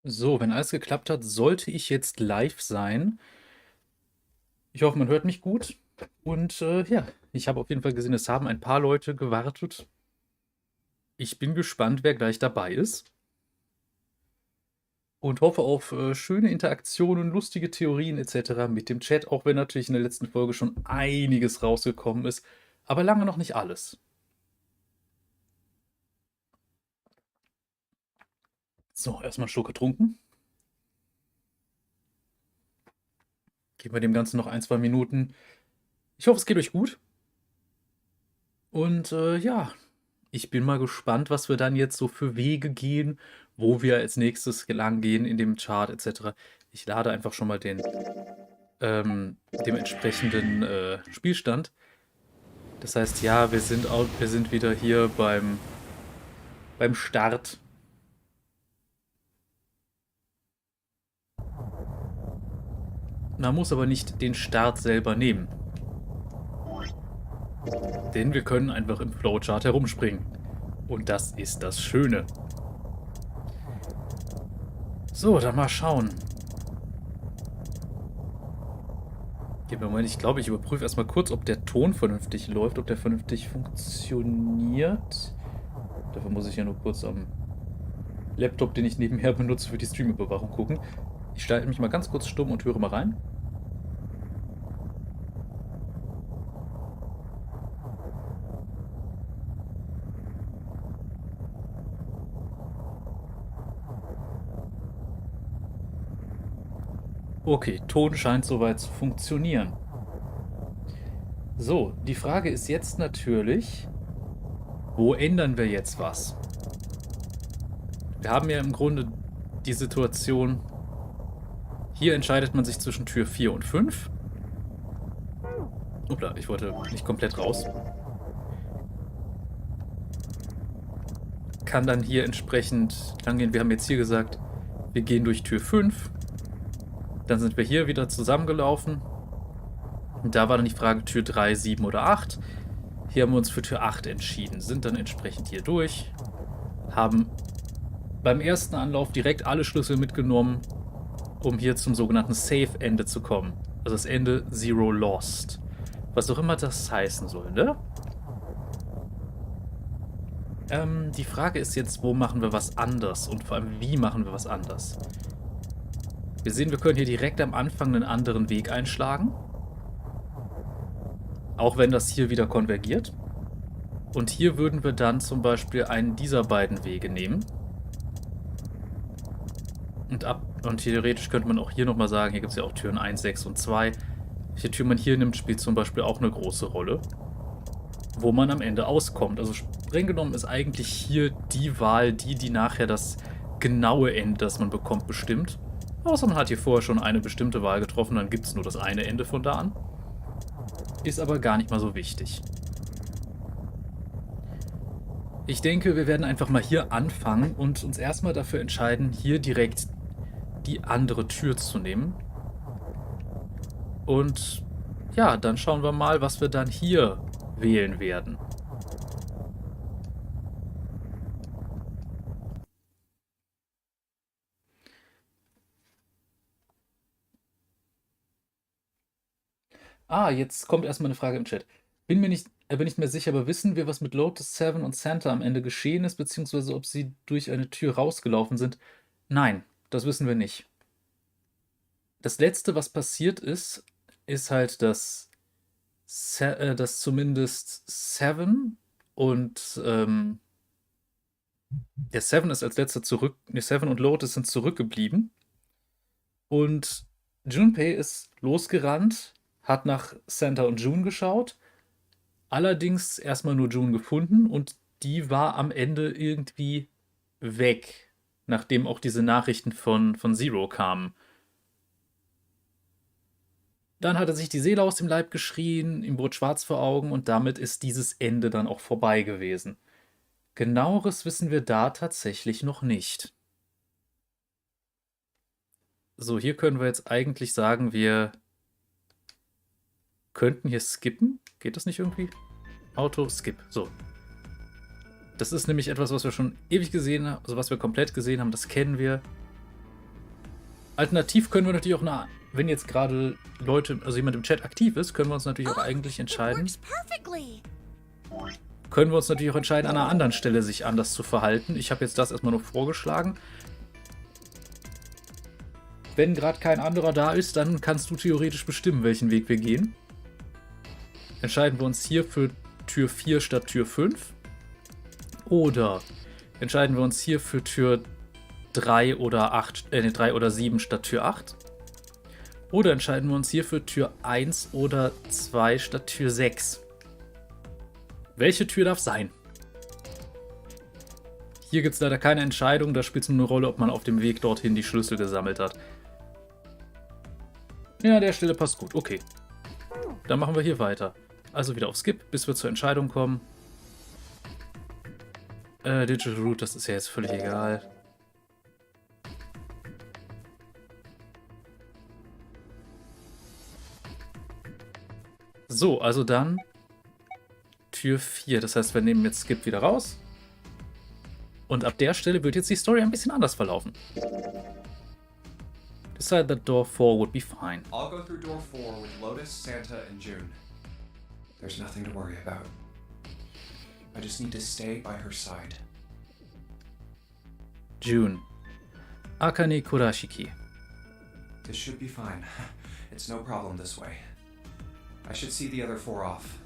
So, wenn alles geklappt hat, sollte ich jetzt live sein. Ich hoffe, man hört mich gut. Und ja, ich habe auf jeden Fall gesehen, es haben ein paar Leute gewartet. Ich bin gespannt, wer gleich dabei ist. Und hoffe auf schöne Interaktionen, lustige Theorien etc. mit dem Chat, auch wenn natürlich in der letzten Folge schon einiges rausgekommen ist. Aber lange noch nicht alles. So, erstmal einen Schluck getrunken. Geben wir dem Ganzen noch ein, zwei Minuten. Ich hoffe, es geht euch gut. Und ja, ich bin mal gespannt, was wir dann jetzt so für Wege gehen, wo wir als nächstes lang gehen in dem Chart etc. Ich lade einfach schon mal dem entsprechenden Spielstand. Das heißt, ja, wir sind wieder hier beim Start. Man muss aber nicht den Start selber nehmen. Denn wir können einfach im Flowchart herumspringen. Und das ist das Schöne. So, dann mal schauen. Moment, ich glaube, ich überprüfe erstmal kurz, ob der Ton vernünftig läuft, ob der vernünftig funktioniert. Dafür muss ich ja nur kurz am Laptop, den ich nebenher benutze, für die Streamüberwachung gucken. Ich schalte mich mal ganz kurz stumm und höre mal rein. Okay, Ton scheint soweit zu funktionieren. So, die Frage ist jetzt natürlich, wo ändern wir jetzt was? Wir haben ja im Grunde die Situation, hier entscheidet man sich zwischen Tür 4 und 5. Upla, ich wollte nicht komplett raus. Kann dann hier entsprechend langgehen. Wir haben jetzt hier gesagt, wir gehen durch Tür 5. Dann sind wir hier wieder zusammengelaufen. Und da war dann die Frage Tür 3, 7 oder 8. Hier haben wir uns für Tür 8 entschieden, sind dann entsprechend hier durch, haben beim ersten Anlauf direkt alle Schlüssel mitgenommen, um hier zum sogenannten Safe-Ende zu kommen. Also das Ende Zero Lost. Was auch immer das heißen soll, ne? Die Frage ist jetzt, wo machen wir was anders und vor allem, wie machen wir was anders? Wir sehen, wir können hier direkt am Anfang einen anderen Weg einschlagen. Auch wenn das hier wieder konvergiert. Und hier würden wir dann zum Beispiel einen dieser beiden Wege nehmen. Und theoretisch könnte man auch hier nochmal sagen, hier gibt es ja auch Türen 1, 6 und 2. Welche Tür man hier nimmt, spielt zum Beispiel auch eine große Rolle. Wo man am Ende auskommt. Also streng genommen ist eigentlich hier die Wahl, die nachher das genaue Ende, das man bekommt, bestimmt. Außer man hat hier vorher schon eine bestimmte Wahl getroffen, dann gibt es nur das eine Ende von da an. Ist aber gar nicht mal so wichtig. Ich denke, wir werden einfach mal hier anfangen und uns erstmal dafür entscheiden, hier direkt die andere Tür zu nehmen. Und ja, dann schauen wir mal, was wir dann hier wählen werden. Jetzt kommt erstmal eine Frage im Chat. Bin nicht mehr sicher, aber wissen wir, was mit Lotus 7 und Santa am Ende geschehen ist, beziehungsweise ob sie durch eine Tür rausgelaufen sind? Nein, das wissen wir nicht. Das Letzte, was passiert ist, ist halt, dass zumindest Seven und der Seven ist als letzter zurück. Ne, Seven und Lotus sind zurückgeblieben. Und Junpei ist losgerannt, hat nach Santa und June geschaut, allerdings erstmal nur June gefunden und die war am Ende irgendwie weg, nachdem auch diese Nachrichten von Zero kamen. Dann hat er sich die Seele aus dem Leib geschrien, ihm wurde schwarz vor Augen und damit ist dieses Ende dann auch vorbei gewesen. Genaueres wissen wir da tatsächlich noch nicht. So, hier können wir jetzt eigentlich sagen, wir könnten hier skippen. Geht das nicht irgendwie? Auto, skip. So. Das ist nämlich etwas, was wir schon ewig gesehen haben, also was wir komplett gesehen haben, das kennen wir. Alternativ können wir natürlich auch wenn jetzt gerade Leute, also jemand im Chat aktiv ist, können wir uns natürlich auch eigentlich entscheiden. Können wir uns natürlich auch entscheiden, an einer anderen Stelle sich anders zu verhalten. Ich habe jetzt das erstmal nur vorgeschlagen. Wenn gerade kein anderer da ist, dann kannst du theoretisch bestimmen, welchen Weg wir gehen. Entscheiden wir uns hier für Tür 4 statt Tür 5? Oder entscheiden wir uns hier für Tür 3 oder 7 statt Tür 8? Oder entscheiden wir uns hier für Tür 1 oder 2 statt Tür 6? Welche Tür darf sein? Hier gibt es leider keine Entscheidung, da spielt es nur eine Rolle, ob man auf dem Weg dorthin die Schlüssel gesammelt hat. Ja, an der Stelle passt gut. Okay. Dann machen wir hier weiter. Also wieder auf Skip, bis wir zur Entscheidung kommen. Digital Route, das ist ja jetzt völlig egal. So, also dann Tür 4. Das heißt, wir nehmen jetzt Skip wieder raus. Und ab der Stelle wird jetzt die Story ein bisschen anders verlaufen. Decide that door 4 would be fine. I'll go through door 4 with Lotus, Santa, and June. There's nothing to worry about. I just need to stay by her side. June. Akane Kurashiki. This should be fine. It's no problem this way. I should see the other 4 off.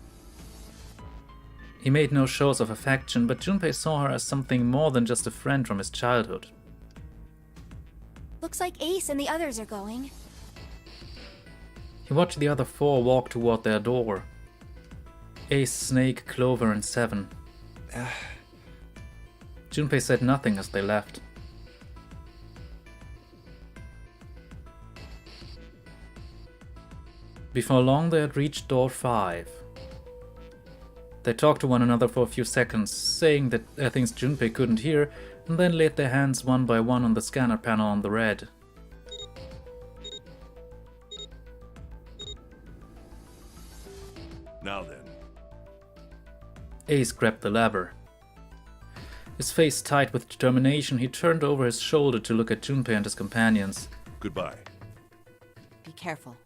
He made no shows of affection, but Junpei saw her as something more than just a friend from his childhood. Looks like Ace and the others are going. He watched the other 4 walk toward their door. Ace, Snake, Clover, and 7. Junpei said nothing as they left. Before long, they had reached door 5. They talked to one another for a few seconds, saying that things Junpei couldn't hear, and then laid their hands one by one on the scanner panel on the red. Now then. Ace grabbed the lever. His face tight with determination, he turned over his shoulder to look at Junpei and his companions. Goodbye. Be careful.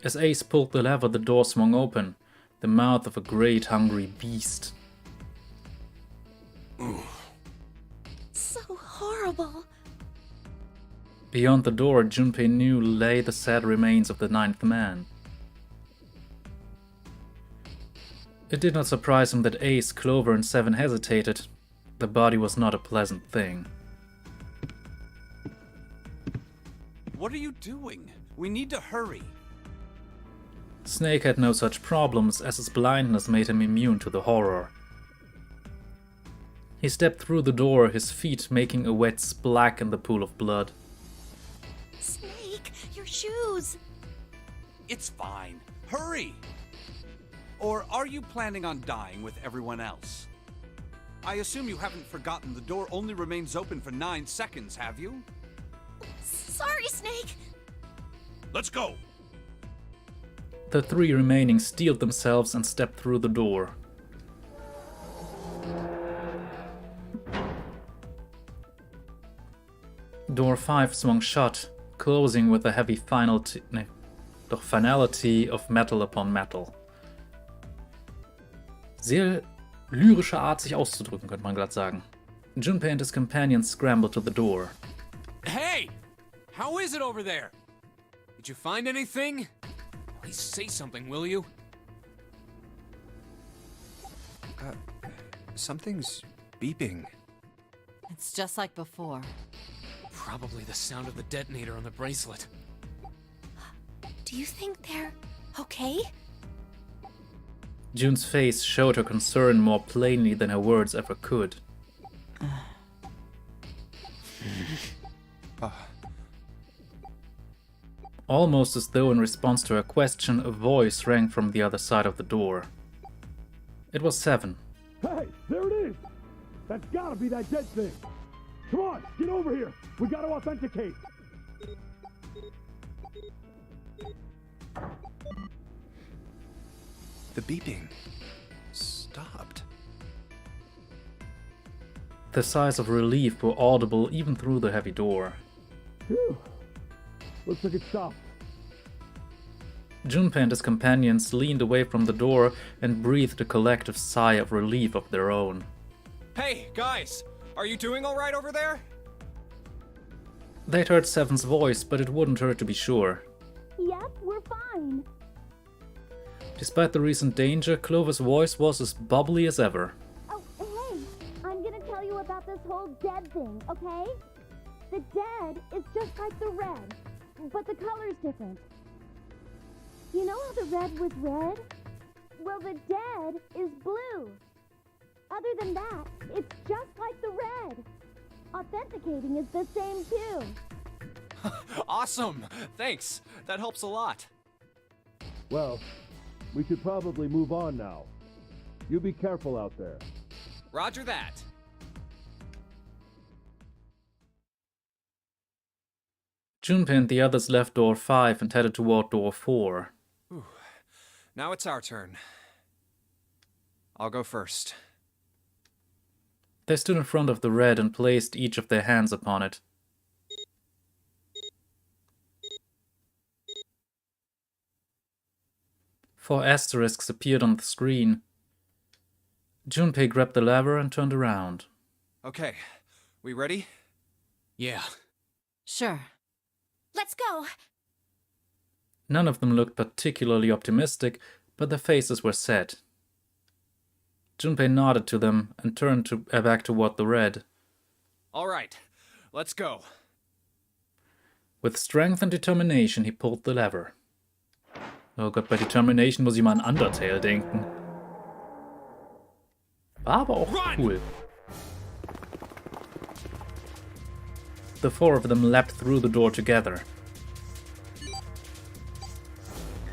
As Ace pulled the lever, the door swung open, the mouth of a great hungry beast. So horrible. Beyond the door, Junpei knew lay the sad remains of the 9th man. It did not surprise him that Ace, Clover, and 7 hesitated. The body was not a pleasant thing. What are you doing? We need to hurry. Snake had no such problems, as his blindness made him immune to the horror. He stepped through the door, his feet making a wet splack in the pool of blood. Snake, your shoes. It's fine. Hurry! Or are you planning on dying with everyone else? I assume you haven't forgotten the door only remains open for 9 seconds, have you? Sorry, Snake. Let's go! The 3 remaining steeled themselves and stepped through the door. Door 5 swung shut, closing with a heavy finality of metal upon metal. Sehr lyrische Art, sich auszudrücken, könnte man glatt sagen. Junpei and his companions scrambled to the door. Hey! How is it over there? Did you find anything? Please say something, will you? Something's beeping. It's just like before. Probably the sound of the detonator on the bracelet. Do you think they're okay? June's face showed her concern more plainly than her words ever could. Almost as though in response to her question, a voice rang from the other side of the door. It was 7. Hey, there it is! That's gotta be that dead thing! Come on, get over here! We gotta authenticate! The beeping stopped. The sighs of relief were audible even through the heavy door. Phew. Looks like it stopped. Junpei and his companions leaned away from the door and breathed a collective sigh of relief of their own. Hey, guys! Are you doing alright over there? They'd heard Seven's voice, but it wouldn't hurt to be sure. Yep, we're fine. Despite the recent danger, Clover's voice was as bubbly as ever. Oh, hey, I'm gonna tell you about this whole dead thing, okay? The dead is just like the red, but the color's different. You know how the red was red? Well, the dead is blue. Other than that, it's just like the red. Authenticating is the same too. Awesome! Thanks. That helps a lot. Well, we should probably move on now. You be careful out there. Roger that. Junpei and the others left door 5 and headed toward door 4. Now it's our turn. I'll go first. They stood in front of the red and placed each of their hands upon it. Four asterisks appeared on the screen. Junpei grabbed the lever and turned around. Okay, we ready? Yeah. Sure. Let's go. None of them looked particularly optimistic, but their faces were set. Junpei nodded to them and turned back toward the red. Alright, let's go. With strength and determination, he pulled the lever. Oh Gott, bei Determination muss ich mal an Undertale denken. War aber auch cool. The four of them leapt through the door together.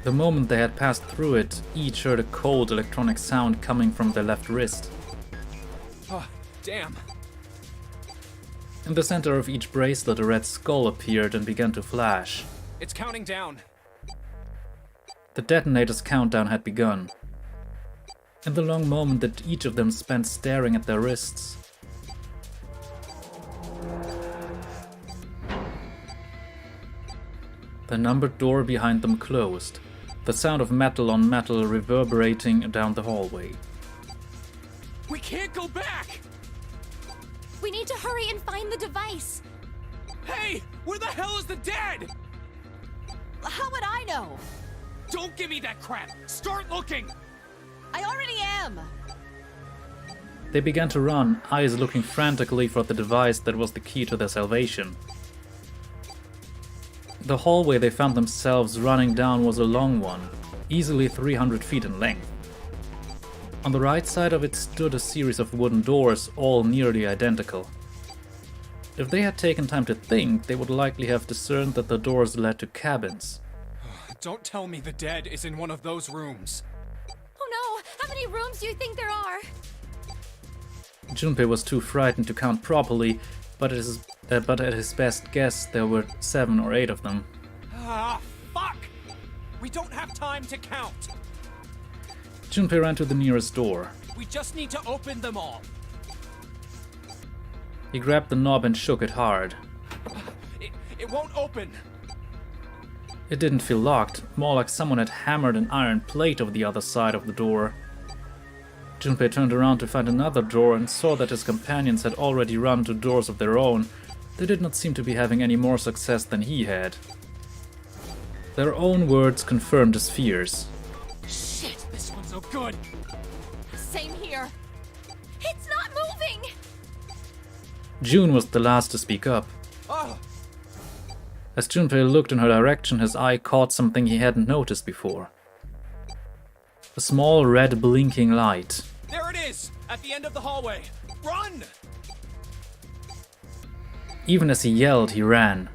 The moment they had passed through it, each heard a cold electronic sound coming from their left wrist. Oh, damn. In the center of each bracelet, a red skull appeared and began to flash. It's counting down. The detonator's countdown had begun. In the long moment that each of them spent staring at their wrists, the numbered door behind them closed, the sound of metal on metal reverberating down the hallway. We can't go back! We need to hurry and find the device. Hey! Where the hell is the dead? How would I know? Don't give me that crap! Start looking! I already am! They began to run, eyes looking frantically for the device that was the key to their salvation. The hallway they found themselves running down was a long one, easily 300 feet in length. On the right side of it stood a series of wooden doors, all nearly identical. If they had taken time to think, they would likely have discerned that the doors led to cabins. Don't tell me the dead is in one of those rooms. Oh no! How many rooms do you think there are? Junpei was too frightened to count properly, but at his best guess there were 7 or 8 of them. Ah, fuck! We don't have time to count! Junpei ran to the nearest door. We just need to open them all. He grabbed the knob and shook it hard. It won't open! It didn't feel locked, more like someone had hammered an iron plate over the other side of the door. Junpei turned around to find another door and saw that his companions had already run to doors of their own. They did not seem to be having any more success than he had. Their own words confirmed his fears. Shit, this one's no good! Same here. It's not moving! June was the last to speak up. Oh! As Junpei looked in her direction, his eye caught something he hadn't noticed before. A small red blinking light. There it is! At the end of the hallway! Run! Even as he yelled, he ran.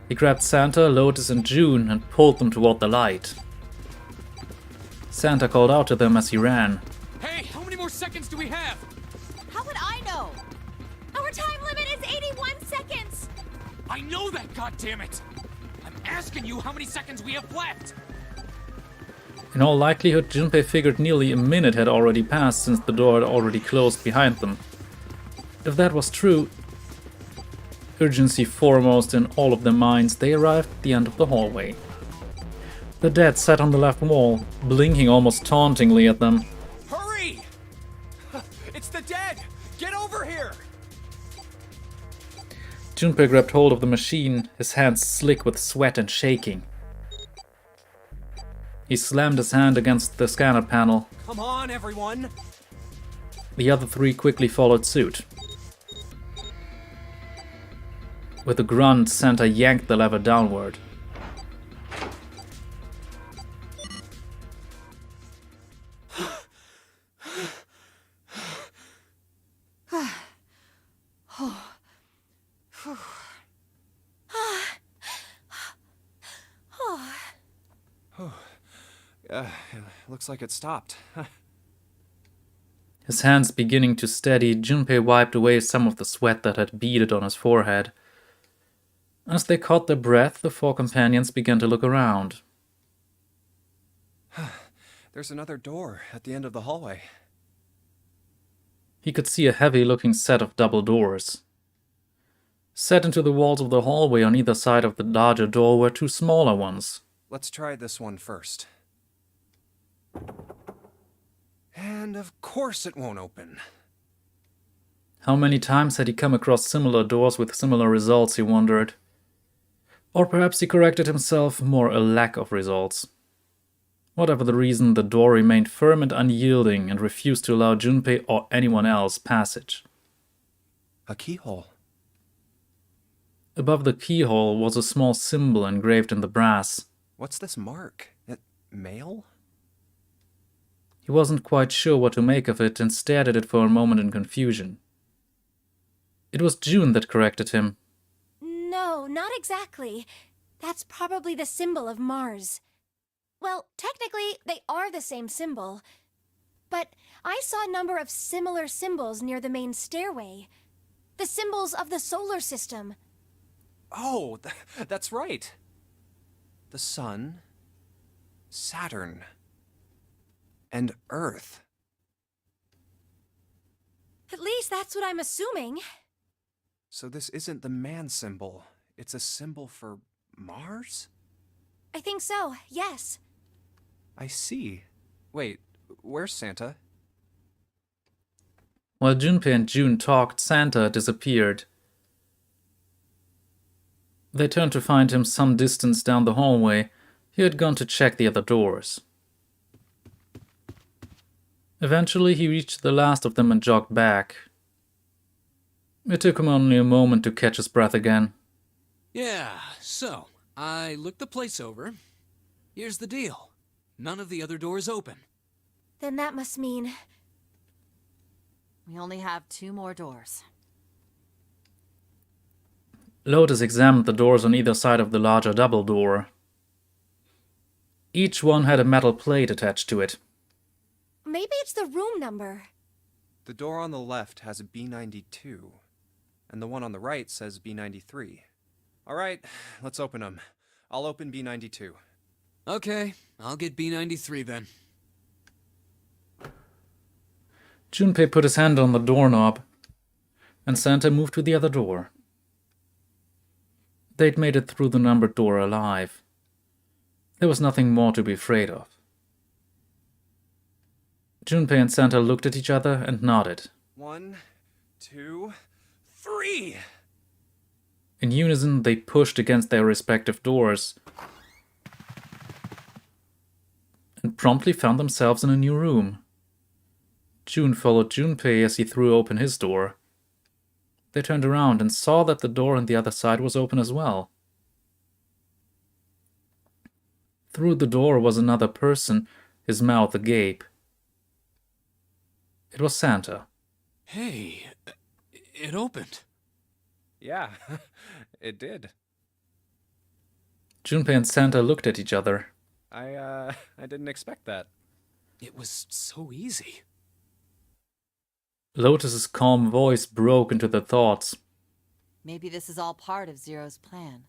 He grabbed Santa, Lotus and June and pulled them toward the light. Santa called out to them as he ran. Hey, how many more seconds do we have? How would I know? Our time limit is 81 seconds! I know that, goddammit! I'm asking you how many seconds we have left! In all likelihood, Junpei figured nearly a minute had already passed since the door had already closed behind them. If that was true, urgency foremost in all of their minds, they arrived at the end of the hallway. The dead sat on the left wall, blinking almost tauntingly at them. Hurry! It's the dead! Get over here! Junpei grabbed hold of the machine, his hands slick with sweat and shaking. He slammed his hand against the scanner panel. Come on, everyone! The other three quickly followed suit. With a grunt, Santa yanked the lever downward. Looks like it stopped. His hands beginning to steady, Junpei wiped away some of the sweat that had beaded on his forehead. As they caught their breath, the four companions began to look around. There's another door at the end of the hallway. He could see a heavy-looking set of double doors. Set into the walls of the hallway on either side of the larger door were two smaller ones. Let's try this one first. And of course it won't open. How many times had he come across similar doors with similar results, he wondered. Or perhaps he corrected himself, more a lack of results. Whatever the reason, the door remained firm and unyielding and refused to allow Junpei or anyone else passage. A keyhole. Above the keyhole was a small symbol engraved in the brass. What's this mark? Mail? He wasn't quite sure what to make of it and stared at it for a moment in confusion. It was June that corrected him. No, not exactly. That's probably the symbol of Mars. Well, technically, they are the same symbol. But I saw a number of similar symbols near the main stairway. The symbols of the solar system. Oh, that's right. The Sun, Saturn, and Earth. At least that's what I'm assuming. So this isn't the man symbol. It's a symbol for Mars? I think so, yes. I see. Wait, where's Santa? While Junpei and June talked, Santa disappeared. They turned to find him some distance down the hallway. He had gone to check the other doors. Eventually, he reached the last of them and jogged back. It took him only a moment to catch his breath again. Yeah, so, I looked the place over. Here's the deal. None of the other doors open. Then that must mean... We only have 2 more doors. Lotus examined the doors on either side of the larger double door. Each one had a metal plate attached to it. Maybe it's the room number. The door on the left has a B92, and the one on the right says B93. All right, let's open them. I'll open B92. Okay, I'll get B93 then. Junpei put his hand on the doorknob, and Santa moved to the other door. They'd made it through the numbered door alive. There was nothing more to be afraid of. Junpei and Santa looked at each other and nodded. 1, 2, 3! In unison, they pushed against their respective doors and promptly found themselves in a new room. June followed Junpei as he threw open his door. They turned around and saw that the door on the other side was open as well. Through the door was another person, his mouth agape. It was Santa. Hey, it opened. Yeah, it did. Junpei and Santa looked at each other. I didn't expect that. It was so easy. Lotus's calm voice broke into their thoughts. Maybe this is all part of Zero's plan.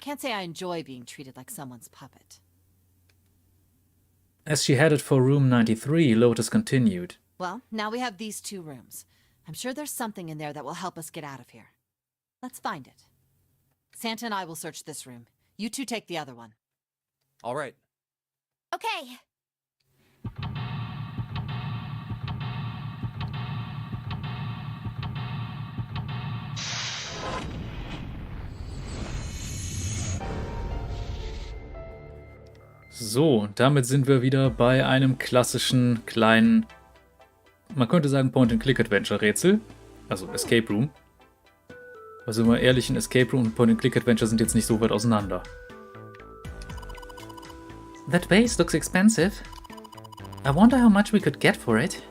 I can't say I enjoy being treated like someone's puppet. As she headed for room 93, Lotus continued. Well, now we have these 2 rooms. I'm sure there's something in there that will help us get out of here. Let's find it. Santa and I will search this room. You 2 take the other one. All right. Okay. So, damit sind wir wieder bei einem klassischen kleinen, man könnte sagen Point-and-Click-Adventure-Rätsel, also Escape Room. Also mal ehrlich, ein Escape Room und Point-and-Click-Adventure sind jetzt nicht so weit auseinander. That vase looks expensive. I wonder how much we could get for it.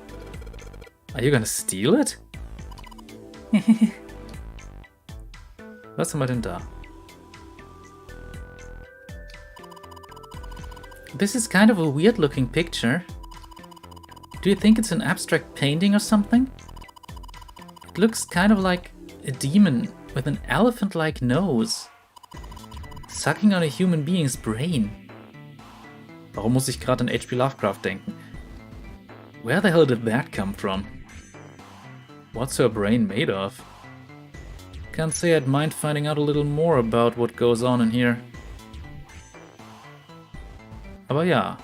Are you gonna steal it? Was haben wir denn da? This is kind of a weird looking picture. Do you think it's an abstract painting or something? It looks kind of like a demon with an elephant-like nose. Sucking on a human being's brain. Warum muss ich gerade an H.P. Lovecraft denken? Where the hell did that come from? What's her brain made of? Can't say I'd mind finding out a little more about what goes on in here. Aber ja,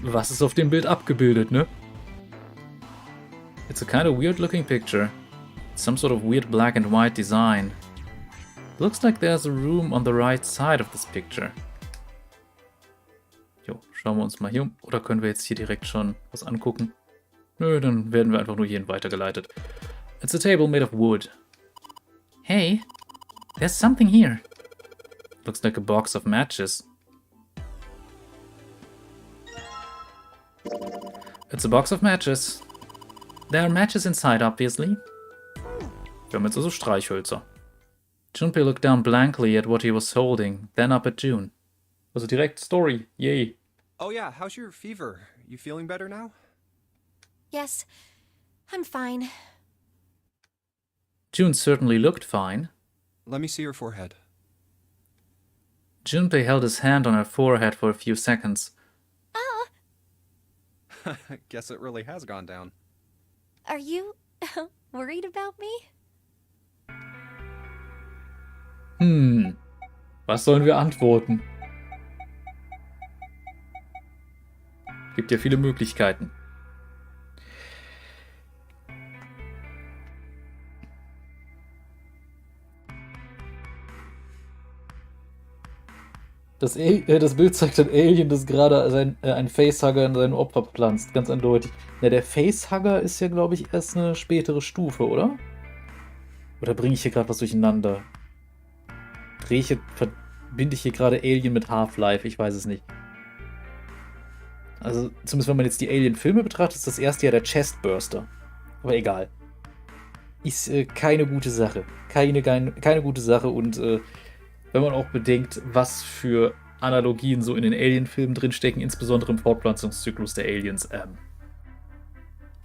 was ist auf dem Bild abgebildet, ne? It's a kind of weird looking picture. Some sort of weird black and white design. Looks like there's a room on the right side of this picture. Jo, schauen wir uns mal hier um. Oder können wir jetzt hier direkt schon was angucken? Nö, dann werden wir einfach nur hierhin weitergeleitet. It's a table made of wood. Hey, there's something here. Looks like a box of matches. It's a box of matches. There are matches inside, obviously. Wir haben jetzt also Streichhölzer. Junpei looked down blankly at what he was holding, then up at June. Also direkt Story, yay. Oh yeah, how's your fever? You feeling better now? Yes, I'm fine. June certainly looked fine. Let me see your forehead. Junpei held his hand on her forehead for a few seconds. Oh, Guess it really has gone down. are you worried about me? Was sollen wir antworten? Gibt ja viele Möglichkeiten. Das Bild zeigt ein Alien, das gerade ein Facehugger in sein Opfer pflanzt, ganz eindeutig. Ja, der Facehugger ist ja, glaube ich, erst eine spätere Stufe, oder? Oder bringe ich hier gerade was durcheinander? Verbinde ich hier gerade Alien mit Half-Life? Ich weiß es nicht. Also, zumindest wenn man jetzt die Alien-Filme betrachtet, ist das erste ja der Chestburster. Aber egal. Ist keine gute Sache. Keine gute Sache und wenn man auch bedenkt, was für Analogien so in den Alien-Filmen drinstecken, insbesondere im Fortpflanzungszyklus der Aliens,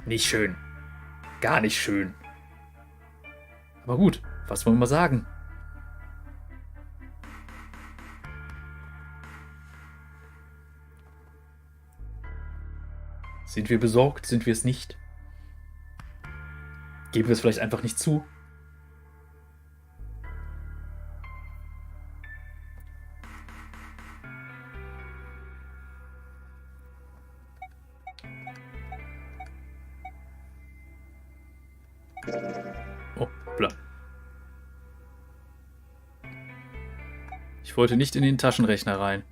nicht schön. Gar nicht schön. Aber gut, was wollen wir mal sagen? Sind wir besorgt? Sind wir es nicht? Geben wir es vielleicht einfach nicht zu? Hoppla. Ich wollte nicht in den Taschenrechner rein.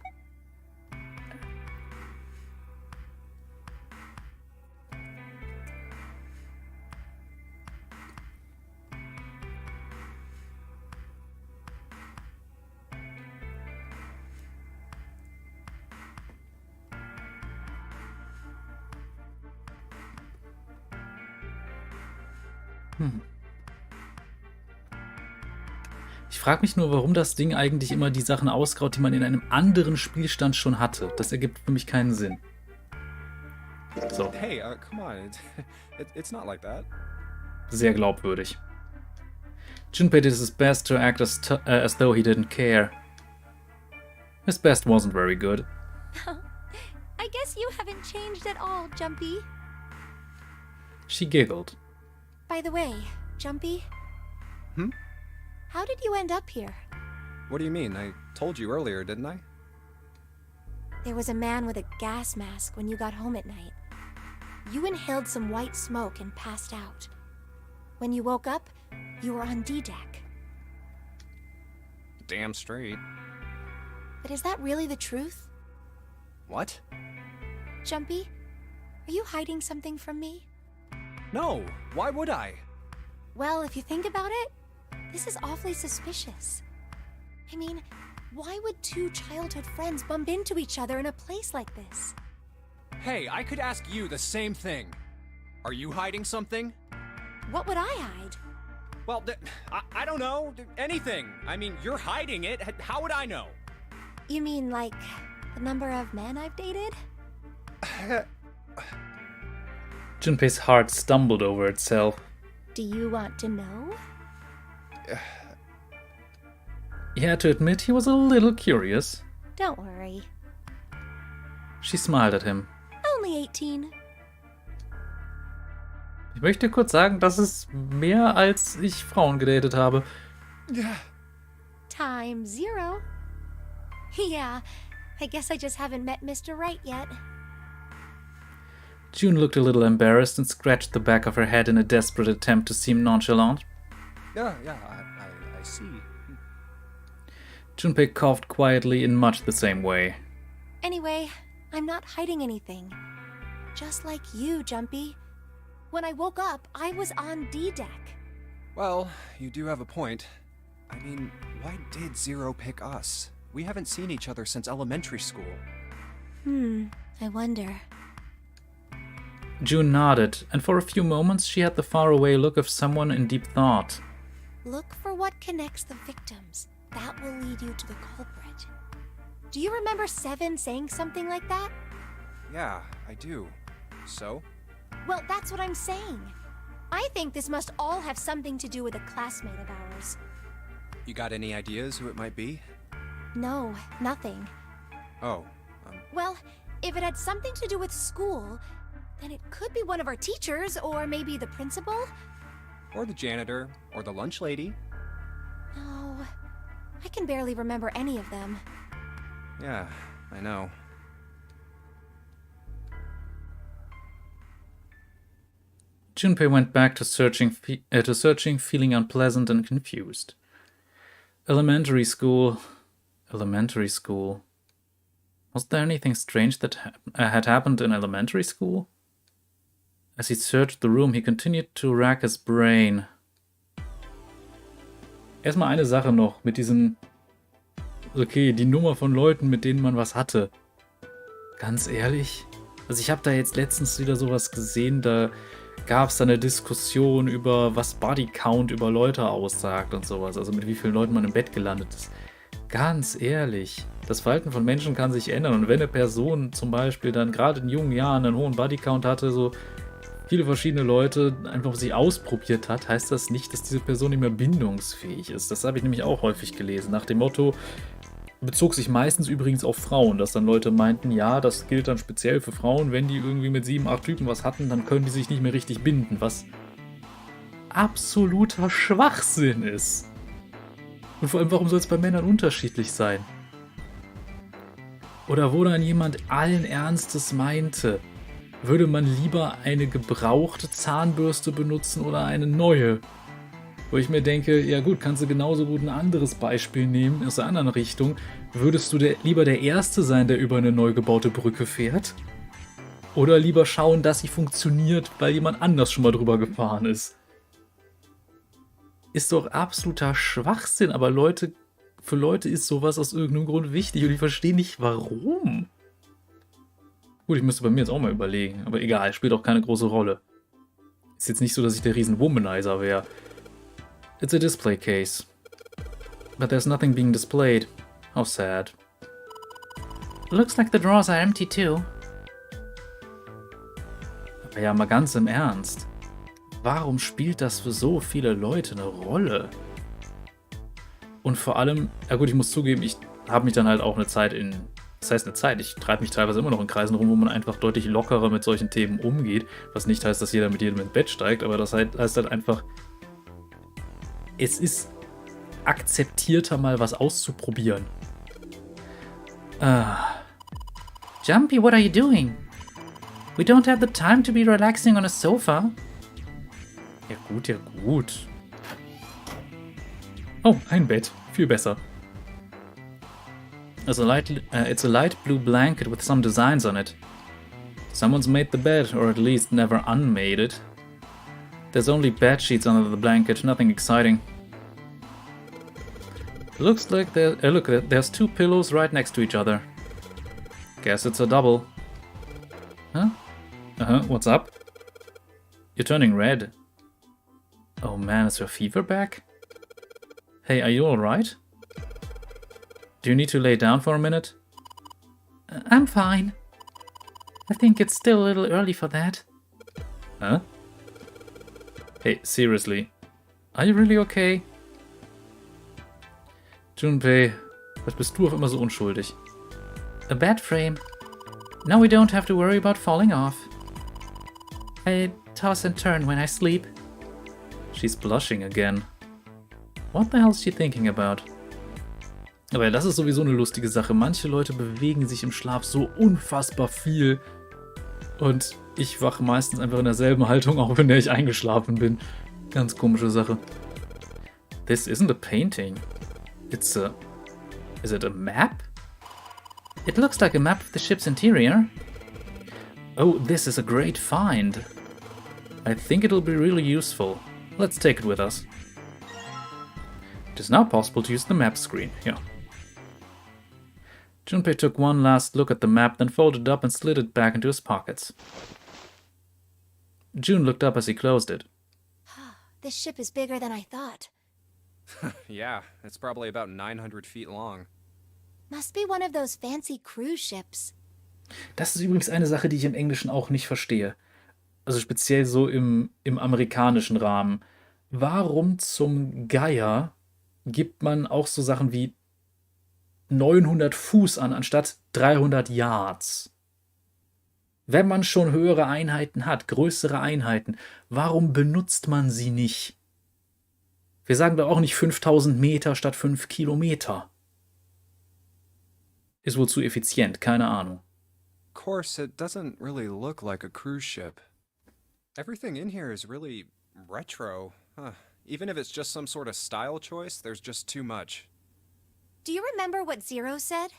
Ich frage mich nur, warum das Ding eigentlich immer die Sachen ausgraut, die man in einem anderen Spielstand schon hatte. Das ergibt für mich keinen Sinn. So. Hey, come on. It's not like that. Sehr glaubwürdig. Junpei did his best to act as though he didn't care. His best wasn't very good. I guess you haven't changed at all, Jumpy. She giggled. By the way, Jumpy. Hmm? How did you end up here? What do you mean? I told you earlier, didn't I? There was a man with a gas mask when you got home at night. You inhaled some white smoke and passed out. When you woke up, you were on D-deck. Damn straight. But is that really the truth? What? Jumpy, are you hiding something from me? No, why would I? Well, if you think about it, this is awfully suspicious. I mean, why would two childhood friends bump into each other in a place like this? Hey, I could ask you the same thing. Are you hiding something? What would I hide? Well, I don't know. Anything. I mean, you're hiding it. How would I know? You mean like the number of men I've dated? Junpei's heart stumbled over itself. Do you want to know? He had to admit he was a little curious. Don't worry. She smiled at him. Only 18. Ich möchte kurz sagen, das ist mehr, als ich Frauen gedatet habe. Time 0. Yeah, I guess I just haven't met Mr. Right yet. June looked a little embarrassed and scratched the back of her head in a desperate attempt to seem nonchalant. Yeah, I see. Junpei coughed quietly in much the same way. Anyway, I'm not hiding anything. Just like you, Jumpy. When I woke up, I was on D-deck. Well, you do have a point. I mean, why did Zero pick us? We haven't seen each other since elementary school. I wonder. June nodded, and for a few moments she had the faraway look of someone in deep thought. Look for what connects the victims. That will lead you to the culprit. Do you remember Seven saying something like that? Yeah, I do. So? Well, that's what I'm saying. I think this must all have something to do with a classmate of ours. You got any ideas who it might be? No, nothing. Oh, Well, if it had something to do with school, then it could be one of our teachers, or maybe the principal? or the janitor, or the lunch lady. No, I can barely remember any of them. Yeah, I know. Junpei went back to searching, feeling unpleasant and confused. Elementary school. Was there anything strange that had happened in elementary school? As he searched the room, he continued to rack his brain. Erstmal eine Sache noch mit diesen... Okay, die Nummer von Leuten, mit denen man was hatte. Ganz ehrlich? Also ich habe da jetzt letztens wieder sowas gesehen, da gab es eine Diskussion über, was Bodycount über Leute aussagt und sowas. Also mit wie vielen Leuten man im Bett gelandet ist. Ganz ehrlich, das Verhalten von Menschen kann sich ändern. Und wenn eine Person zum Beispiel dann gerade in jungen Jahren einen hohen Bodycount hatte, so viele verschiedene Leute einfach sich ausprobiert hat, heißt das nicht, dass diese Person nicht mehr bindungsfähig ist. Das habe ich nämlich auch häufig gelesen. Nach dem Motto, bezog sich meistens übrigens auf Frauen, dass dann Leute meinten, ja, das gilt dann speziell für Frauen, wenn die irgendwie mit 7, 8 Typen was hatten, dann können die sich nicht mehr richtig binden, was absoluter Schwachsinn ist. Und vor allem, warum soll es bei Männern unterschiedlich sein? Oder wo dann jemand allen Ernstes meinte, würde man lieber eine gebrauchte Zahnbürste benutzen oder eine neue? Wo ich mir denke, ja gut, kannst du genauso gut ein anderes Beispiel nehmen, aus der anderen Richtung. Würdest du lieber der Erste sein, der über eine neu gebaute Brücke fährt? Oder lieber schauen, dass sie funktioniert, weil jemand anders schon mal drüber gefahren ist? Ist doch absoluter Schwachsinn, aber für Leute ist sowas aus irgendeinem Grund wichtig und ich verstehe nicht, warum. Gut, ich müsste bei mir jetzt auch mal überlegen, aber egal, spielt auch keine große Rolle. Ist jetzt nicht so, dass ich der riesen Womanizer wäre. It's a display case. But there's nothing being displayed. How sad. Looks like the drawers are empty too. Aber ja, mal ganz im Ernst. Warum spielt das für so viele Leute eine Rolle? Und vor allem, ja gut, ich muss zugeben, ich habe mich dann halt auch eine Zeit in Das heißt eine Zeit. Ich treibe mich teilweise immer noch in Kreisen rum, wo man einfach deutlich lockerer mit solchen Themen umgeht. Was nicht heißt, dass jeder mit jedem ins Bett steigt, aber das heißt halt einfach, es ist akzeptierter, mal was auszuprobieren. Jumpy, what are you doing? We don't have the time to be relaxing on a sofa. Ja gut, ja gut. Oh, ein Bett. Viel besser. It's a light blue blanket with some designs on it. Someone's made the bed, or at least never unmade it. There's only bed sheets under the blanket, nothing exciting. Looks like there's 2 pillows right next to each other. Guess it's a double. Huh? What's up? You're turning red. Oh man, is your fever back? Hey, are you alright? Do you need to lay down for a minute? I'm fine. I think it's still a little early for that. Huh? Hey, seriously. Are you really okay? Junpei, was bist du auf immer so unschuldig? A bed frame. Now we don't have to worry about falling off. I toss and turn when I sleep. She's blushing again. What the hell is she thinking about? Aber das ist sowieso eine lustige Sache. Manche Leute bewegen sich im Schlaf so unfassbar viel. Und ich wache meistens einfach in derselben Haltung, auch in der ich eingeschlafen bin. Ganz komische Sache. This isn't a painting. It's a... Is it a map? It looks like a map of the ship's interior. Oh, this is a great find. I think it'll be really useful. Let's take it with us. It is now possible to use the map screen. Yeah. Junpei took one last look at the map, then folded it up and slid it back into his pockets. June looked up as he closed it. This ship is bigger than I thought. Yeah, it's probably about 900 feet long. Must be one of those fancy cruise ships. Das ist übrigens eine Sache, die ich im Englischen auch nicht verstehe. Also speziell so im amerikanischen Rahmen. Warum zum Geier gibt man auch so Sachen wie 900 Fuß an, anstatt 300 Yards? Wenn man schon höhere Einheiten hat, größere Einheiten, warum benutzt man sie nicht? Wir sagen doch auch nicht 5000 Meter statt 5 Kilometer. Ist wohl zu effizient, keine Ahnung. Of course, it doesn't really look like a cruise ship. Everything in here is really retro. Even if it's just some sort of style choice, there's just too much. Do you remember what Zero said?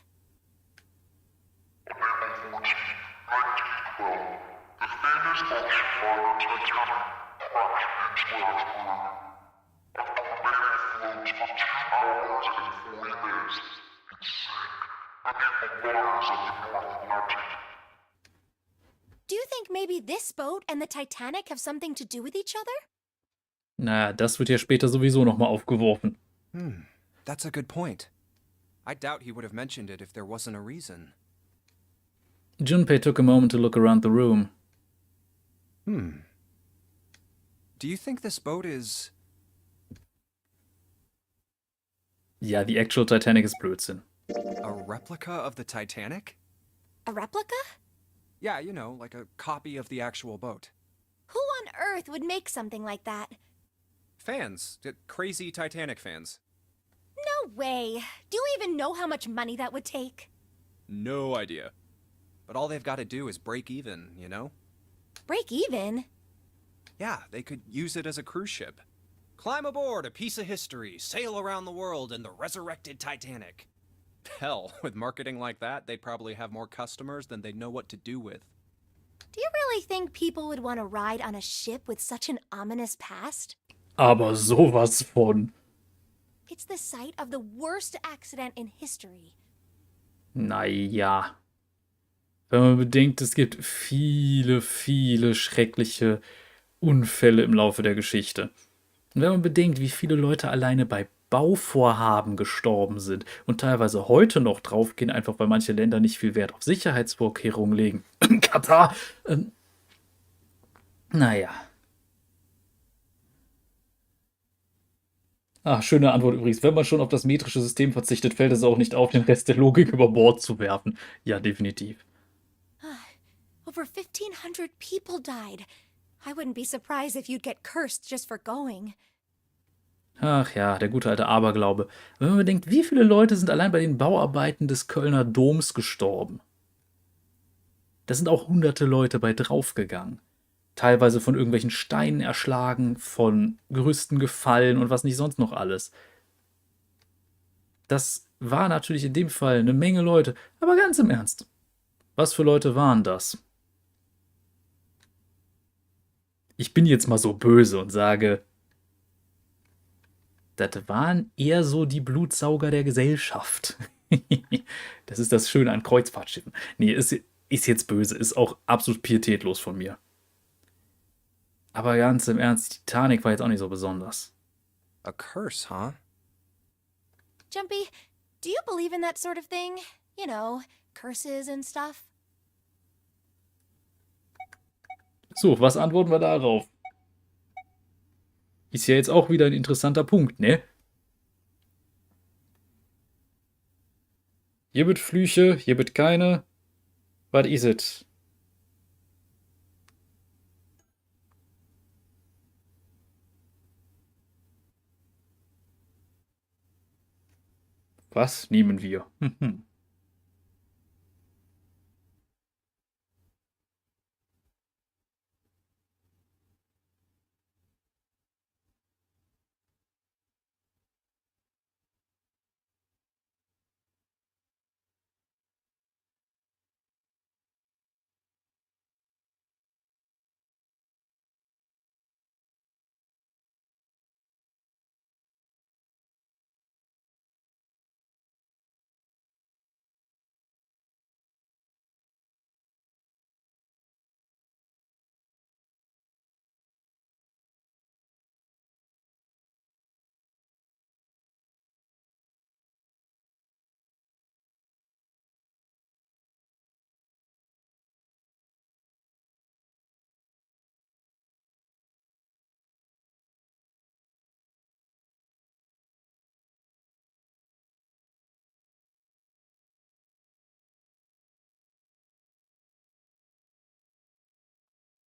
Do you think maybe this boat and the Titanic have something to do with each other? Na, das wird ja später sowieso nochmal aufgeworfen. That's a good point. I doubt he would have mentioned it if there wasn't a reason. Junpei took a moment to look around the room. Do you think this boat is... Ja, the actual Titanic ist Blödsinn. a replica of the Titanic? A replica? Yeah, you know, like a copy of the actual boat. Who on earth would make something like that? Fans. Crazy Titanic fans. No way. Do you even know how much money that would take? No idea. But all they've got to do is break even, you know? Break even? Yeah, they could use it as a cruise ship. Climb aboard a piece of history, sail around the world in the resurrected Titanic. Hell, with marketing like that, they'd probably have more customers than they'd know what to do with. Do you really think people would want to ride on a ship with such an ominous past? Aber sowas von. It's the site of the worst accident in history. Naja. Wenn man bedenkt, es gibt viele, viele schreckliche Unfälle im Laufe der Geschichte. Und wenn man bedenkt, wie viele Leute alleine bei Bauvorhaben gestorben sind und teilweise heute noch draufgehen, einfach weil manche Länder nicht viel Wert auf Sicherheitsvorkehrungen legen. Katar. Naja. Ah, schöne Antwort übrigens. Wenn man schon auf das metrische System verzichtet, fällt es auch nicht auf, den Rest der Logik über Bord zu werfen. Ja, definitiv. Over 1,500 people died. I wouldn't be surprised if you'd get cursed just for going. Ach ja, der gute alte Aberglaube. Wenn man bedenkt, wie viele Leute sind allein bei den Bauarbeiten des Kölner Doms gestorben. Da sind auch hunderte Leute bei draufgegangen. Teilweise von irgendwelchen Steinen erschlagen, von Gerüsten gefallen und was nicht sonst noch alles. Das war natürlich in dem Fall eine Menge Leute. Aber ganz im Ernst, was für Leute waren das? Ich bin jetzt mal so böse und sage, das waren eher so die Blutsauger der Gesellschaft. Das ist das Schöne an Kreuzfahrtschiffen. Nee, ist jetzt böse, ist auch absolut pietätlos von mir. Aber ganz im Ernst, die Titanic war jetzt auch nicht so besonders. A curse, huh? Jumpy, do you believe in that sort of thing? You know, curses and stuff? So, was antworten wir darauf? Ist ja jetzt auch wieder ein interessanter Punkt, ne? Hier wird Flüche, hier wird keine. Was is it? Was nehmen wir?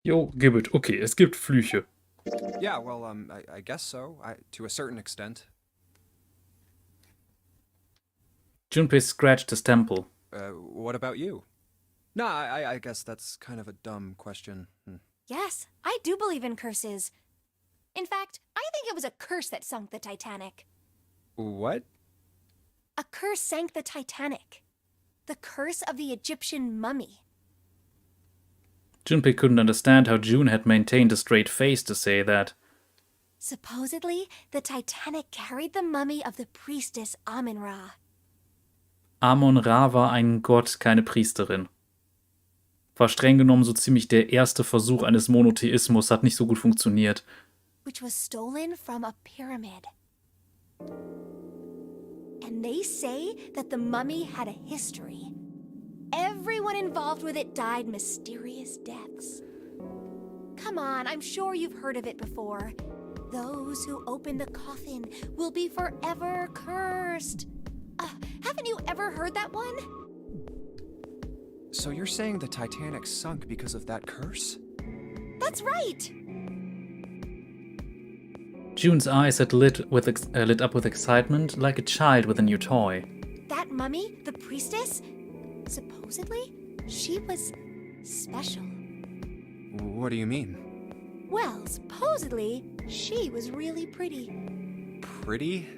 Jo, gib it. Okay, es gibt Flüche. Yeah, well, I guess so. To a certain extent. Junpei scratched his temple. What about you? No, I guess that's kind of a dumb question. Yes, I do believe in curses. In fact, I think it was a curse that sunk the Titanic. What? A curse sank the Titanic. The curse of the Egyptian mummy. Junpei couldn't understand how June had maintained a straight face to say that. Supposedly, the Titanic carried the mummy of the priestess Amun-Ra. Amon-Ra war ein Gott, keine Priesterin. War streng genommen so ziemlich der erste Versuch eines Monotheismus, hat nicht so gut funktioniert. Which was stolen from a pyramid. And they say that the mummy had a history. Everyone involved with it died mysterious deaths. Come on, I'm sure you've heard of it before. Those who open the coffin will be forever cursed. Haven't you ever heard that one? So you're saying the Titanic sunk because of that curse? That's right! June's eyes had lit up with excitement, like a child with a new toy. That mummy, the priestess, supposedly, she was special. What do you mean? Well, supposedly, she was really pretty. Pretty?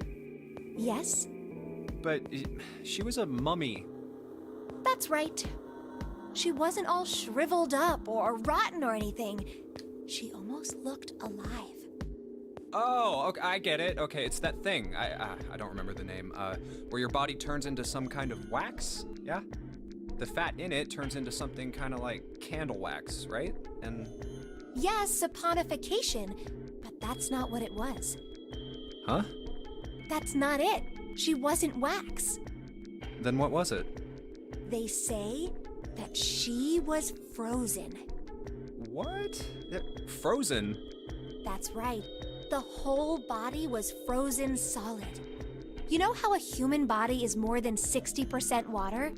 Yes, But she was a mummy. that's right. She wasn't all shriveled up or rotten or anything. She almost looked alive. Oh, okay, I get it. Okay, it's that thing. I don't remember the name. Where your body turns into some kind of wax? Yeah? The fat in it turns into something kind of like candle wax, right? And... Yes, saponification, but that's not what it was. Huh? That's not it. She wasn't wax. Then what was it? They say that she was frozen. What? Frozen? That's right. The whole body was frozen solid. You know how a human body is more than 60% water?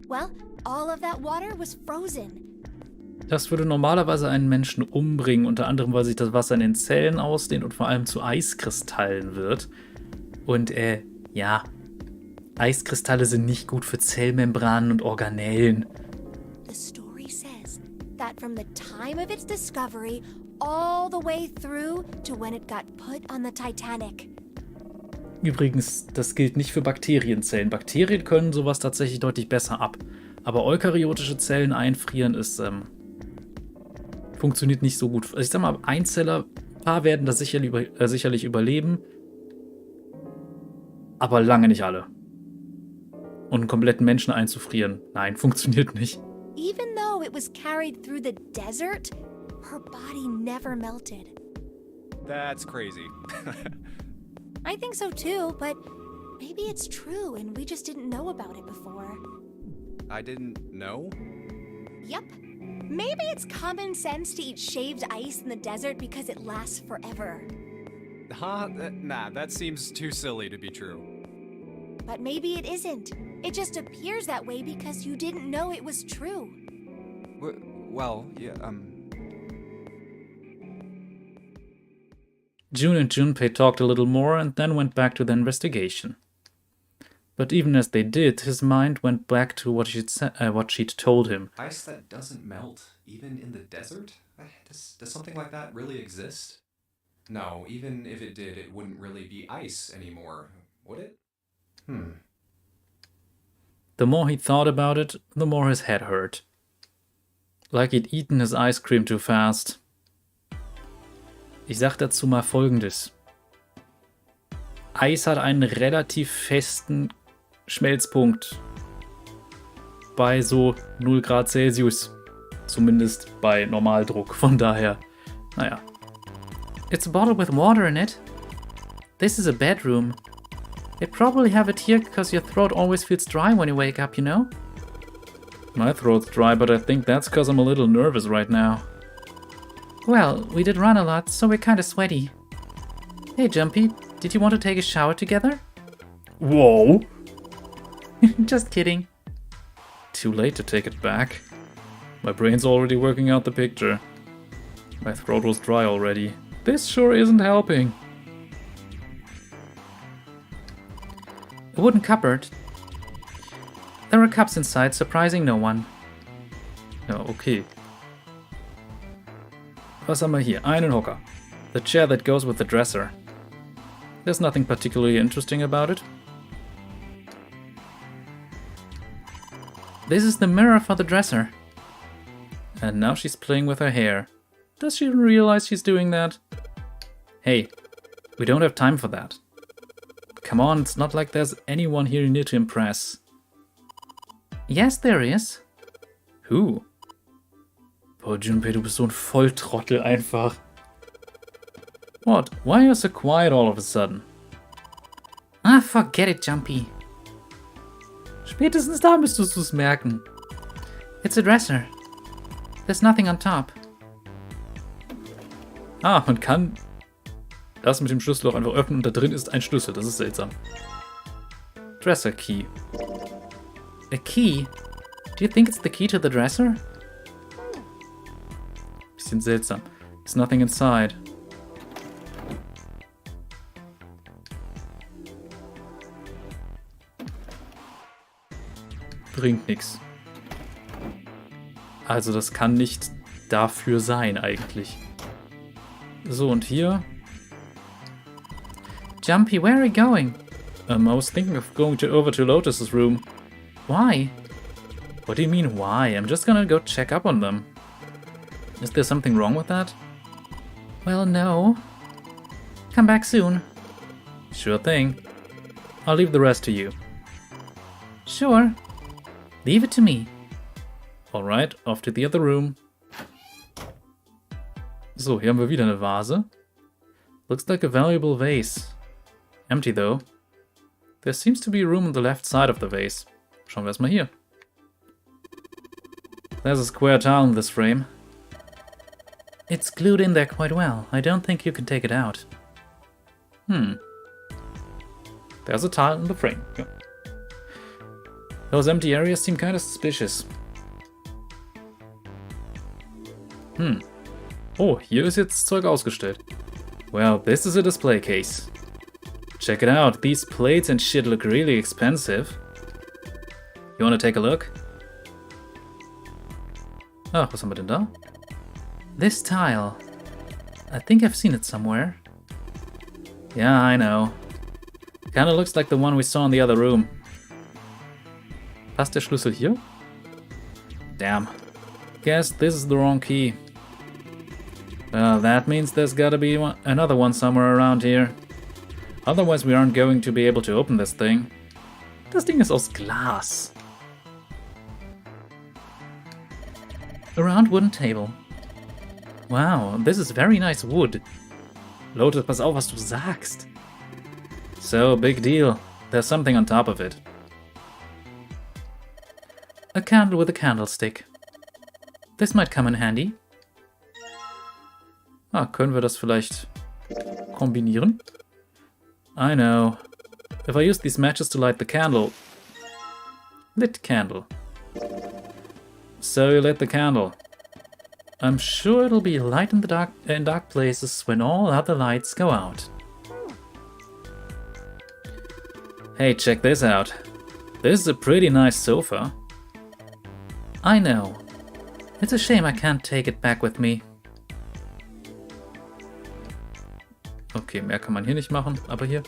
Well, all of that water was frozen. Das würde normalerweise einen Menschen umbringen, unter anderem, weil sich das Wasser in den Zellen ausdehnt und vor allem zu Eiskristallen wird. Und ja, Eiskristalle sind nicht gut für Zellmembranen und Organellen. The story says that from the time of its discovery all the way through to when it got put on the Titanic. Übrigens, das gilt nicht für Bakterienzellen. Bakterien können sowas tatsächlich deutlich besser ab. Aber eukaryotische Zellen einfrieren ist, funktioniert nicht so gut. Also ich sag mal, Einzeller, ein paar werden das sicherlich überleben. Aber lange nicht alle. Und einen kompletten Menschen einzufrieren, nein, funktioniert nicht. Even though it was carried through the desert, her body never melted. That's crazy. I think so too, but maybe it's true and we just didn't know about it before. I didn't know? Yep. Maybe it's common sense to eat shaved ice in the desert because it lasts forever. Huh? Nah, that seems too silly to be true. But maybe it isn't. It just appears that way because you didn't know it was true. Well, yeah, June and Junpei talked a little more and then went back to their investigation. But even as they did, his mind went back to what she'd told him. ice that doesn't melt, even in the desert? Does something like that really exist? No, even if it did, it wouldn't really be ice anymore, would it? The more he thought about it, the more his head hurt. Like he'd eaten his ice cream too fast. Ich sag dazu mal Folgendes. Eis hat einen relativ festen Schmelzpunkt bei so 0 Grad Celsius. Zumindest bei Normaldruck. Von daher, naja. It's a bottle with water in it. This is a bedroom. They probably have it here because your throat always feels dry when you wake up, you know? My throat's dry, but I think that's because I'm a little nervous right now. Well, we did run a lot, so we're kinda sweaty. Hey, Jumpy, did you want to take a shower together? Whoa! Just kidding. Too late to take it back. My brain's already working out the picture. My throat was dry already. This sure isn't helping. A wooden cupboard. There are cups inside, surprising no one. Ja, okay. Was haben wir hier? Einen Hocker. The chair that goes with the dresser. There's nothing particularly interesting about it. This is the mirror for the dresser. And now she's playing with her hair. Does she even realize she's doing that? Hey, we don't have time for that. Come on, it's not like there's anyone here you need to impress. Yes, there is. Who? Boah, Junpei, du bist so ein Volltrottel einfach. What? Why are you so quiet all of a sudden? Ah, forget it, Jumpy. Spätestens da müsstest du es merken. It's a dresser. There's nothing on top. Ah, man kann das mit dem Schlüssel auch einfach öffnen und da drin ist ein Schlüssel. Das ist seltsam. Dresser key. A key? Do you think it's the key to the dresser? Bisschen seltsam. There's nothing inside. Bringt nix. Also das kann nicht dafür sein eigentlich. So, und hier? Jumpy, where are you going? I was thinking of going over to Lotus's room. Why? What do you mean, why? I'm just gonna go check up on them. Is there something wrong with that? Well, no. Come back soon. Sure thing. I'll leave the rest to you. Sure. Leave it to me. Alright, off to the other room. So, hier haben wir wieder eine Vase. Looks like a valuable vase. Empty though. There seems to be room on the left side of the vase. Schauen wir erstmal hier. There's a square tile in this frame. It's glued in there quite well. I don't think you can take it out. There's a tile in the frame. Yeah. Those empty areas seem kind of suspicious. Oh, hier ist jetzt Zeug ausgestellt. Well, this is a display case. Check it out. These plates and shit look really expensive. You wanna take a look? Ach, was haben wir denn da? This tile. I think I've seen it somewhere. Yeah, I know. Kinda looks like the one we saw in the other room. Passt der Schlüssel hier? Damn. Guess this is the wrong key. Well, that means there's gotta be another one somewhere around here. Otherwise we aren't going to be able to open this thing. Das Ding ist aus Glas. A round wooden table. Wow, this is very nice wood. Lotus, pass auf, was du sagst. So, big deal. There's something on top of it. A candle with a candlestick. This might come in handy. Ah, können wir das vielleicht kombinieren? I know. If I use these matches to light the candle... Lit candle. So you lit the candle. I'm sure it'll be light in the dark places when all other lights go out. Hey, check this out. This is a pretty nice sofa. I know. It's a shame I can't take it back with me. Okay, mehr kann man hier nicht machen, aber hier.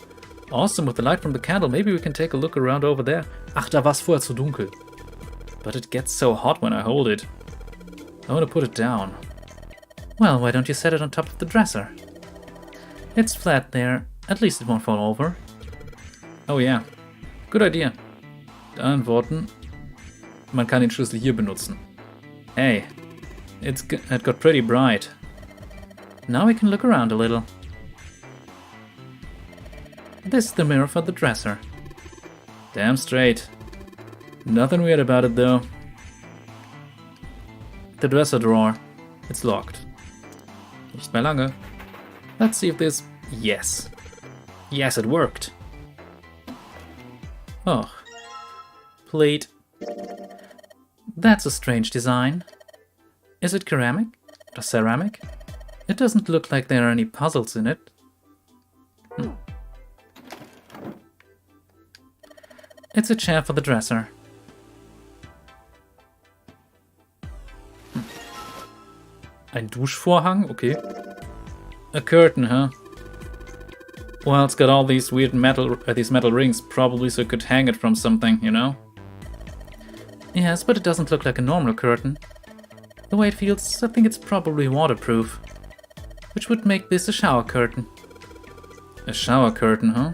Awesome, with the light from the candle, maybe we can take a look around over there. Ach, da war es vorher zu dunkel. But it gets so hot when I hold it. I want to put it down. Well, why don't you set it on top of the dresser? It's flat there. At least it won't fall over. Oh yeah, good idea. Antworten. Man kann den Schlüssel hier benutzen. Hey, it got pretty bright. Now we can look around a little. This is the mirror for the dresser. Damn straight. Nothing weird about it though. The dresser drawer. It's locked. Nicht mehr lange. Let's see if this... Yes. Yes, it worked. Oh. Plate. That's a strange design. Is it ceramic? Or ceramic? It doesn't look like there are any puzzles in it. It's a chair for the dresser. Ein Duschvorhang? Okay. A curtain, huh? Well, it's got all these weird metal rings, probably so it could hang it from something, you know? Yes, but it doesn't look like a normal curtain. The way it feels, I think it's probably waterproof. Which would make this a shower curtain. A shower curtain, huh?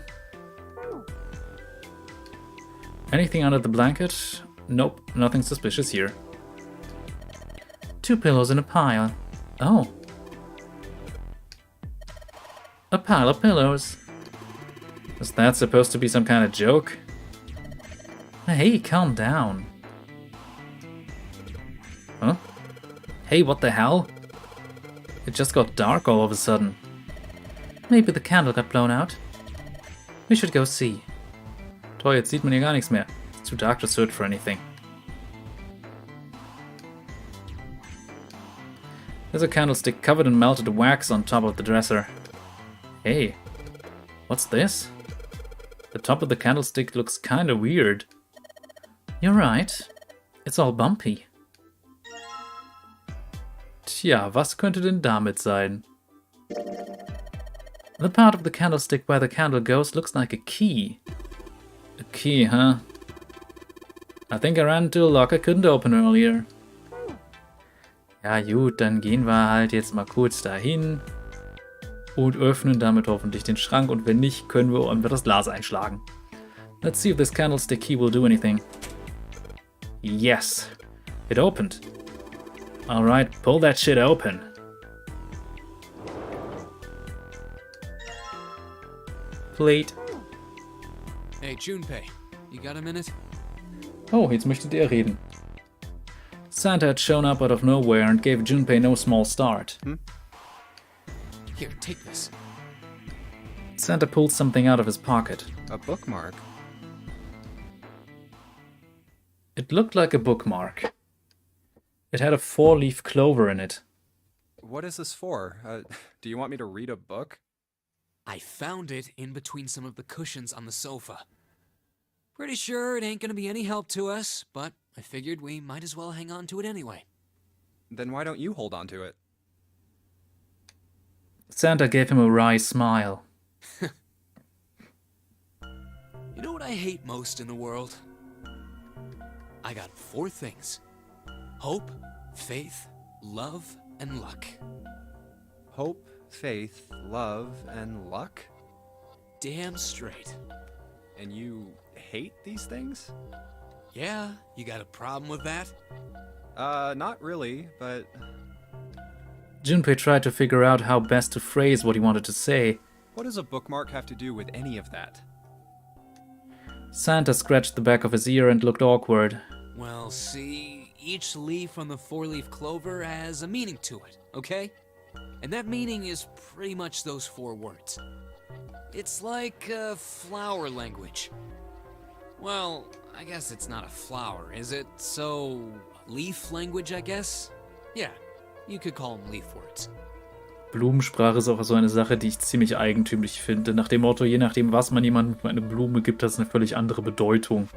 Anything under the blanket? Nope, nothing suspicious here. 2 pillows in a pile. Oh. A pile of pillows. Is that supposed to be some kind of joke? Hey, calm down. Huh? Hey, what the hell? It just got dark all of a sudden. Maybe the candle got blown out. We should go see. Toll, jetzt sieht man hier gar nichts mehr. It's too dark to search for anything. There's a candlestick covered in melted wax on top of the dresser. Hey, what's this? The top of the candlestick looks kinda weird. You're right. It's all bumpy. Tja, was könnte denn damit sein? The part of the candlestick where the candle goes looks like a key. A key, huh? I think I ran into a lock I couldn't open earlier. Ja gut, dann gehen wir halt jetzt mal kurz dahin und öffnen damit hoffentlich den Schrank und wenn nicht, können wir einfach das Glas einschlagen. Let's see if this candlestick key will do anything. Yes, it opened. Alright, pull that shit open. Plate. Hey, Junpei, you got a minute? Oh, jetzt möchte der reden. Santa had shown up out of nowhere and gave Junpei no small start. Here, take this. Santa pulled something out of his pocket. A bookmark? It looked like a bookmark. It had a 4-leaf clover in it. What is this for? Do you want me to read a book? I found it in between some of the cushions on the sofa. Pretty sure it ain't gonna be any help to us, but I figured we might as well hang on to it anyway. Then why don't you hold on to it? Santa gave him a wry smile. You know what I hate most in the world? I got 4 things. Hope, faith, love, and luck. Hope, faith, love, and luck? Damn straight. And you hate these things? Yeah, you got a problem with that? Not really, but... Junpei tried to figure out how best to phrase what he wanted to say. What does a bookmark have to do with any of that? Santa scratched the back of his ear and looked awkward. Well, see, each leaf on the 4-leaf clover has a meaning to it, okay? And that meaning is pretty much those 4 words. It's like a flower language. Well, I guess it's not a flower, is it? So, leaf language, I guess? Yeah, you could call them leaf words. Blumensprache ist auch so eine Sache, die ich ziemlich eigentümlich finde. Nach dem Motto, je nachdem, was man jemandem für eine Blume gibt, das eine völlig andere Bedeutung.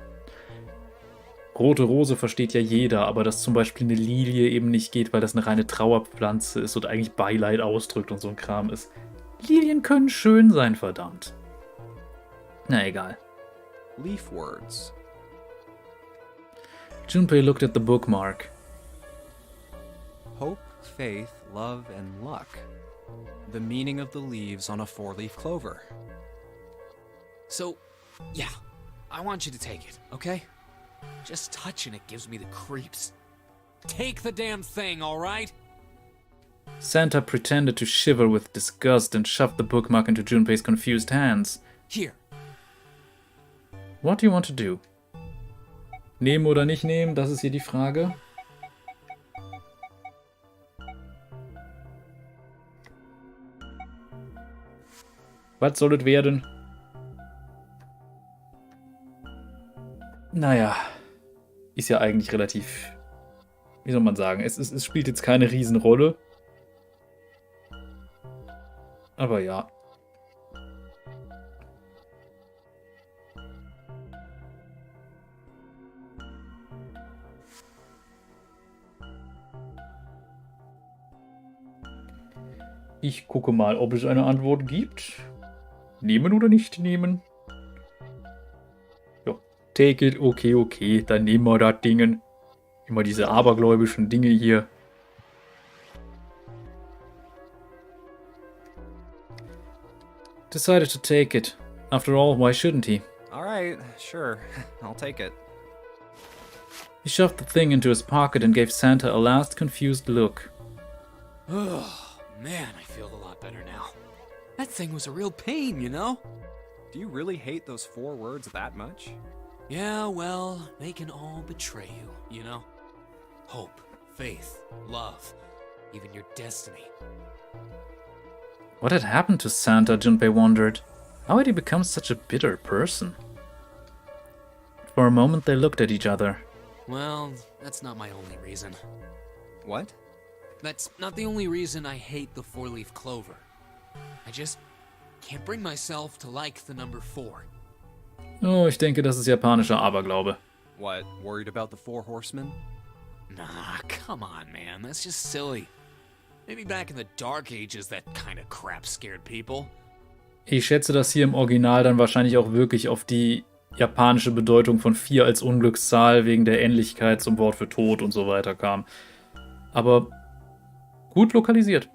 Rote Rose versteht ja jeder, aber dass zum Beispiel eine Lilie eben nicht geht, weil das eine reine Trauerpflanze ist und eigentlich Beileid ausdrückt und so ein Kram ist. Lilien können schön sein, verdammt. Na egal. Leaf words. Junpei looked at the bookmark. Hope, faith, love, and luck. The meaning of the leaves on a 4-leaf clover. So, yeah, I want you to take it, okay? Just touching it gives me the creeps. Take the damn thing, alright? Santa pretended to shiver with disgust and shoved the bookmark into Junpei's confused hands. Here. What do you want to do? Nehmen oder nicht nehmen, das ist hier die Frage. Was soll es werden? Naja, ist ja eigentlich relativ, wie soll man sagen, es spielt jetzt keine Riesenrolle. Aber ja. Ich gucke mal, ob es eine Antwort gibt. Nehmen oder nicht nehmen? Ja, take it, okay, dann nehmen wir das Dingen. Immer diese abergläubischen Dinge hier. Decided to take it. After all, why shouldn't he? Alright, sure. I'll take it. He shoved the thing into his pocket and gave Santa a last confused look. Oh, man, I feel a lot better now. That thing was a real pain, you know? Do you really hate those 4 words that much? Yeah, well, they can all betray you, you know? Hope, faith, love, even your destiny. What had happened to Santa, Junpei wondered. How had he become such a bitter person? For a moment they looked at each other. Well, that's not my only reason. What? That's not the only reason I hate the 4-leaf clover. I just can't bring myself to like the number 4. Oh, ich denke, das ist japanischer Aberglaube. What, worried about the 4 horsemen? Nah, come on, man. That's just silly. Maybe back in the Dark Ages that kind of crap scared people. Ich schätze, dass hier im Original dann wahrscheinlich auch wirklich auf die japanische Bedeutung von 4 als Unglückszahl wegen der Ähnlichkeit zum Wort für Tod und so weiter kam. Aber gut lokalisiert.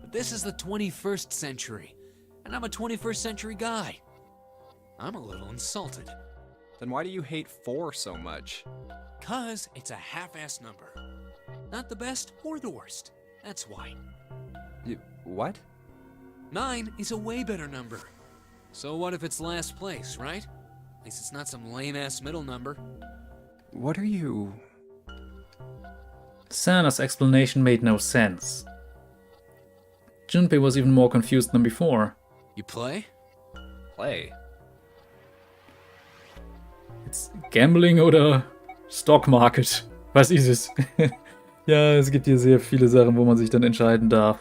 But this is the 21st century, and I'm a 21st century guy. I'm a little insulted. Then why do you hate 4 so much? 'Cause it's a half-ass number. Not the best or the worst. That's why. What? 9 is a way better number. So what if it's last place, right? At least it's not some lame-ass middle number. What are you... Sana's explanation made no sense. Junpei was even more confused than before. You play? Play. Jetzt Gambling oder Stock Market? Was ist es? Ja, es gibt hier sehr viele Sachen, wo man sich dann entscheiden darf.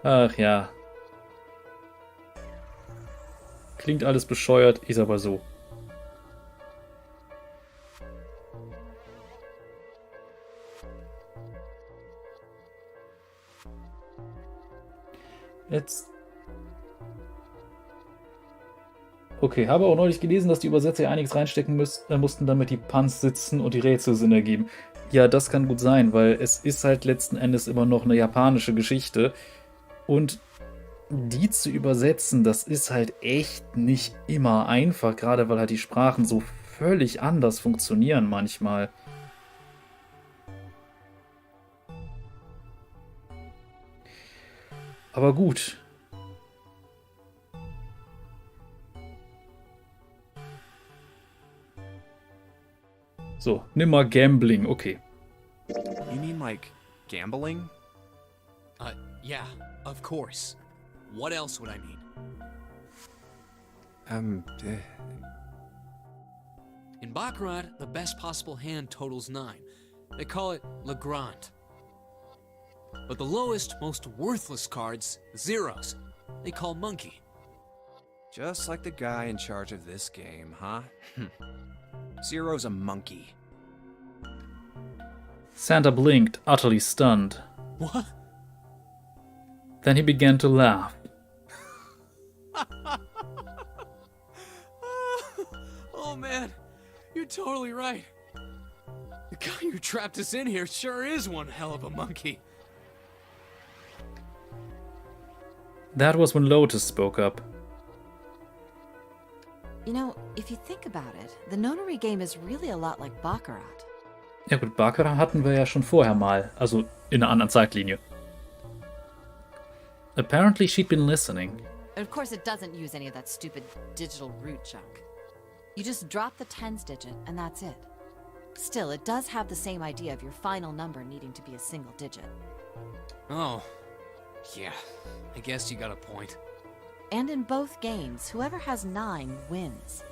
Ach ja. Klingt alles bescheuert, ist aber so. Jetzt. Okay, habe auch neulich gelesen, dass die Übersetzer ja einiges reinstecken mussten, damit die Puns sitzen und die Rätsel Sinn ergeben. Ja, das kann gut sein, weil es ist halt letzten Endes immer noch eine japanische Geschichte. Und die zu übersetzen, das ist halt echt nicht immer einfach, gerade weil halt die Sprachen so völlig anders funktionieren manchmal. Aber gut. So, nimm mal Gambling, okay. You mean like gambling? Yeah, of course. What else would I mean? In Baccarat, the best possible hand totals 9. They call it Le Grand. But the lowest, most worthless cards, zeros, they call Monkey. Just like the guy in charge of this game, huh? Zero's a monkey. Santa blinked, utterly stunned. What? Then he began to laugh. Oh man, you're totally right. The guy who trapped us in here sure is one hell of a monkey. That was when Lotus spoke up. You know, if you think about it, the nonary game is really a lot like Baccarat. Ja gut, Baccarat hatten wir ja schon vorher mal, also in einer anderen Zeitlinie. Apparently she'd been listening. And of course, it doesn't use any of that stupid digital root junk. You just drop the tens digit, and that's it. Still, it does have the same idea of your final number needing to be a single digit. Oh, yeah, I guess you got a point. And in both games, whoever has 9 wins.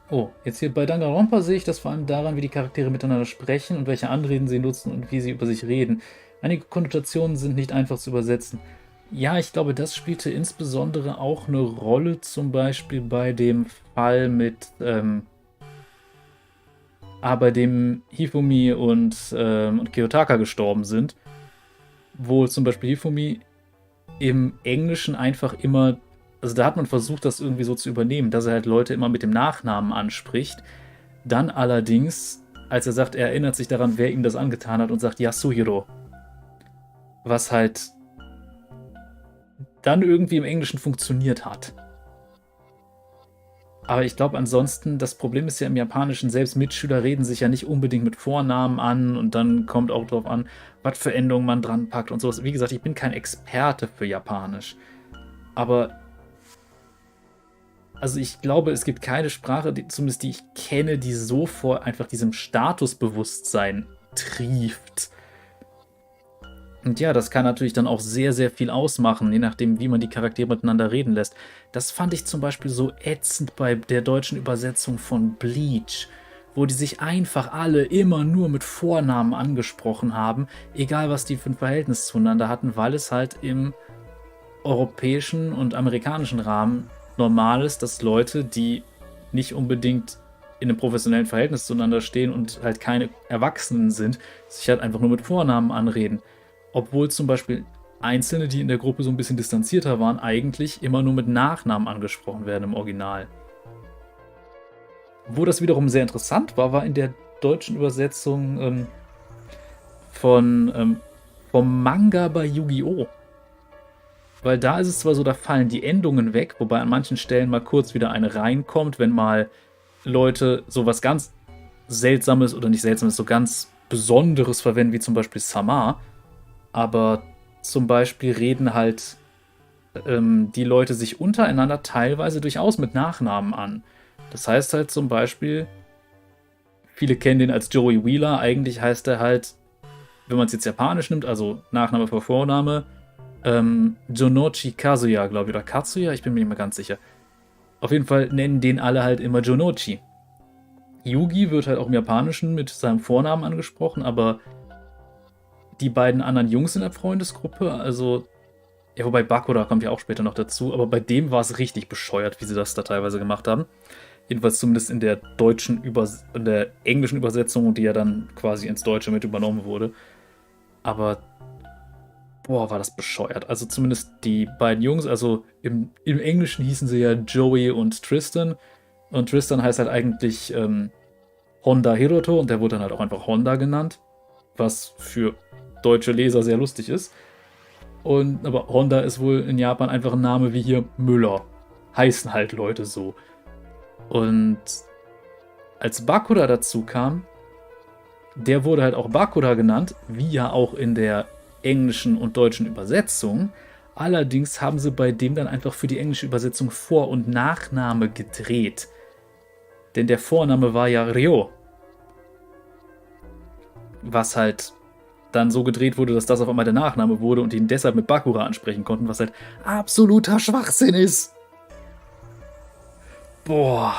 Oh, jetzt hier bei Danganronpa sehe ich das vor allem daran, wie die Charaktere miteinander sprechen und welche Anreden sie nutzen und wie sie über sich reden. Einige Konnotationen sind nicht einfach zu übersetzen. Ja, ich glaube, das spielte insbesondere auch eine Rolle, zum Beispiel bei dem Fall mit, bei dem Hifumi und Kiyotaka gestorben sind, wo zum Beispiel Hifumi im Englischen einfach immer, also da hat man versucht, das irgendwie so zu übernehmen, dass er halt Leute immer mit dem Nachnamen anspricht. Dann allerdings, als er sagt, er erinnert sich daran, wer ihm das angetan hat und sagt Yasuhiro. Was halt dann irgendwie im Englischen funktioniert hat. Aber ich glaube ansonsten, das Problem ist ja im Japanischen, selbst Mitschüler reden sich ja nicht unbedingt mit Vornamen an und dann kommt auch drauf an, was für Endungen man dran packt und sowas. Wie gesagt, ich bin kein Experte für Japanisch. Aber also ich glaube, es gibt keine Sprache, zumindest die ich kenne, die so vor einfach diesem Statusbewusstsein trieft. Und ja, das kann natürlich dann auch sehr, sehr viel ausmachen, je nachdem, wie man die Charaktere miteinander reden lässt. Das fand ich zum Beispiel so ätzend bei der deutschen Übersetzung von Bleach, wo die sich einfach alle immer nur mit Vornamen angesprochen haben, egal was die für ein Verhältnis zueinander hatten, weil es halt im europäischen und amerikanischen Rahmen normal ist, dass Leute, die nicht unbedingt in einem professionellen Verhältnis zueinander stehen und halt keine Erwachsenen sind, sich halt einfach nur mit Vornamen anreden. Obwohl zum Beispiel Einzelne, die in der Gruppe so ein bisschen distanzierter waren, eigentlich immer nur mit Nachnamen angesprochen werden im Original. Wo das wiederum sehr interessant war, war in der deutschen Übersetzung vom Manga bei Yu-Gi-Oh! Weil da ist es zwar so, da fallen die Endungen weg, wobei an manchen Stellen mal kurz wieder eine reinkommt, wenn mal Leute sowas ganz Seltsames oder nicht Seltsames, so ganz Besonderes verwenden, wie zum Beispiel Sama. Aber zum Beispiel reden halt die Leute sich untereinander teilweise durchaus mit Nachnamen an. Das heißt halt zum Beispiel, Viele kennen den als Joey Wheeler. Eigentlich heißt er halt, wenn man es jetzt japanisch nimmt, also Nachname vor Vorname, Jonochi Kazuya, glaube ich, oder Katsuya, ich bin mir nicht mehr ganz sicher. Auf jeden Fall nennen den alle halt immer Jonochi. Yugi wird halt auch im Japanischen mit seinem Vornamen angesprochen, aber die beiden anderen Jungs in der Freundesgruppe, also, ja, wobei Bakura kommt ja auch später noch dazu, aber bei dem war es richtig bescheuert, wie sie das da teilweise gemacht haben. Jedenfalls zumindest in der in der englischen Übersetzung, die ja dann quasi ins Deutsche mit übernommen wurde. Aber, boah, war das bescheuert. Also zumindest die beiden Jungs, also im Englischen hießen sie ja Joey und Tristan. Und Tristan heißt halt eigentlich Honda Hiroto und der wurde dann halt auch einfach Honda genannt, was für deutsche Leser sehr lustig ist. Aber Honda ist wohl in Japan einfach ein Name wie hier Müller. Heißen halt Leute so. Und als Bakura dazu kam, der wurde halt auch Bakura genannt, wie ja auch in der englischen und deutschen Übersetzung. Allerdings haben sie bei dem dann einfach für die englische Übersetzung Vor- und Nachname gedreht. Denn der Vorname war ja Ryo. Was halt dann so gedreht wurde, dass das auf einmal der Nachname wurde und ihn deshalb mit Bakura ansprechen konnten, was halt absoluter Schwachsinn ist. Boah.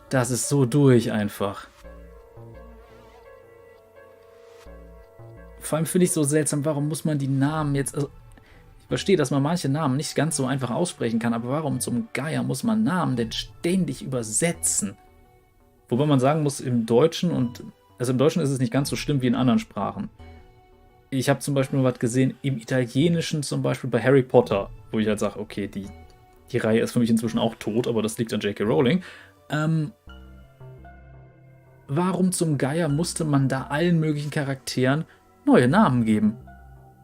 Das ist so durch einfach. Vor allem finde ich so seltsam, warum muss man die Namen jetzt... Also, ich verstehe, dass man manche Namen nicht ganz so einfach aussprechen kann, aber warum zum Geier muss man Namen denn ständig übersetzen? Wobei man sagen muss, im Deutschen ist es nicht ganz so schlimm wie in anderen Sprachen. Ich habe zum Beispiel mal was gesehen, im Italienischen zum Beispiel bei Harry Potter, wo ich halt sage, okay, die Reihe ist für mich inzwischen auch tot, aber das liegt an J.K. Rowling. Warum zum Geier musste man da allen möglichen Charakteren neue Namen geben?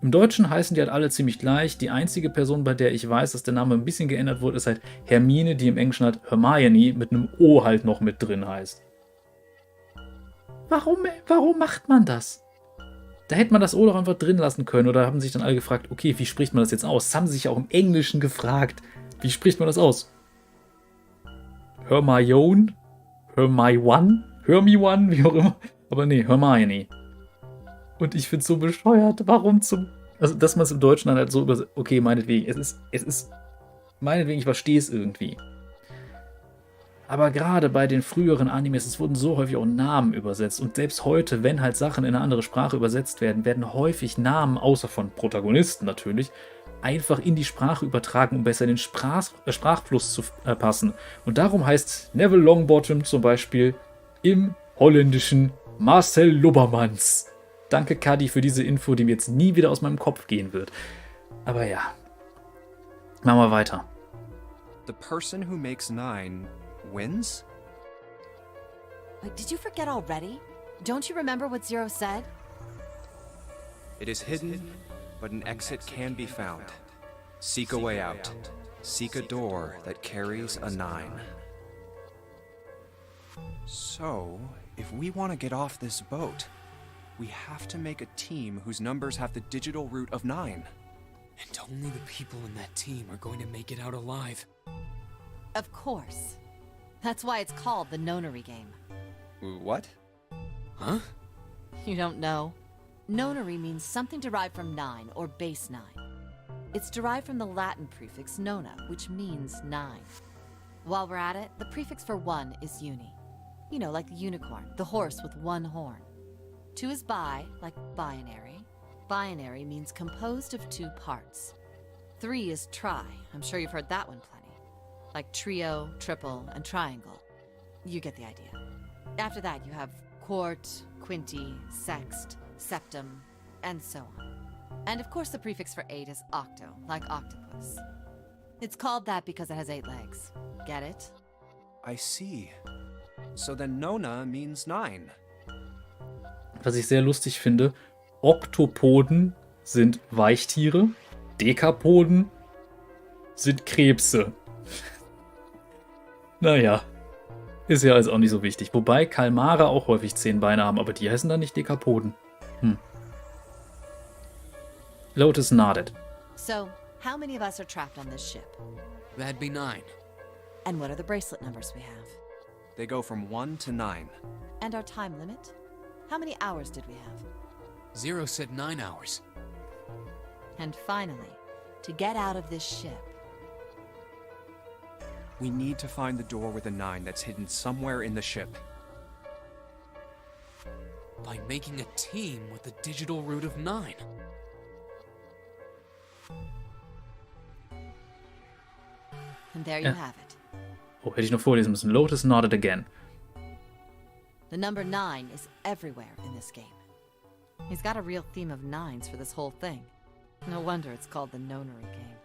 Im Deutschen heißen die halt alle ziemlich gleich. Die einzige Person, bei der ich weiß, dass der Name ein bisschen geändert wurde, ist halt Hermine, die im Englischen halt Hermione mit einem O halt noch mit drin heißt. Warum macht man das? Da hätte man das O doch einfach drin lassen können oder haben sich dann alle gefragt, okay, wie spricht man das jetzt aus? Das haben sie sich auch im Englischen gefragt. Wie spricht man das aus? Hermione? Hermione, wie auch immer. Aber nee, Hermione. Und ich find's so bescheuert. Warum Also, dass man es im Deutschen dann halt so okay, meinetwegen. Es ist. Meinetwegen, ich verstehe es irgendwie. Aber gerade bei den früheren Animes, es wurden so häufig auch Namen übersetzt. Und selbst heute, wenn halt Sachen in eine andere Sprache übersetzt werden, werden häufig Namen, außer von Protagonisten natürlich, einfach in die Sprache übertragen, um besser in den Sprachfluss zu passen. Und darum heißt Neville Longbottom zum Beispiel im Holländischen Marcel Lubbermans. Danke, Kadi, für diese Info, die mir jetzt nie wieder aus meinem Kopf gehen wird. Aber ja. Machen wir weiter. The person who makes 9 wins? Wait, did you forget already? Don't you remember what Zero said? It is hidden, but an exit can be found. Seek a way out. Seek a door that carries a 9. So, if we want to get off this boat, we have to make a team whose numbers have the digital root of 9. And only the people in that team are going to make it out alive. Of course. That's why it's called the Nonary game. What? Huh? You don't know? Nonary means something derived from 9 or base 9. It's derived from the Latin prefix nona, which means 9. While we're at it, the prefix for 1 is uni. You know, like the unicorn, the horse with one horn. 2 is bi, like binary. Binary means composed of 2 parts. 3 is tri. I'm sure you've heard that one plenty. Like trio, triple, and triangle. You get the idea. After that, you have quart, quinty, sext, septum, and so on. And of course, the prefix for 8 is octo, like octopus. It's called that because it has 8 legs. Get it? I see. So then Nona means 9. Was ich sehr lustig finde, Oktopoden sind Weichtiere, Dekapoden sind Krebse. Naja, ist ja also auch nicht so wichtig. Wobei Kalmare auch häufig 10 Beine haben, aber die heißen dann nicht Dekapoden. Lotus nodded. So, how many of us are trapped on this ship? That'd be 9. And what are the bracelet numbers we have? They go from 1 to 9. And our time limit? How many hours did we have? Zero said 9 hours. And finally, to get out of this ship. We need to find the door with a 9 that's hidden somewhere in the ship. By making a team with the digital root of 9. And there you have it. Oh, hätte ich noch vorlesen müssen. Lotus nodded again. The number 9 is everywhere in this game. He's got a real theme of 9s for this whole thing. No wonder it's called the Nonary game.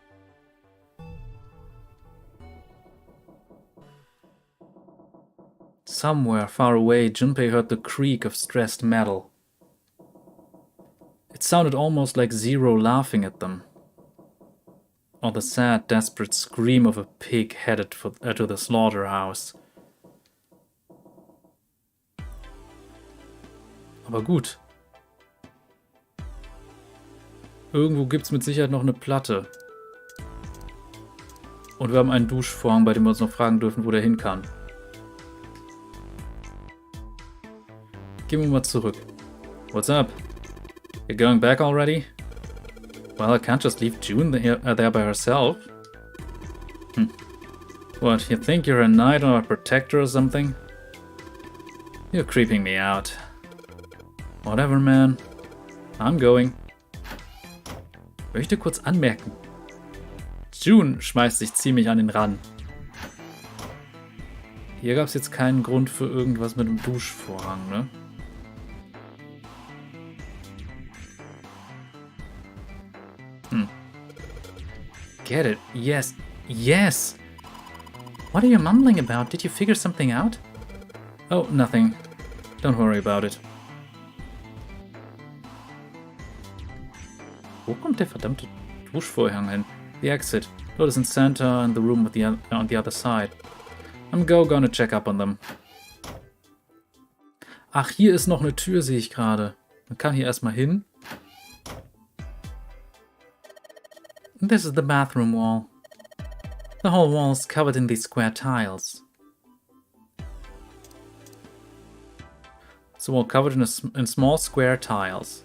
Somewhere far away, Junpei heard the creak of stressed metal. It sounded almost like Zero laughing at them. Or the sad, desperate scream of a pig headed to the slaughterhouse. Aber gut. Irgendwo gibt's mit Sicherheit noch eine Platte. Und wir haben einen Duschvorhang, bei dem wir uns noch fragen dürfen, wo der hin kann. Gehen wir mal zurück. What's up? You're going back already? Well, I can't just leave June there by herself. What, you think you're a knight or a protector or something? You're creeping me out. Whatever, man. I'm going. Möchte kurz anmerken. June schmeißt sich ziemlich an den Rand. Hier gab es jetzt keinen Grund für irgendwas mit dem Duschvorhang, ne? Get it? Yes. Yes! What are you mumbling about? Did you figure something out? Oh, nothing. Don't worry about it. Wo kommt der verdammte Duschvorhang hin? The exit. Lotus and Santa and the room with on the other side. I'm gonna check up on them. Ach, hier ist noch eine Tür, sehe ich gerade. Man kann hier erstmal hin. This is the bathroom wall. The whole wall is covered in these square tiles. It's a wall covered in small square tiles.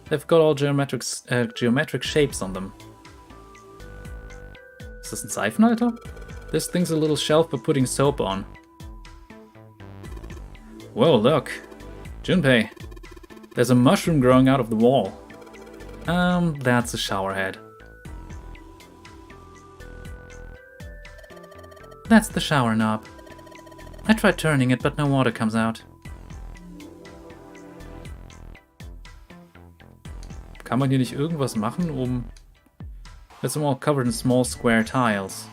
They've got all geometric shapes on them. Is this a Seifenhalter? This thing's a little shelf for putting soap on. Whoa, look! Junpei! There's a mushroom growing out of the wall. That's a shower head. That's the shower knob. I tried turning it, but no water comes out. Kann man hier nicht irgendwas machen, um... It's all covered in small square tiles.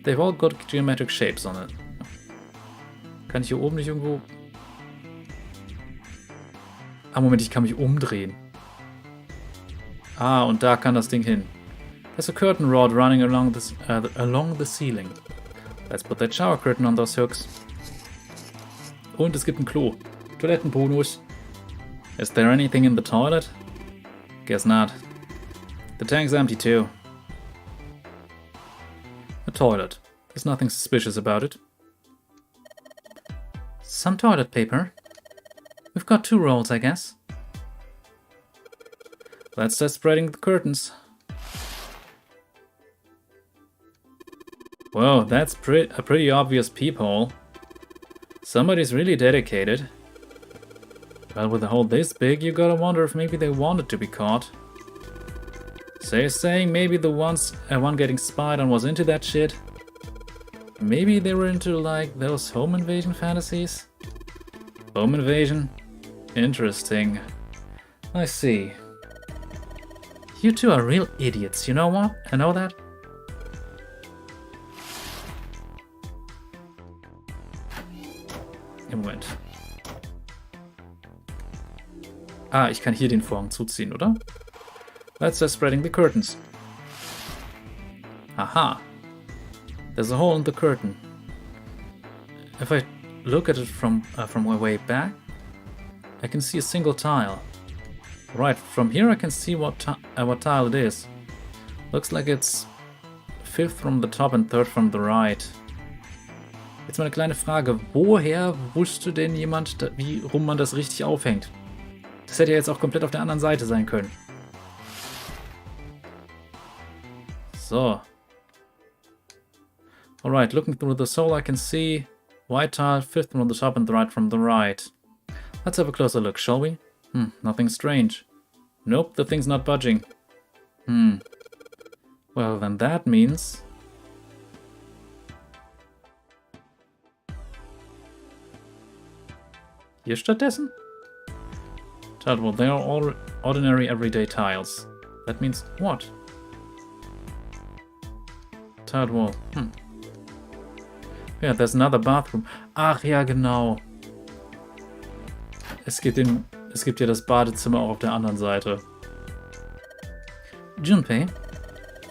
They've all got geometric shapes on it. Kann ich hier oben nicht irgendwo... Ah, Moment, ich kann mich umdrehen. Ah, und da kann das Ding hin. There's a curtain rod running along the ceiling. Let's put that shower curtain on those hooks. Und es gibt ein Klo. Toilettenbonus. Is there anything in the toilet? Guess not. The tank's empty too. A toilet. There's nothing suspicious about it. Some toilet paper. We've got 2 rolls, I guess. Let's start spreading the curtains. Whoa, that's a pretty obvious peephole. Somebody's really dedicated. Well, with a hole this big, you gotta wonder if maybe they wanted to be caught. So you're saying maybe the one getting spied on was into that shit? Maybe they were into, like, those home invasion fantasies? Home invasion? Interesting. I see. You two are real idiots, you know what? I know that. Im Moment. Ah, ich kann hier den Vorhang zuziehen, oder? Let's start spreading the curtains. Aha. There's a hole in the curtain. If I look at it from way back, I can see a single tile. Right, from here I can see what tile it is. Looks like it's 5th from the top and 3rd from the right. Jetzt mal eine kleine Frage. Woher wusste denn jemand, wie rum man das richtig aufhängt? Das hätte ja jetzt auch komplett auf der anderen Seite sein können. So. Alright, looking through the soul I can see white tile, 5th from the top and the right from the right. Let's have a closer look, shall we? Nothing strange. Nope, the thing's not budging. Well, then that means... Hier stattdessen? Tiled wall, they are all ordinary everyday tiles. That means what? Tiled wall, Yeah, there's another bathroom. Ach ja, genau. Es gibt ja das Badezimmer auch auf der anderen Seite. Junpei,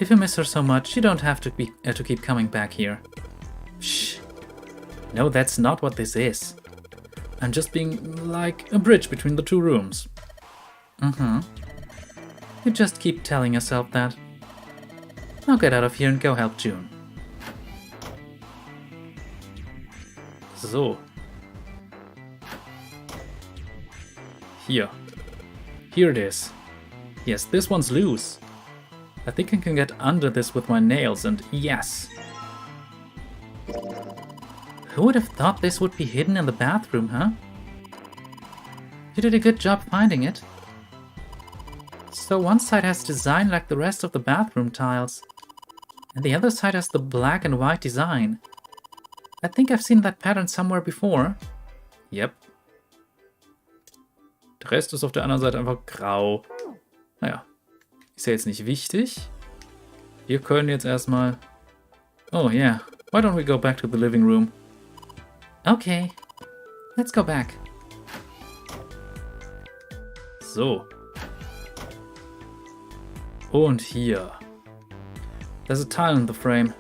if you miss her so much, you don't have to keep coming back here. Shh. No, that's not what this is. I'm just being like a bridge between the two rooms. You just keep telling yourself that. Now get out of here and go help June. So. Here. Here it is. Yes, this one's loose. I think I can get under this with my nails, and yes. Who would have thought this would be hidden in the bathroom, huh? You did a good job finding it. So one side has design like the rest of the bathroom tiles, and the other side has the black and white design. I think I've seen that pattern somewhere before. Yep. Der Rest ist auf der anderen Seite einfach grau. Naja, ist ja jetzt nicht wichtig. Wir können jetzt erstmal... Oh yeah, why don't we go back to the living room? Okay, let's go back. So. Und hier. There's a tile in the frame.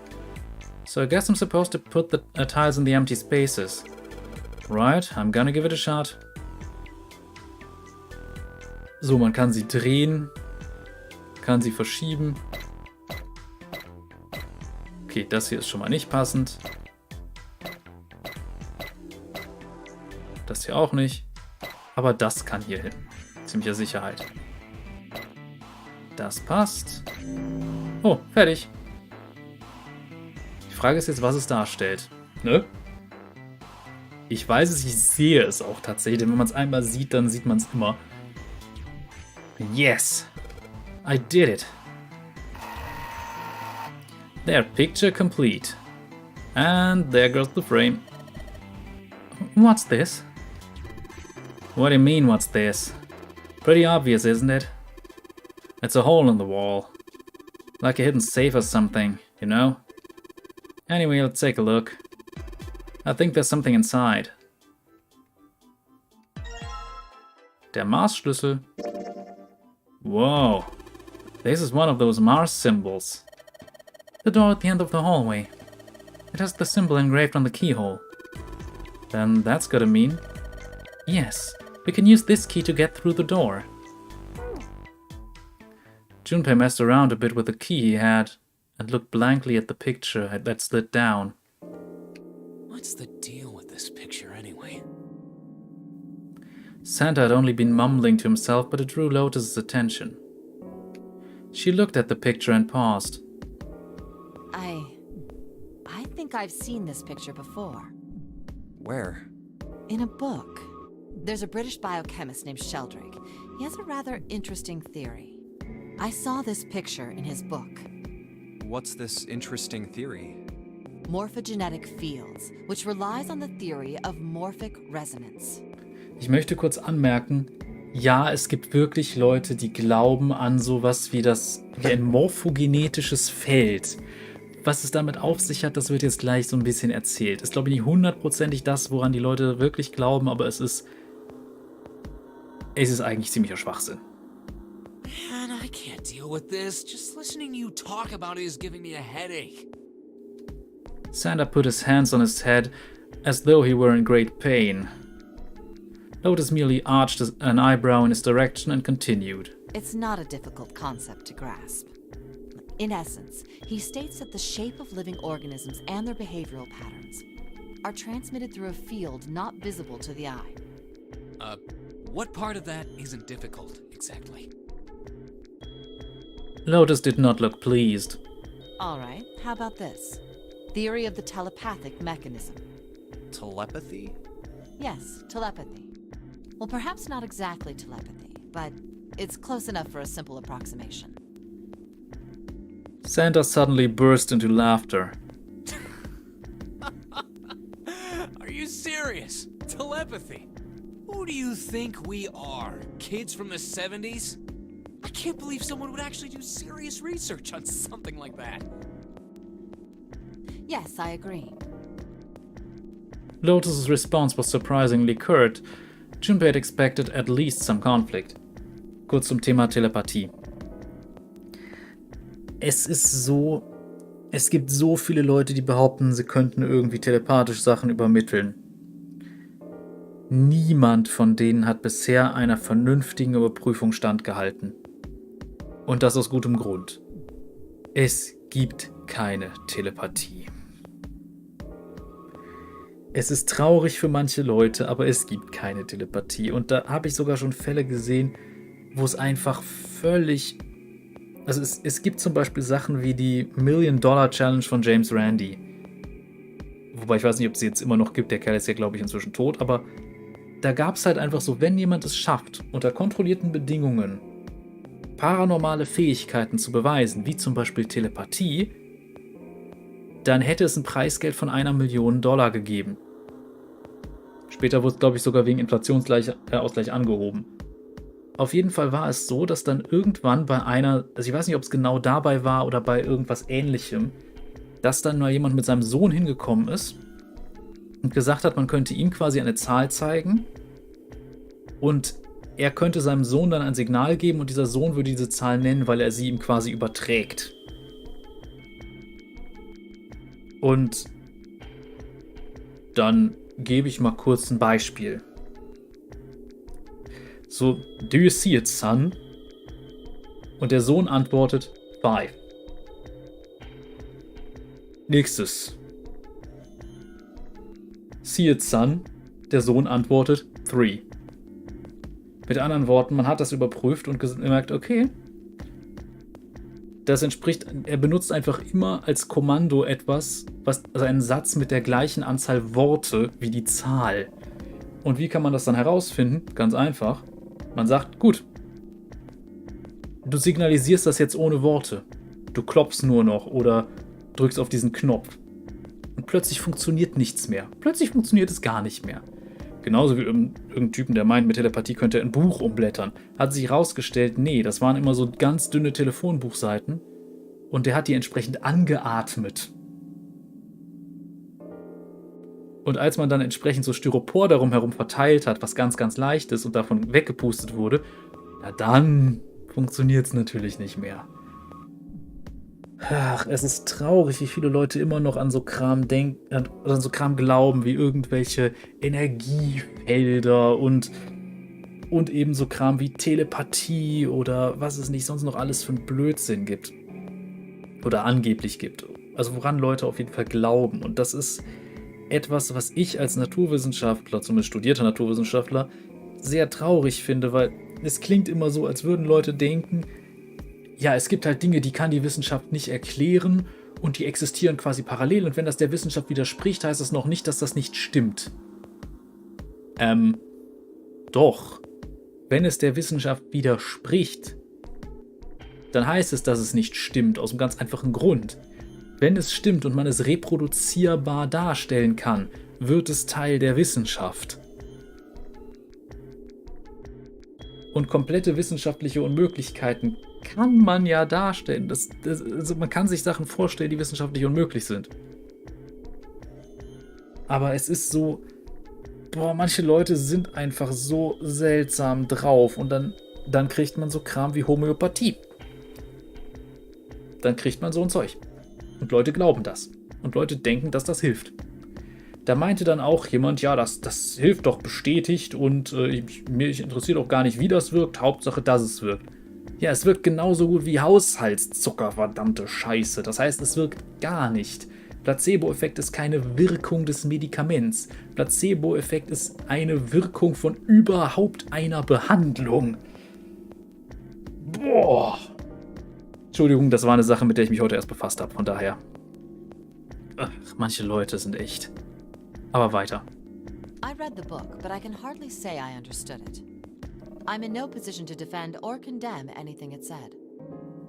So I guess I'm supposed to put the tiles in the empty spaces. Right, I'm gonna give it a shot. So, man kann sie drehen. Kann sie verschieben. Okay, das hier ist schon mal nicht passend. Das hier auch nicht. Aber das kann hier hin. Ziemlicher Sicherheit. Das passt. Oh, fertig. Die Frage ist jetzt, was es darstellt. Ne? Ich weiß es, ich sehe es auch tatsächlich. Denn wenn man es einmal sieht, dann sieht man es immer. Yes! I did it! There, picture complete. And there goes the frame. What's this? What do you mean, what's this? Pretty obvious, isn't it? It's a hole in the wall. Like a hidden safe or something, you know? Anyway, let's take a look. I think there's something inside. Der Mars-Schlüssel. Whoa. This is one of those Mars symbols. The door at the end of the hallway. It has the symbol engraved on the keyhole. Then that's gotta mean... Yes, we can use this key to get through the door. Junpei messed around a bit with the key he had and looked blankly at the picture that slid down. What's the deal with this picture anyway? Santa had only been mumbling to himself, but it drew Lotus's attention. She looked at the picture and paused. I think I've seen this picture before. Where? In a book. There's a British biochemist named Sheldrake. He has a rather interesting theory. I saw this picture in his book. What's this interesting theory? Morphogenetic fields, which relies on the theory of morphic resonance. Ich möchte kurz anmerken, ja, es gibt wirklich Leute, die glauben an sowas wie ein morphogenetisches Feld. Was es damit auf sich hat, das wird jetzt gleich so ein bisschen erzählt. Ist, glaube ich, nicht hundertprozentig das, woran die Leute wirklich glauben, aber es ist eigentlich ziemlicher Schwachsinn. Man, I can't deal with this. Just listening to you talk about it is giving me a headache. Sander put his hands on his head as though he were in great pain. Lotus merely arched an eyebrow in his direction and continued. It's not a difficult concept to grasp. In essence, he states that the shape of living organisms and their behavioral patterns are transmitted through a field not visible to the eye. What part of that isn't difficult, exactly? Lotus did not look pleased. All right, how about this? Theory of the telepathic mechanism. Telepathy? Yes, telepathy. Well, perhaps not exactly telepathy, but it's close enough for a simple approximation. Santa suddenly burst into laughter. Are you serious? Telepathy? Who do you think we are? Kids from the 70s? I can't believe someone would actually do serious research on something like that. Yes, I agree. Lotus's response was surprisingly curt. Junpei had expected at least some conflict. Kurz zum Thema Telepathie. Es gibt so viele Leute, die behaupten, sie könnten irgendwie telepathisch Sachen übermitteln. Niemand von denen hat bisher einer vernünftigen Überprüfung standgehalten. Und das aus gutem Grund. Es gibt keine Telepathie. Es ist traurig für manche Leute, aber es gibt keine Telepathie. Und da habe ich sogar schon Fälle gesehen, wo es einfach völlig... Also es gibt zum Beispiel Sachen wie die Million-Dollar-Challenge von James Randi. Wobei ich weiß nicht, ob es sie jetzt immer noch gibt. Der Kerl ist ja, glaube ich, inzwischen tot. Aber da gab es halt einfach so, wenn jemand es schafft, unter kontrollierten Bedingungen paranormale Fähigkeiten zu beweisen, wie zum Beispiel Telepathie, dann hätte es ein Preisgeld von $1 Million gegeben. Später wurde es, glaube ich, sogar wegen Inflationsausgleich angehoben. Auf jeden Fall war es so, dass dann irgendwann bei einer, also ich weiß nicht, ob es genau dabei war oder bei irgendwas Ähnlichem, dass dann mal jemand mit seinem Sohn hingekommen ist und gesagt hat, man könnte ihm quasi eine Zahl zeigen und er könnte seinem Sohn dann ein Signal geben und dieser Sohn würde diese Zahl nennen, weil er sie ihm quasi überträgt. Und dann gebe ich mal kurz ein Beispiel. So, do you see it, son? Und der Sohn antwortet, 5. Nächstes. See it, son? Der Sohn antwortet, 3. Mit anderen Worten, man hat das überprüft und gemerkt, okay, das entspricht, er benutzt einfach immer als Kommando etwas, also einen Satz mit der gleichen Anzahl Worte wie die Zahl. Und wie kann man das dann herausfinden? Ganz einfach. Man sagt, gut, du signalisierst das jetzt ohne Worte. Du klopfst nur noch oder drückst auf diesen Knopf. Und plötzlich funktioniert nichts mehr. Plötzlich funktioniert es gar nicht mehr. Genauso wie irgendein Typen, der meint, mit Telepathie könnte er ein Buch umblättern. Hat sich herausgestellt, nee, das waren immer so ganz dünne Telefonbuchseiten. Und der hat die entsprechend angeatmet. Und als man dann entsprechend so Styropor darum herum verteilt hat, was ganz, ganz leicht ist und davon weggepustet wurde, na dann funktioniert es natürlich nicht mehr. Ach, es ist traurig, wie viele Leute immer noch an so Kram denken, an so Kram glauben, wie irgendwelche Energiefelder und eben so Kram wie Telepathie oder was es nicht sonst noch alles für einen Blödsinn gibt. Oder angeblich gibt. Also woran Leute auf jeden Fall glauben. Und das ist etwas, was ich als Naturwissenschaftler, zumindest studierter Naturwissenschaftler, sehr traurig finde, weil es klingt immer so, als würden Leute denken, ja, es gibt halt Dinge, die kann die Wissenschaft nicht erklären und die existieren quasi parallel und wenn das der Wissenschaft widerspricht, heißt das noch nicht, dass das nicht stimmt. Doch. Wenn es der Wissenschaft widerspricht, dann heißt es, dass es nicht stimmt, aus einem ganz einfachen Grund. Wenn es stimmt und man es reproduzierbar darstellen kann, wird es Teil der Wissenschaft. Und komplette wissenschaftliche Unmöglichkeiten kann man ja darstellen. Also man kann sich Sachen vorstellen, die wissenschaftlich unmöglich sind. Aber es ist so, manche Leute sind einfach so seltsam drauf und dann kriegt man so Kram wie Homöopathie. Dann kriegt man so ein Zeug. Und Leute glauben das. Und Leute denken, dass das hilft. Da meinte dann auch jemand, ja, das hilft doch bestätigt und mich interessiert auch gar nicht, wie das wirkt. Hauptsache, dass es wirkt. Ja, es wirkt genauso gut wie Haushaltszucker, verdammte Scheiße. Das heißt, es wirkt gar nicht. Placebo-Effekt ist keine Wirkung des Medikaments. Placebo-Effekt ist eine Wirkung von überhaupt einer Behandlung. Boah. Entschuldigung, das war eine Sache, mit der ich mich heute erst befasst habe, von daher. Ach, manche Leute sind echt. Aber weiter. I read the book, but I can hardly say I understood it. I'm in no position to defend or condemn anything it said.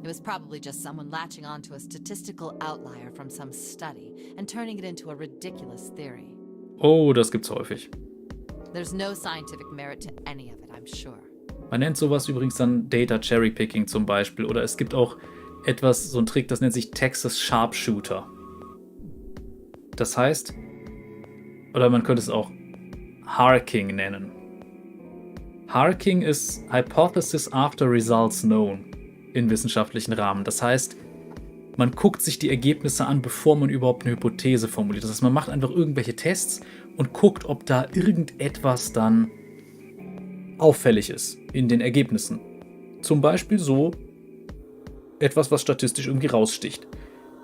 It was probably just someone latching onto a statistical outlier from some study and turning it into a ridiculous theory. Oh, das gibt's häufig. There's no scientific merit to any of it, I'm sure. Man nennt sowas übrigens dann Data Cherry Picking zum Beispiel. Oder es gibt auch etwas, so ein Trick, das nennt sich Texas Sharpshooter. Das heißt, oder man könnte es auch Harking nennen. Harking ist Hypothesis after Results known in wissenschaftlichen Rahmen. Das heißt, man guckt sich die Ergebnisse an, bevor man überhaupt eine Hypothese formuliert. Das heißt, man macht einfach irgendwelche Tests und guckt, ob da irgendetwas dann auffällig ist in den Ergebnissen. Zum Beispiel so etwas, was statistisch irgendwie raussticht.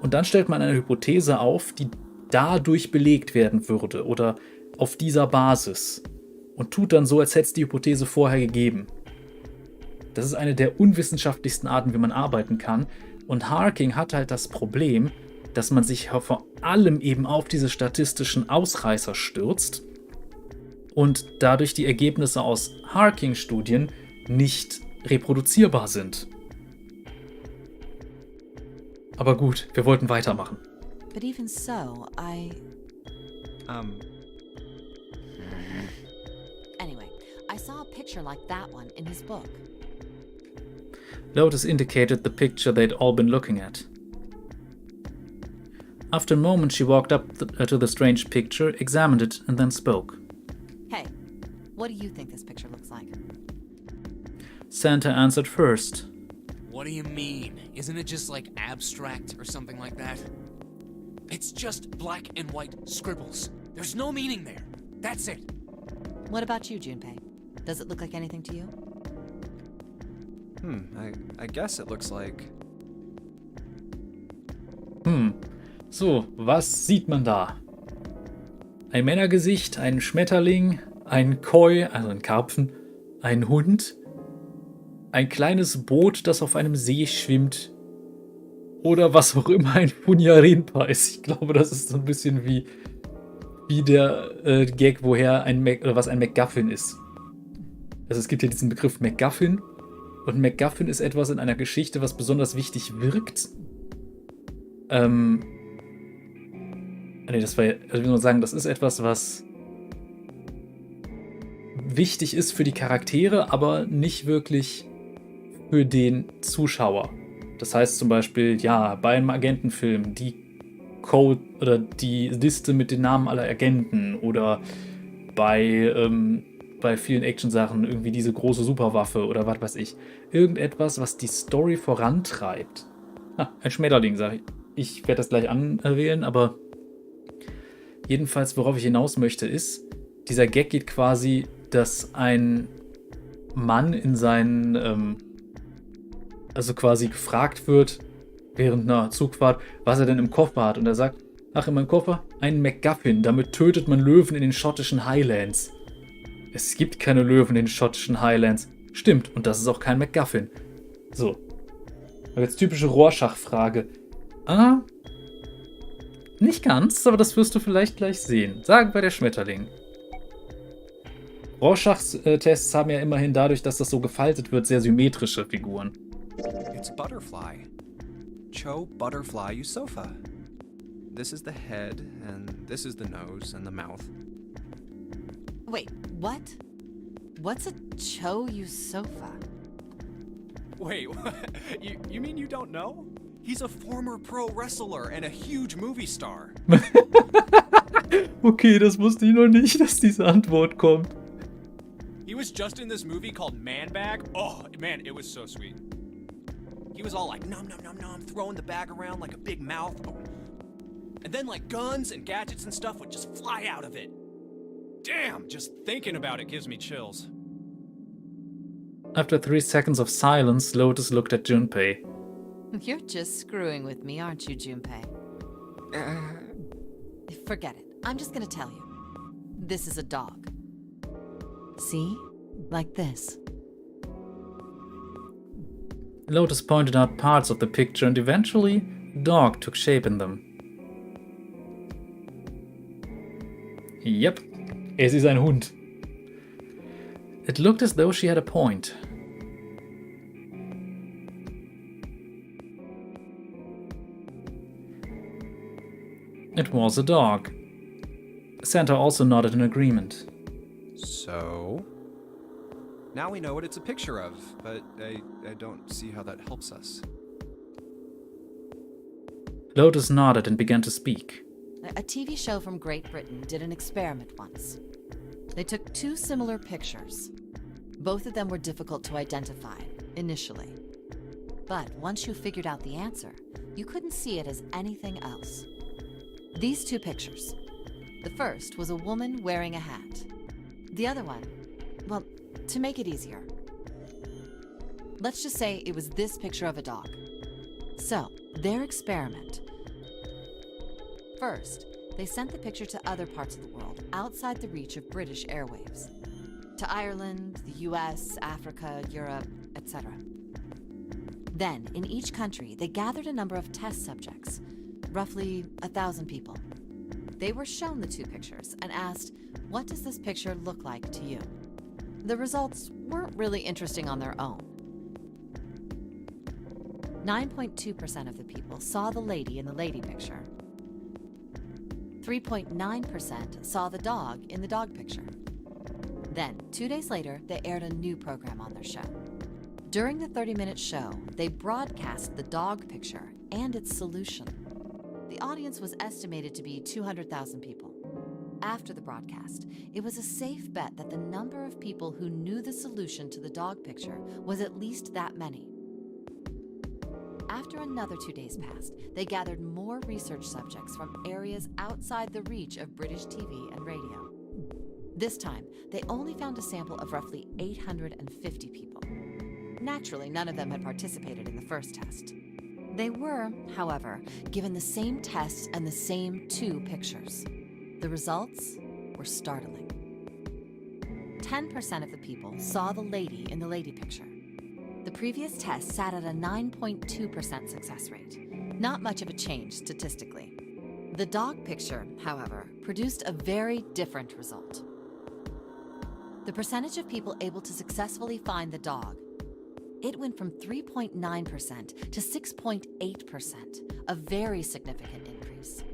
Und dann stellt man eine Hypothese auf, die dadurch belegt werden würde oder auf dieser Basis und tut dann so, als hätte es die Hypothese vorher gegeben. Das ist eine der unwissenschaftlichsten Arten, wie man arbeiten kann. Und Harking hat halt das Problem, dass man sich vor allem eben auf diese statistischen Ausreißer stürzt und dadurch die Ergebnisse aus Harking-Studien nicht reproduzierbar sind. Aber gut, wir wollten weitermachen. But even so, Anyway, I saw a picture like that one in his book. Lotus indicated the picture they'd all been looking at. After a moment, she walked up to the strange picture, examined it, and then spoke. Hey, what do you think this picture looks like? Santa answered first. What do you mean? Isn't it just like abstract or something like that? It's just black and white scribbles. There's no meaning there. That's it. What about you, Junpei? Does it look like anything to you? I guess it looks like... So, was sieht man da? Ein Männergesicht, ein Schmetterling, ein Koi, also ein Karpfen, ein Hund, ein kleines Boot, das auf einem See schwimmt oder was auch immer ein Punyarinpa ist. Ich glaube, das ist so ein bisschen wie der Gag, woher was ein MacGuffin ist. Also es gibt ja diesen Begriff MacGuffin und MacGuffin ist etwas in einer Geschichte, was besonders wichtig wirkt. Das war, also wie soll man sagen, das ist etwas, was wichtig ist für die Charaktere, aber nicht wirklich für den Zuschauer. Das heißt zum Beispiel, ja, bei einem Agentenfilm die Code oder die Liste mit den Namen aller Agenten oder bei vielen Action-Sachen irgendwie diese große Superwaffe oder was weiß ich. Irgendetwas, was die Story vorantreibt. Ein Schmetterling, sage ich. Ich werde das gleich anwählen, aber jedenfalls, worauf ich hinaus möchte, ist, dieser Gag geht quasi, dass ein Mann in seinen, also quasi gefragt wird, während einer Zugfahrt, was er denn im Koffer hat. Und er sagt, ach, in meinem Koffer ein MacGuffin, damit tötet man Löwen in den schottischen Highlands. Es gibt keine Löwen in den schottischen Highlands. Stimmt, und das ist auch kein MacGuffin. So. Aber jetzt typische Rorschach-Frage. Nicht ganz, aber das wirst du vielleicht gleich sehen. Sagen wir der Schmetterling. Rorschachs-Tests haben ja immerhin dadurch, dass das so gefaltet wird, sehr symmetrische Figuren. It's a butterfly. Cho butterfly Yusofa. This is the head, and this is the nose and the mouth. Wait, what? What's a Cho Yusofa? Wait, you mean you don't know? He's a former pro wrestler and a huge movie star. Okay, das wusste ich noch nicht, dass diese Antwort kommt. He was just in this movie called Man Bag. Oh, man, it was so sweet. He was all like, nom, nom, nom, nom, throwing the bag around like a big mouth. Oh. And then like guns and gadgets and stuff would just fly out of it. Damn, just thinking about it gives me chills. After 3 seconds of silence, Lotus looked at Junpei. You're just screwing with me, aren't you, Junpei? Forget it. I'm just gonna tell you. This is a dog. See? Like this. Lotus pointed out parts of the picture and eventually, a dog took shape in them. Yep, es ist ein Hund. It looked as though she had a point. It was a dog. Santa also nodded in agreement. So? Now we know what it's a picture of, but I don't see how that helps us. Lotus nodded and began to speak. A TV show from Great Britain did an experiment once. They took two similar pictures. Both of them were difficult to identify, initially. But once you figured out the answer, you couldn't see it as anything else. These two pictures. The first was a woman wearing a hat. The other one, well, to make it easier, let's just say it was this picture of a dog. So, their experiment. First, they sent the picture to other parts of the world outside the reach of British airwaves. To Ireland, the US, Africa, Europe, etc. Then, in each country, they gathered a number of test subjects, roughly 1,000 people. They were shown the two pictures and asked, what does this picture look like to you? The results weren't really interesting on their own. 9.2% of the people saw the lady in the lady picture. 3.9% saw the dog in the dog picture. Then, 2 days later, they aired a new program on their show. During the 30-minute show, they broadcast the dog picture and its solution. The audience was estimated to be 200,000 people. After the broadcast, it was a safe bet that the number of people who knew the solution to the dog picture was at least that many. After another 2 days passed, they gathered more research subjects from areas outside the reach of British TV and radio. This time, they only found a sample of roughly 850 people. Naturally, none of them had participated in the first test. They were, however, given the same tests and the same two pictures. The results were startling. 10% of the people saw the lady in the lady picture. The previous test sat at a 9.2% success rate. Not much of a change statistically. The dog picture, however, produced a very different result. The percentage of people able to successfully find the dog, it went from 3.9% to 6.8%, a very significant increase.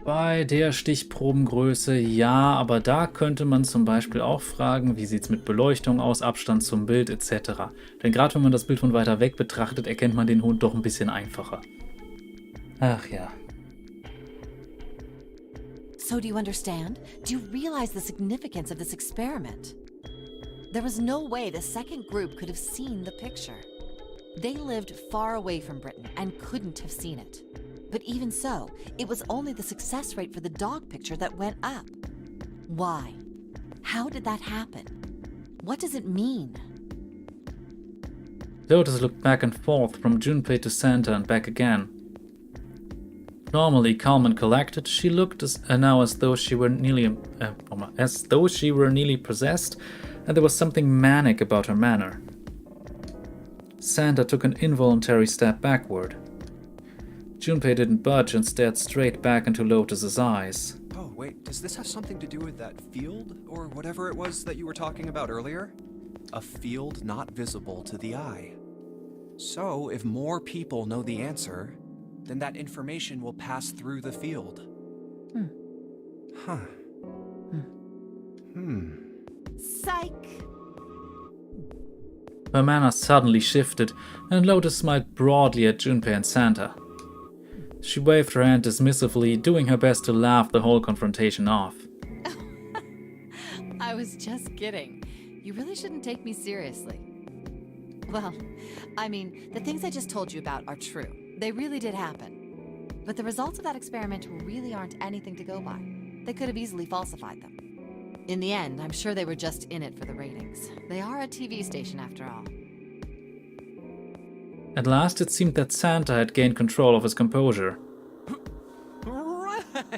Bei der Stichprobengröße ja, aber da könnte man zum Beispiel auch fragen, wie sieht es mit Beleuchtung aus, Abstand zum Bild etc. Denn gerade wenn man das Bild von weiter weg betrachtet, erkennt man den Hund doch ein bisschen einfacher. Ach ja. So do you understand? Do you realize the significance of this experiment? There was no way the second group could have seen the picture. They lived far away from Britain and couldn't have seen it. But even so, it was only the success rate for the dog picture that went up. Why? How did that happen? What does it mean? Lotus looked back and forth from Junpei to Santa and back again. Normally calm and collected, she looked now as though she were nearly possessed, and there was something manic about her manner. Santa took an involuntary step backward. Junpei didn't budge and stared straight back into Lotus's eyes. Oh, wait, does this have something to do with that field, or whatever it was that you were talking about earlier? A field not visible to the eye. So, if more people know the answer, then that information will pass through the field. Huh. Psych! Her manner suddenly shifted, and Lotus smiled broadly at Junpei and Santa. She waved her hand dismissively, doing her best to laugh the whole confrontation off. I was just kidding. You really shouldn't take me seriously. Well, I mean, the things I just told you about are true. They really did happen. But the results of that experiment really aren't anything to go by. They could have easily falsified them. In the end, I'm sure they were just in it for the ratings. They are a TV station after all. At last it seemed that Santa had gained control of his composure.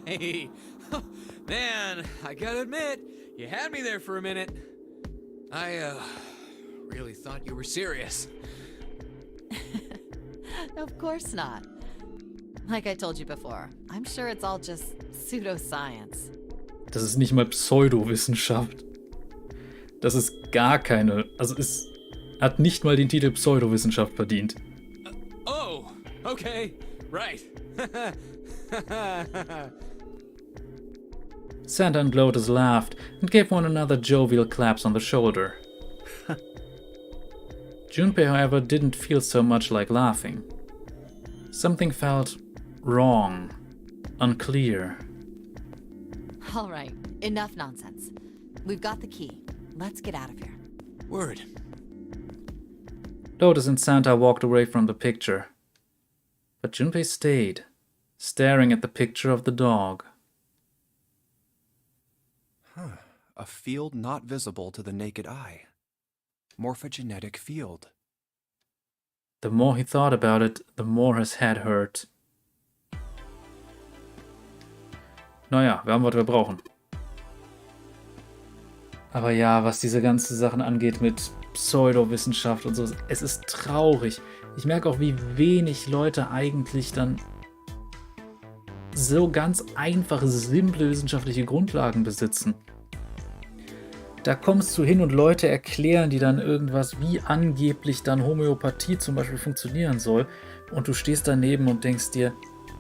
Hey! Man, I gotta admit, you had me there for a minute. I, really thought you were serious. Of course not. Like I told you before, I'm sure it's all just pseudoscience. Das ist nicht mal Pseudowissenschaft. Das ist gar keine. Also es hat nicht mal den Titel Pseudowissenschaft verdient. Oh, okay, right. Santa and Lotus laughed and gave one another jovial claps on the shoulder. Junpei, however, didn't feel so much like laughing. Something felt wrong, unclear. All right, enough nonsense. We've got the key. Let's get out of here. Word. Lotus and Santa walked away from the picture. But Junpei stayed, staring at the picture of the dog. A field not visible to the naked eye. Morphogenetic field. The more he thought about it, the more his head hurt. Naja, wir haben, was wir brauchen. Aber ja, was diese ganzen Sachen angeht mit Pseudowissenschaft und so, es ist traurig. Ich merke auch, wie wenig Leute eigentlich dann so ganz einfache, simple wissenschaftliche Grundlagen besitzen. Da kommst du hin und Leute erklären dir dann irgendwas, wie angeblich dann Homöopathie zum Beispiel funktionieren soll. Und du stehst daneben und denkst dir,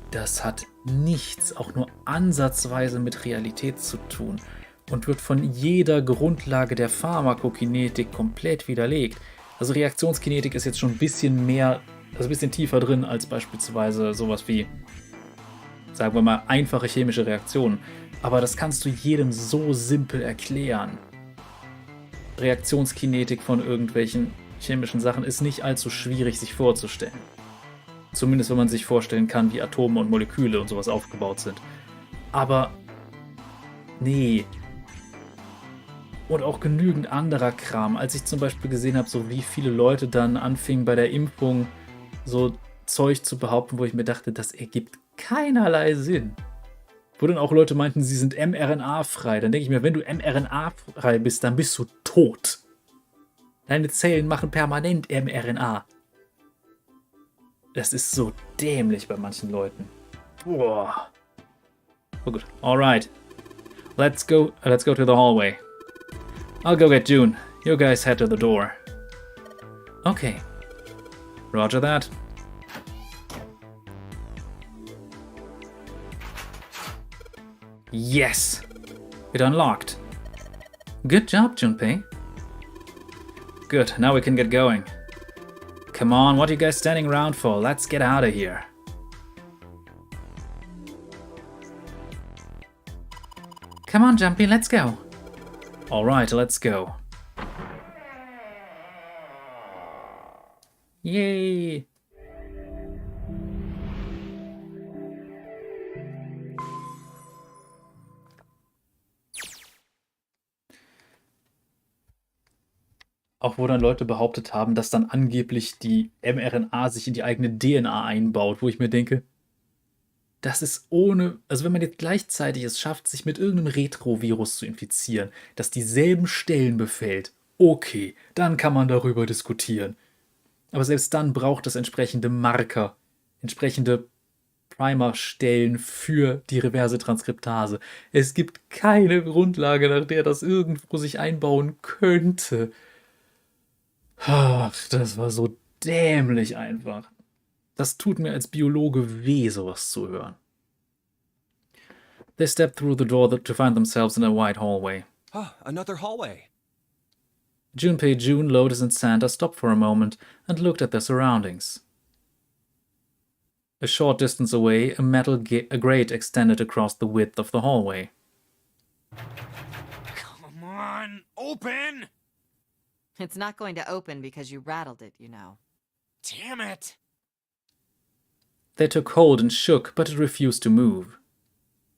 das hat nichts, auch nur ansatzweise mit Realität zu tun. Und wird von jeder Grundlage der Pharmakokinetik komplett widerlegt. Also Reaktionskinetik ist jetzt schon ein bisschen mehr, also ein bisschen tiefer drin als beispielsweise sowas wie, sagen wir mal, einfache chemische Reaktionen. Aber das kannst du jedem so simpel erklären. Reaktionskinetik von irgendwelchen chemischen Sachen ist nicht allzu schwierig sich vorzustellen. Zumindest wenn man sich vorstellen kann, wie Atome und Moleküle und sowas aufgebaut sind. Aber nee. Und auch genügend anderer Kram. Als ich zum Beispiel gesehen habe, so wie viele Leute dann anfingen bei der Impfung so Zeug zu behaupten, wo ich mir dachte, das ergibt keinerlei Sinn. Wo dann auch Leute meinten, sie sind mRNA-frei. Dann denke ich mir, wenn du mRNA-frei bist, dann bist du tot. Deine Zellen machen permanent mRNA. Das ist so dämlich bei manchen Leuten. Boah. Oh gut. Alright. Let's go to the hallway. I'll go get June. You guys head to the door. Okay. Roger that. Yes! It unlocked. Good job, Junpei. Good, now we can get going. Come on, what are you guys standing around for? Let's get out of here. Come on, Junpei, let's go. Alright, let's go. Yay! Auch wo dann Leute behauptet haben, dass dann angeblich die mRNA sich in die eigene DNA einbaut, wo ich mir denke, das ist ohne, also wenn man jetzt gleichzeitig es schafft, sich mit irgendeinem Retrovirus zu infizieren, das dieselben Stellen befällt, okay, dann kann man darüber diskutieren. Aber selbst dann braucht es entsprechende Marker, entsprechende Primerstellen für die reverse Transkriptase. Es gibt keine Grundlage, nach der das irgendwo sich einbauen könnte. Ach, das war so dämlich einfach. Das tut mir als Biologe weh, sowas zu hören. They stepped through the door to find themselves in a wide hallway. Ah, another hallway. Junpei, June, Lotus, and Santa stopped for a moment and looked at their surroundings. A short distance away, a metal grate extended across the width of the hallway. Come on, open! It's not going to open because you rattled it, you know. Damn it! They took hold and shook, but it refused to move.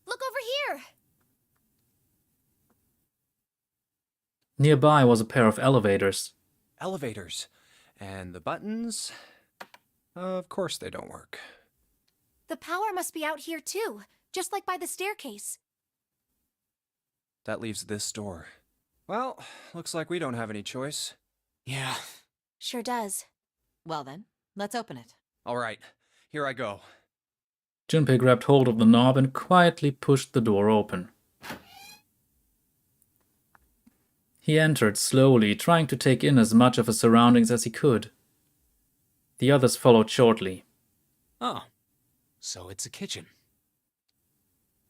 Look over here! Nearby was a pair of elevators. Elevators. And the buttons? Of course they don't work. The power must be out here too. just like by the staircase. That leaves this door. Well, looks like we don't have any choice. Yeah. Sure does. Well then, let's open it. All right, here I go. Junpei grabbed hold of the knob and quietly pushed the door open. He entered slowly, trying to take in as much of his surroundings as he could. The others followed shortly. Oh, so it's a kitchen.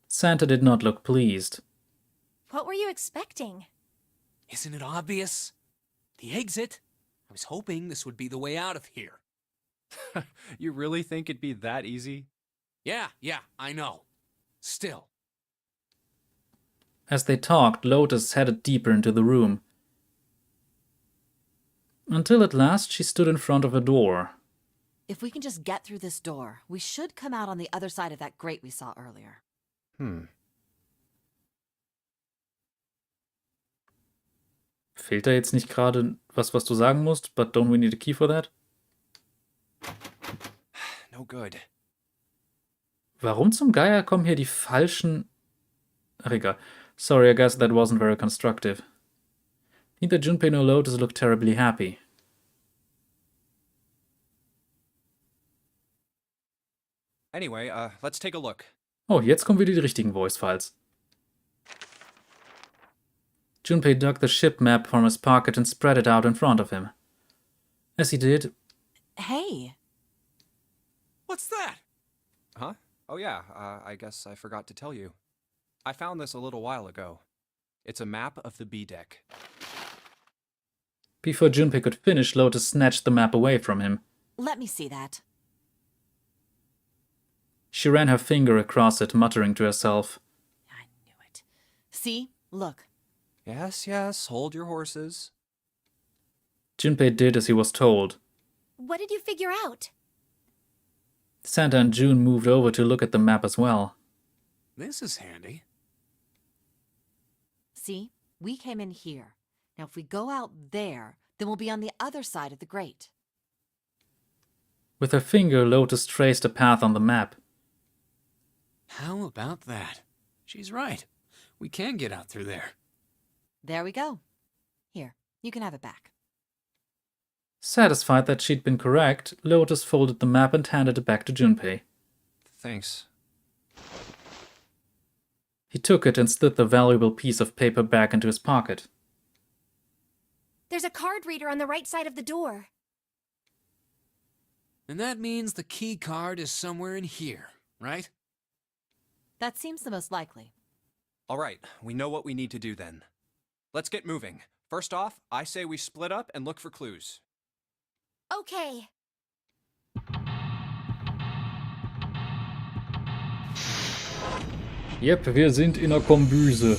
Santa did not look pleased. What were you expecting? Isn't it obvious? The exit. I was hoping this would be the way out of here. You really think it'd be that easy? Yeah, I know. Still. As they talked, Lotus headed deeper into the room. Until at last she stood in front of a door. If we can just get through this door, we should come out on the other side of that grate we saw earlier. Fehlt da jetzt nicht gerade was du sagen musst? But don't we need a key for that? No good. Warum zum Geier kommen hier die falschen... Ach egal. Sorry, I guess that wasn't very constructive. Neither Junpei nor Lotus looked terribly happy. Anyway, let's take a look. Oh, jetzt kommen wieder die richtigen Voice-Files. Junpei dug the ship map from his pocket and spread it out in front of him. As he did... Hey! What's that? Huh? Oh yeah, I guess I forgot to tell you. I found this a little while ago. It's a map of the B deck. Before Junpei could finish, Lotus snatched the map away from him. Let me see that. She ran her finger across it, muttering to herself. I knew it. See? Look. Yes, hold your horses. Junpei did as he was told. What did you figure out? Santa and June moved over to look at the map as well. This is handy. See? We came in here. Now if we go out there, then we'll be on the other side of the grate. With her finger, Lotus traced a path on the map. How about that? She's right. We can get out through there. There we go. Here, you can have it back. Satisfied that she'd been correct, Lotus folded the map and handed it back to Junpei. Thanks. He took it and slid the valuable piece of paper back into his pocket. There's a card reader on the right side of the door. And that means the key card is somewhere in here, right? That seems the most likely. All right, we know what we need to do then. Let's get moving. First off, I say we split up and look for clues. Okay. Yep, wir sind in der Kombüse.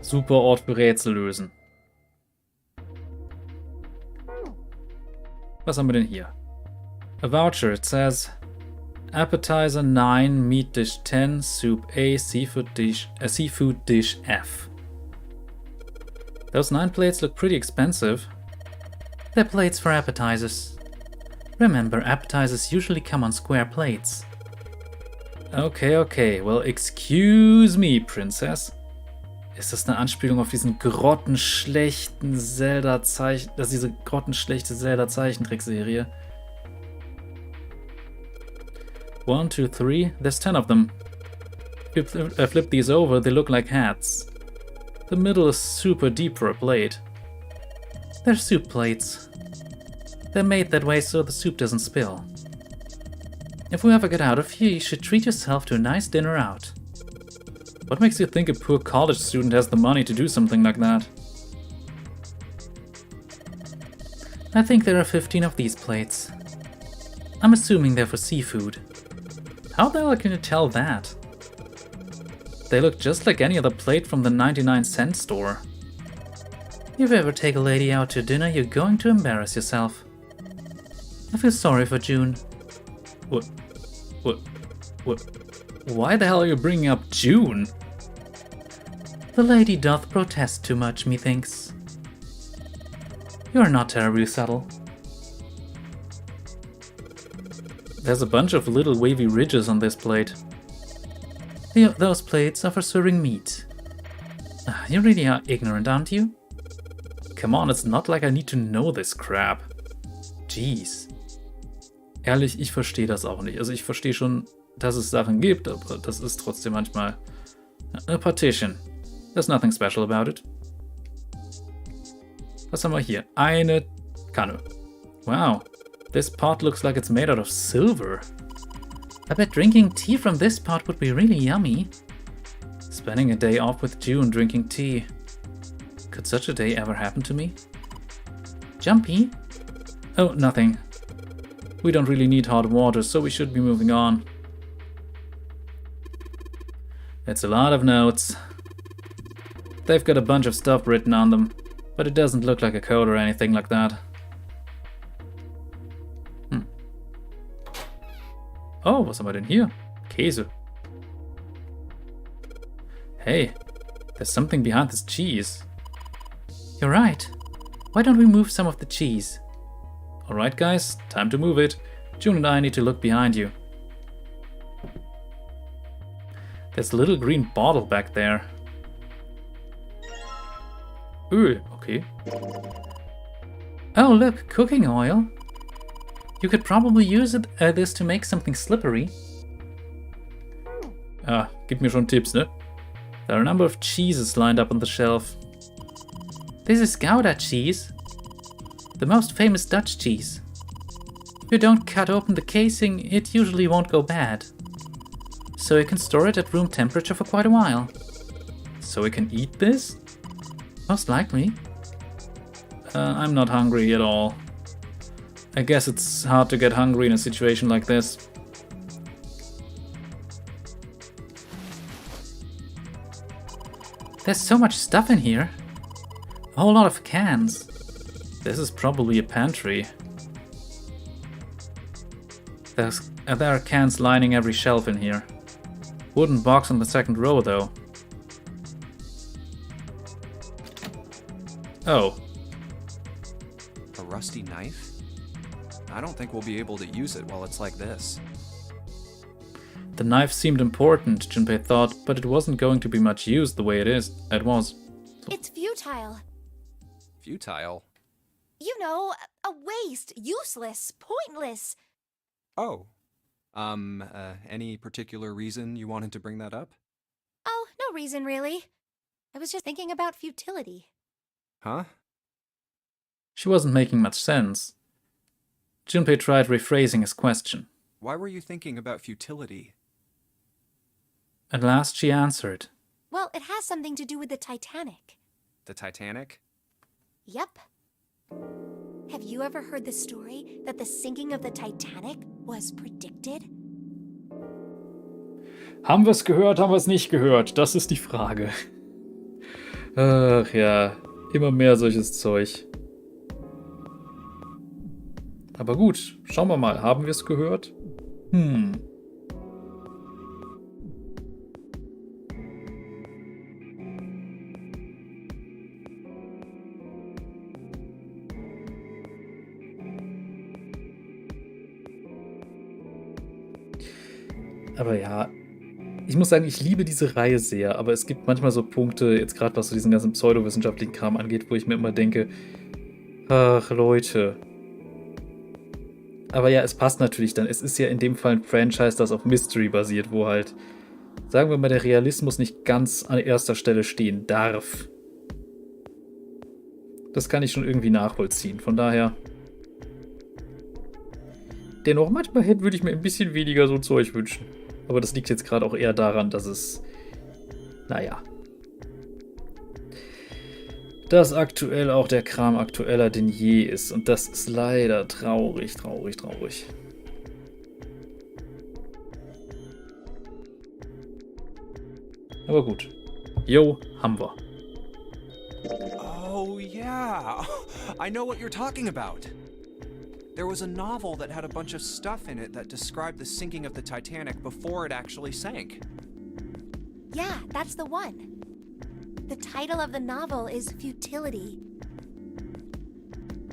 Super Ort für Rätsel lösen. Was haben wir denn hier? A voucher, it says Appetizer 9, Meat Dish 10, Soup A, Seafood Dish F. Those 9 plates look pretty expensive. They're plates for appetizers. Remember, appetizers usually come on square plates. Okay, well, excuse me, Princess. Ist das eine Anspielung auf diesen grottenschlechten Zelda-Zeichen... Das ist diese grottenschlechte Zelda-Zeichentrickserie? 1, 2, 3. There's 10 of them. If I flip these over, they look like hats. The middle is super deep for a plate. They're soup plates. They're made that way so the soup doesn't spill. If we ever get out of here, you should treat yourself to a nice dinner out. What makes you think a poor college student has the money to do something like that? I think there are 15 of these plates. I'm assuming they're for seafood. How the hell can you tell that? They look just like any other plate from the 99-cent store. If you ever take a lady out to dinner, you're going to embarrass yourself. I feel sorry for June. What? Why the hell are you bringing up June? The lady doth protest too much, methinks. You are not terribly subtle. There's a bunch of little wavy ridges on this plate. Those plates are for serving meat. You really are ignorant, aren't you? Come on, it's not like I need to know this crap. Jeez. Ehrlich, ich verstehe das auch nicht. Also ich verstehe schon, dass es Sachen gibt, aber das ist trotzdem manchmal... A partition. There's nothing special about it. Was haben wir hier? Eine Kanne. Wow. This pot looks like it's made out of silver. I bet drinking tea from this pot would be really yummy. Spending a day off with June drinking tea. Could such a day ever happen to me? Jumpy? Oh, nothing. We don't really need hot water, so we should be moving on. It's a lot of notes. They've got a bunch of stuff written on them, but it doesn't look like a code or anything like that. Oh, was haben wir denn hier? Käse. Hey, there's something behind this cheese. You're right. Why don't we move some of the cheese? Alright guys, time to move it. June and I need to look behind you. There's a little green bottle back there. Öl, okay. Oh look, cooking oil. You could probably use this to make something slippery. Ah, gib mir schon Tipps, ne? There are a number of cheeses lined up on the shelf. This is Gouda cheese. The most famous Dutch cheese. If you don't cut open the casing, it usually won't go bad. So you can store it at room temperature for quite a while. So we can eat this? Most likely. I'm not hungry at all. I guess it's hard to get hungry in a situation like this. There's so much stuff in here. A whole lot of cans. This is probably a pantry. There are cans lining every shelf in here. Wooden box on the second row though. Oh. A rusty knife? I don't think we'll be able to use it while it's like this. The knife seemed important, Junpei thought, but it wasn't going to be much used the way it was. It's futile. Futile? You know, a waste, useless, pointless. Oh. Any particular reason you wanted to bring that up? Oh, no reason really. I was just thinking about futility. Huh? She wasn't making much sense. Junpei tried rephrasing his question. Why were you thinking about futility? At last she answered. Well, it has something to do with the Titanic. The Titanic? Yep. Have you ever heard the story that the sinking of the Titanic was predicted? Haben wir es gehört, haben wir es nicht gehört? Das ist die Frage. Ach ja, immer mehr solches Zeug. Aber gut, schauen wir mal, haben wir es gehört? Aber ja, ich muss sagen, ich liebe diese Reihe sehr, aber es gibt manchmal so Punkte, jetzt gerade was so diesen ganzen pseudowissenschaftlichen Kram angeht, wo ich mir immer denke, ach Leute. Aber ja, es passt natürlich dann. Es ist ja in dem Fall ein Franchise, das auf Mystery basiert, wo halt, sagen wir mal, der Realismus nicht ganz an erster Stelle stehen darf. Das kann ich schon irgendwie nachvollziehen. Von daher. Dennoch, manchmal würde ich mir ein bisschen weniger so Zeug wünschen. Aber das liegt jetzt gerade auch eher daran, dass es, naja, dass aktuell auch der Kram aktueller denn je ist. Und das ist leider traurig, traurig, traurig. Aber gut. Jo, haben wir. Oh, yeah. I know what you're talking about. There was a novel that had a bunch of stuff in it that described the sinking of the Titanic before it actually sank. Yeah, that's the one. The title of the novel is Futility.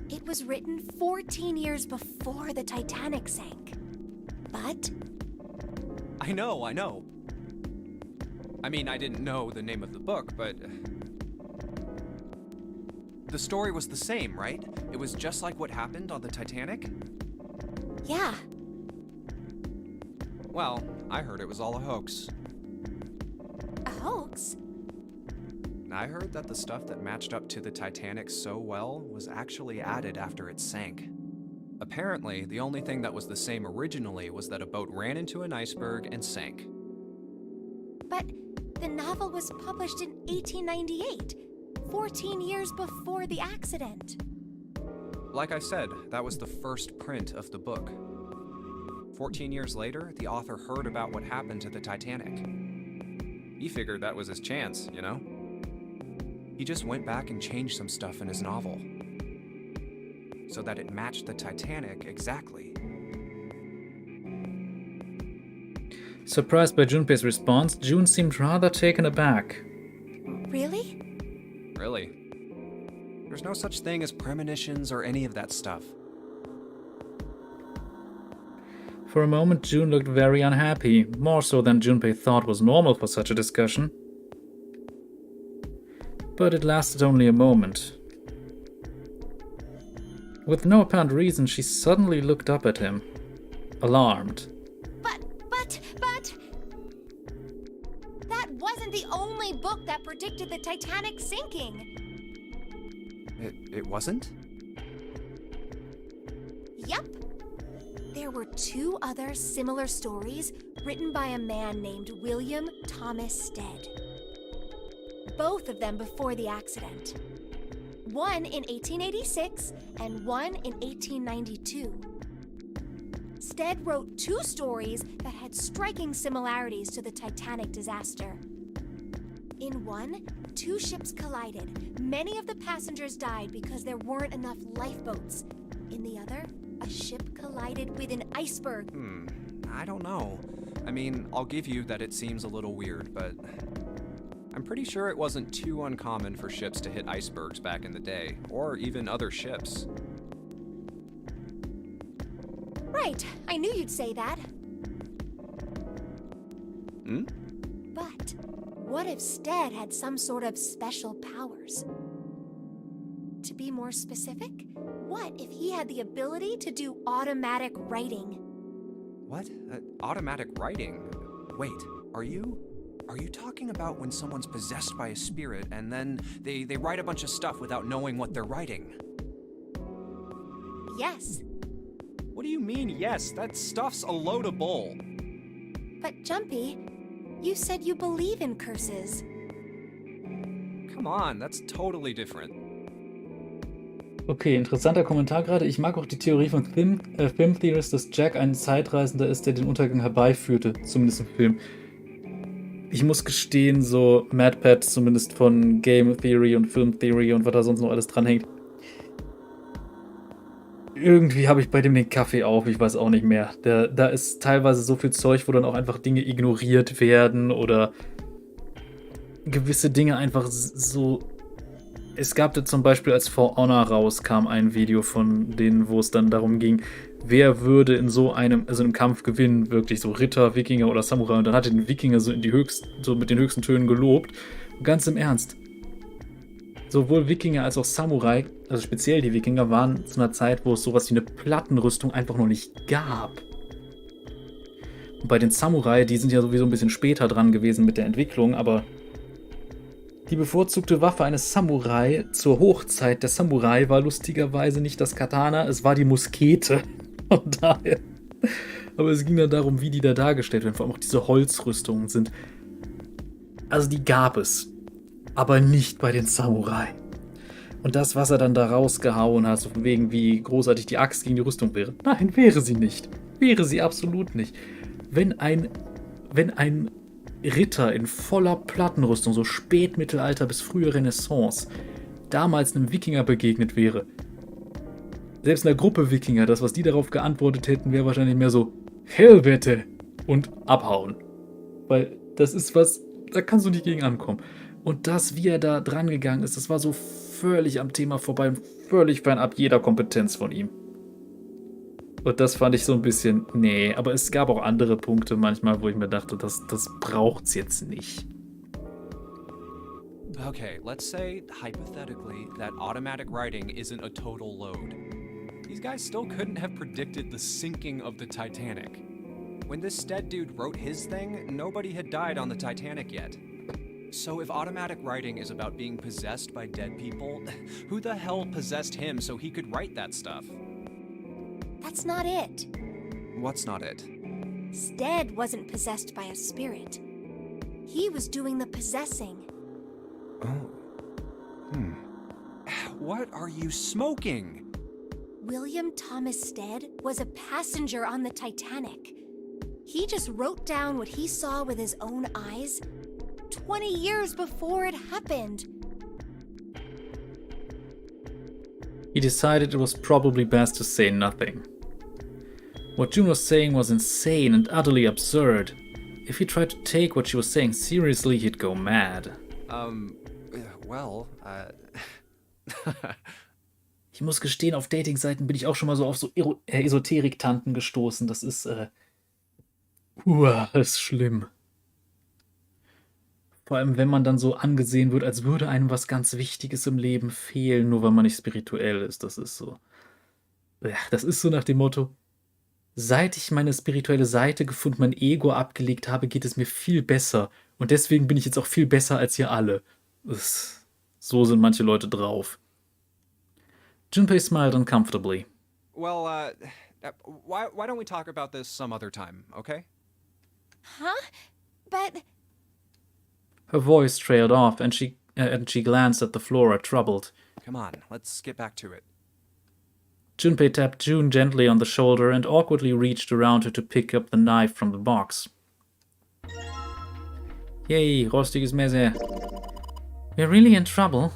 It was written 14 years before the Titanic sank. But... I know. I mean, I didn't know the name of the book, but... The story was the same, right? It was just like what happened on the Titanic? Yeah. Well, I heard it was all a hoax. A hoax? I heard that the stuff that matched up to the Titanic so well was actually added after it sank. Apparently, the only thing that was the same originally was that a boat ran into an iceberg and sank. But the novel was published in 1898, 14 years before the accident. Like I said, that was the first print of the book. 14 years later, the author heard about what happened to the Titanic. He figured that was his chance, you know? He just went back and changed some stuff in his novel so that it matched the Titanic exactly. Surprised by Junpei's response, June seemed rather taken aback. Really? Really? There's no such thing as premonitions or any of that stuff. For a moment, June looked very unhappy, more so than Junpei thought was normal for such a discussion. But it lasted only a moment. With no apparent reason, she suddenly looked up at him, alarmed. But... That wasn't the only book that predicted the Titanic sinking. It wasn't? Yep. There were 2 other similar stories written by a man named William Thomas Stead. Both of them before the accident. One in 1886 and one in 1892. Stead wrote 2 stories that had striking similarities to the Titanic disaster. In one, 2 ships collided. Many of the passengers died because there weren't enough lifeboats. In the other, a ship collided with an iceberg. I don't know. I mean, I'll give you that it seems a little weird, but I'm pretty sure it wasn't too uncommon for ships to hit icebergs back in the day, or even other ships. Right, I knew you'd say that. But what if Stead had some sort of special powers? To be more specific, what if he had the ability to do automatic writing? What? Automatic writing? Wait, are you talking about when someone's possessed by a spirit and then they write a bunch of stuff without knowing what they're writing? Yes. What do you mean, yes? That stuff's a load of bull. But Jumpy, you said you believe in curses. Come on, that's totally different. Okay, interessanter Kommentar gerade. Ich mag auch die Theorie von Film Theorist, dass Jack ein Zeitreisender ist, der den Untergang herbeiführte, zumindest im Film. Ich muss gestehen, so MadPat, zumindest von Game Theory und Film Theory und was da sonst noch alles dranhängt. Irgendwie habe ich bei dem den Kaffee auf, ich weiß auch nicht mehr. Da ist teilweise so viel Zeug, wo dann auch einfach Dinge ignoriert werden oder gewisse Dinge einfach so... Es gab da zum Beispiel, als For Honor rauskam, ein Video von denen, wo es dann darum ging, wer würde in so einem, also im Kampf gewinnen, wirklich so Ritter, Wikinger oder Samurai. Und dann hat er den Wikinger so mit den höchsten Tönen gelobt. Und ganz im Ernst, sowohl Wikinger als auch Samurai, also speziell die Wikinger, waren zu einer Zeit, wo es sowas wie eine Plattenrüstung einfach noch nicht gab. Und bei den Samurai, die sind ja sowieso ein bisschen später dran gewesen mit der Entwicklung, aber die bevorzugte Waffe eines Samurai zur Hochzeit der Samurai war lustigerweise nicht das Katana, es war die Muskete. Von daher. Aber es ging dann darum, wie die da dargestellt werden, vor allem auch diese Holzrüstungen sind. Also die gab es, aber nicht bei den Samurai. Und das, was er dann da rausgehauen hat, so von wegen, wie großartig die Axt gegen die Rüstung wäre. Nein, wäre sie nicht. Wäre sie absolut nicht. Wenn ein Ritter in voller Plattenrüstung, so Spätmittelalter bis frühe Renaissance, damals einem Wikinger begegnet wäre, selbst einer Gruppe Wikinger, das, was die darauf geantwortet hätten, wäre wahrscheinlich mehr so Hellwette und abhauen. Weil das ist was, da kannst du nicht gegen ankommen. Und das, wie er da dran gegangen ist, das war so völlig am Thema vorbei und völlig fernab jeder Kompetenz von ihm. Und das fand ich so ein bisschen, nee, aber es gab auch andere Punkte manchmal, wo ich mir dachte, das braucht's jetzt nicht. Okay, let's say, hypothetically, that automatic writing isn't a total load. These guys still couldn't have predicted the sinking of the Titanic. When this Stead dude wrote his thing, nobody had died on the Titanic yet. So if automatic writing is about being possessed by dead people, who the hell possessed him so he could write that stuff? That's not it. What's not it? Stead wasn't possessed by a spirit. He was doing the possessing. Oh. What are you smoking? William Thomas Stead was a passenger on the Titanic. He just wrote down what he saw with his own eyes 20 years before it happened. He decided it was probably best to say nothing. What June was saying was insane and utterly absurd. If he tried to take what she was saying seriously, he'd go mad. Ich muss gestehen, auf Dating-Seiten bin ich auch schon mal so auf so Esoterik-Tanten gestoßen. Das ist, ist schlimm. Vor allem, wenn man dann so angesehen wird, als würde einem was ganz Wichtiges im Leben fehlen, nur weil man nicht spirituell ist. Das ist so. Ja, das ist so nach dem Motto, seit ich meine spirituelle Seite gefunden, mein Ego abgelegt habe, geht es mir viel besser. Und deswegen bin ich jetzt auch viel besser als ihr alle. So sind manche Leute drauf. Junpei smiled uncomfortably. Well, why don't we talk about this some other time, okay? Huh? But... Her voice trailed off, and she glanced at the floor, troubled. Come on, let's get back to it. Junpei tapped June gently on the shoulder and awkwardly reached around her to pick up the knife from the box. Yay, rostiges Messer. We're really in trouble.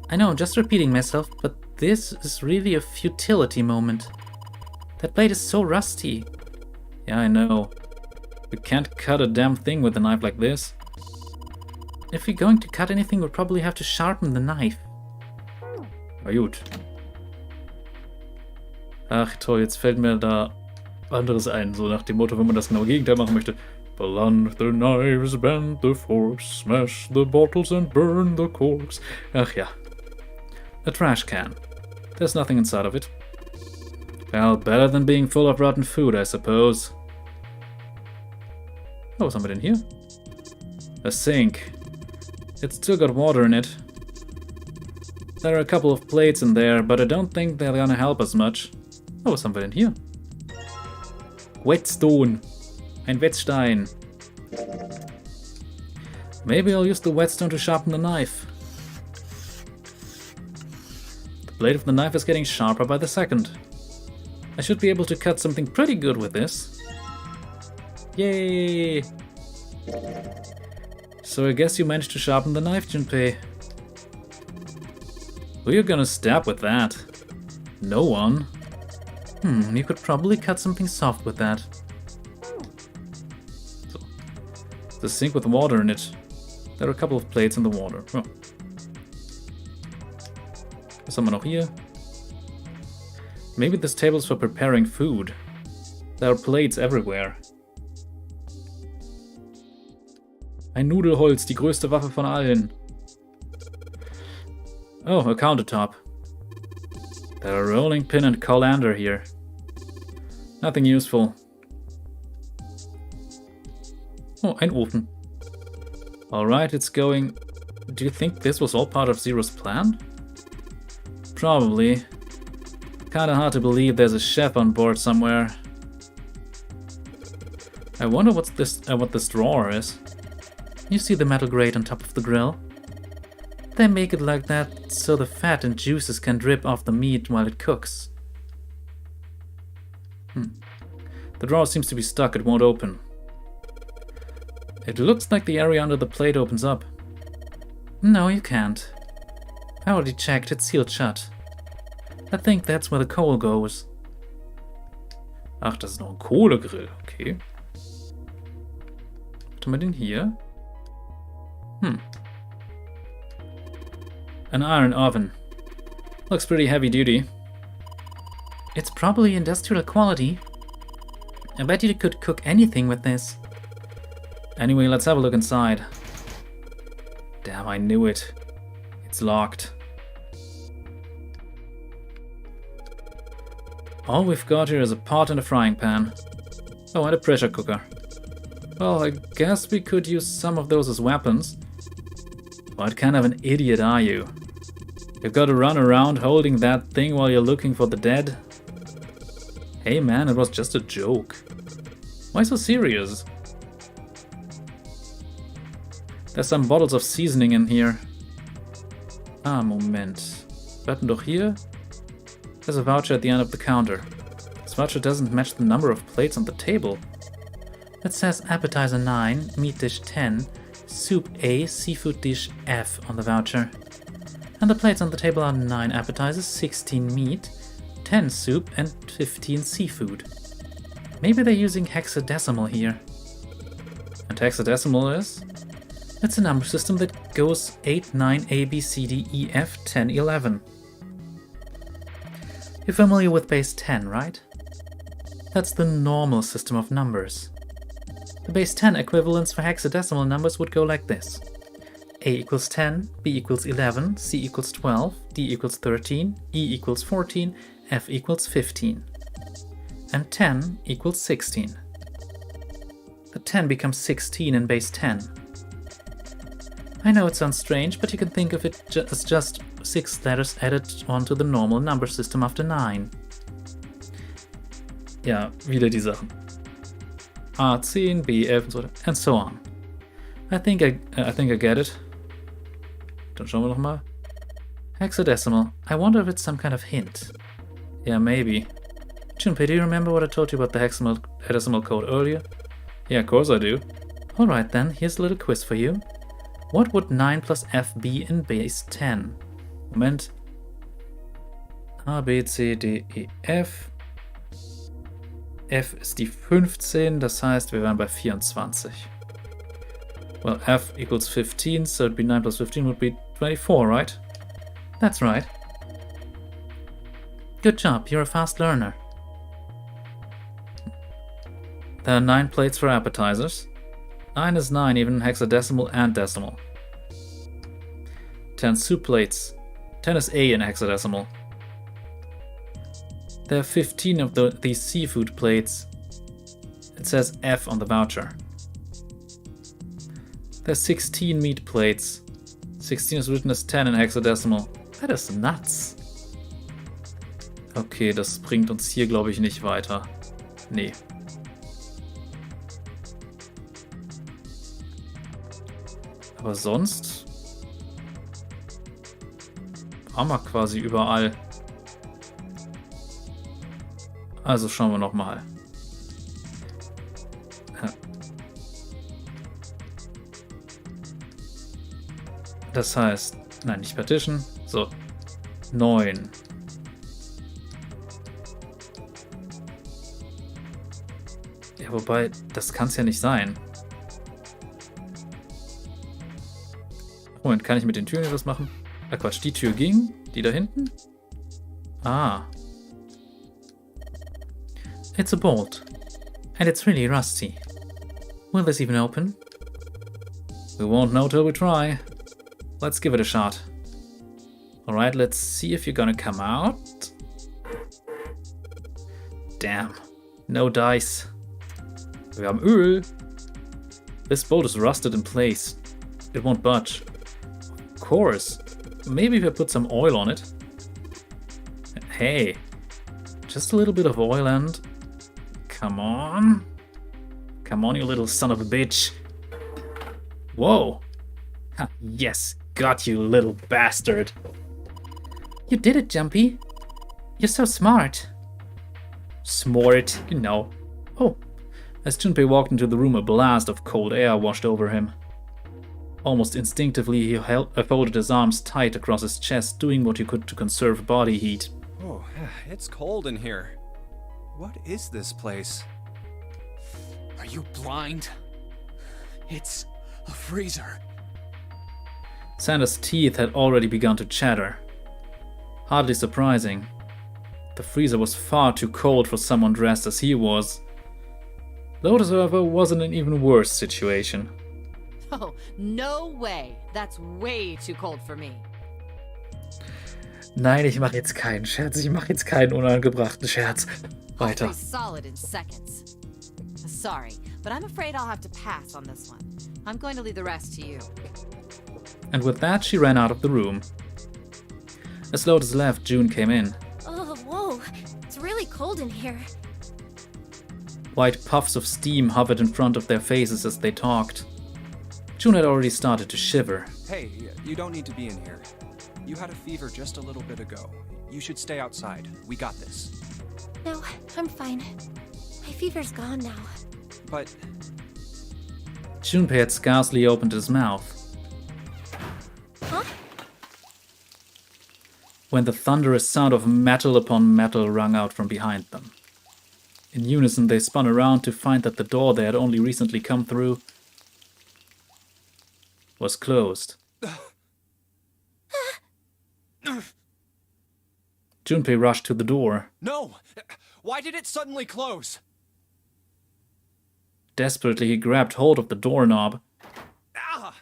I know, just repeating myself, but this is really a futility moment. That blade is so rusty. Yeah, I know. We can't cut a damn thing with a knife like this. If we're going to cut anything, we'll probably have to sharpen the knife. Na gut. Ach toll, jetzt fällt mir da anderes ein, so nach dem Motto, wenn man das genaue Gegenteil machen möchte. Blunt the knives, bend the forks, smash the bottles and burn the corks. Ach ja. A trash can. There's nothing inside of it. Well, better than being full of rotten food, I suppose. Oh, was haben wir denn hier? A sink. It's still got water in it. There are a couple of plates in there, but I don't think they're gonna help us much. Oh, was haben wir denn hier? Whetstone. Ein Wettstein. Maybe I'll use the whetstone to sharpen the knife. The blade of the knife is getting sharper by the second. I should be able to cut something pretty good with this. Yay! So I guess you managed to sharpen the knife, Junpei. Who are you gonna stab with that? No one. You could probably cut something soft with that. So, the sink with water in it. There are a couple of plates in the water. Oh. Was haben wir noch hier? Maybe this table's for preparing food. There are plates everywhere. Ein Nudelholz, die größte Waffe von allen. Oh, a countertop. There are a rolling pin and colander here. Nothing useful. Oh, ein Ofen. Alright, it's going... Do you think this was all part of Zero's plan? Probably. Kinda hard to believe there's a chef on board somewhere. I wonder what this drawer is. You see the metal grate on top of the grill? They make it like that so the fat and juices can drip off the meat while it cooks. The drawer seems to be stuck, it won't open. It looks like the area under the plate opens up. No, you can't. I already checked, it's sealed shut. I think that's where the coal goes. Ach, das ist noch ein Kohlegrill, okay. Was haben wir denn hier? An iron oven. Looks pretty heavy duty. It's probably industrial quality. I bet you could cook anything with this. Anyway, let's have a look inside. Damn, I knew it. It's locked. All we've got here is a pot and a frying pan. Oh, and a pressure cooker. Well, I guess we could use some of those as weapons. What kind of an idiot are you? You've got to run around holding that thing while you're looking for the dead? Hey man, it was just a joke. Why so serious? There's some bottles of seasoning in here. Ah, Moment. Button doch hier? There's a voucher at the end of the counter. This voucher doesn't match the number of plates on the table. It says appetizer 9, meat dish 10, soup A, seafood dish F on the voucher. And the plates on the table are 9 appetizers, 16 meat, 10 soup, and 15 seafood. Maybe they're using hexadecimal here. And hexadecimal is? It's a number system that goes 8, 9, A, B, C, D, E, F, 10, 11. You're familiar with base 10, right? That's the normal system of numbers. The base 10 equivalents for hexadecimal numbers would go like this. A equals 10, B equals 11, C equals 12, D equals 13, E equals 14, F equals 15. And 10 equals 16. The 10 becomes 16 in base 10. I know it sounds strange, but you can think of it as just 6 letters added onto the normal number system after 9. Ja, wieder die Sachen. A10, B11 and so on. I think I get it. Dann schauen wir noch mal. Hexadecimal. I wonder if it's some kind of hint. Yeah, maybe. Junpei, do you remember what I told you about the hexadecimal code earlier? Yeah, of course I do. Alright then, here's a little quiz for you. What would 9 plus F be in base 10? Moment. A, B, C, D, E, F. F ist die 15, das heißt, wir wären bei 24. Well, F equals 15, so it'd be 9 plus 15 would be 24, right? That's right. Good job, you're a fast learner. There are 9 plates for appetizers. 9 is 9, even in hexadecimal and decimal. 10 soup plates. 10 is A in hexadecimal. There are 15 of these seafood plates. It says F on the voucher. There's 16 meat plates. 16 is written as 10 in hexadecimal. That is nuts. Okay, das bringt uns hier, glaube ich, nicht weiter. Nee. Aber sonst haben wir quasi überall. Also schauen wir nochmal. Ja. Das heißt, nein, nicht Partition, so 9. Ja, wobei, das kann es ja nicht sein. Moment, kann ich mit den Türen etwas machen? Ah, Quatsch, die Tür ging. Die da hinten? Ah. It's a bolt. And it's really rusty. Will this even open? We won't know till we try. Let's give it a shot. Alright, let's see if you're gonna come out. Damn. No dice. Wir haben Öl. This bolt is rusted in place. It won't budge. Of course. Maybe if I put some oil on it. Hey. Just a little bit of oil and... Come on. Come on, you little son of a bitch. Whoa. Ha, yes, got you, little bastard. You did it, Jumpy. You're so smart. Smart, you know. Oh. As Junpei walked into the room, a blast of cold air washed over him. Almost instinctively, he folded his arms tight across his chest, doing what he could to conserve body heat. Oh, it's cold in here. What is this place? Are you blind? It's a freezer. Santa's teeth had already begun to chatter. Hardly surprising. The freezer was far too cold for someone dressed as he was. Lotus, however, was in an even worse situation. Oh, no way. That's way too cold for me. Nein, ich mache jetzt keinen Scherz. Ich mache jetzt keinen unangebrachten Scherz. I'll Weiter. freeze solid in seconds. Sorry, but I'm afraid I'll have to pass on this one. I'm going to leave the rest to you. And with that, she ran out of the room. As Lotus left, June came in. Oh, whoa. It's really cold in here. White puffs of steam hovered in front of their faces as they talked. June had already started to shiver. Hey, you don't need to be in here. You had a fever just a little bit ago. You should stay outside. We got this. No, I'm fine. My fever's gone now. But Junpei had scarcely opened his mouth Huh? when the thunderous sound of metal upon metal rang out from behind them. In unison, they spun around to find that the door they had only recently come through was closed. Junpei rushed to the door. no! Why did it suddenly close? Desperately, he grabbed hold of the doorknob. Ah!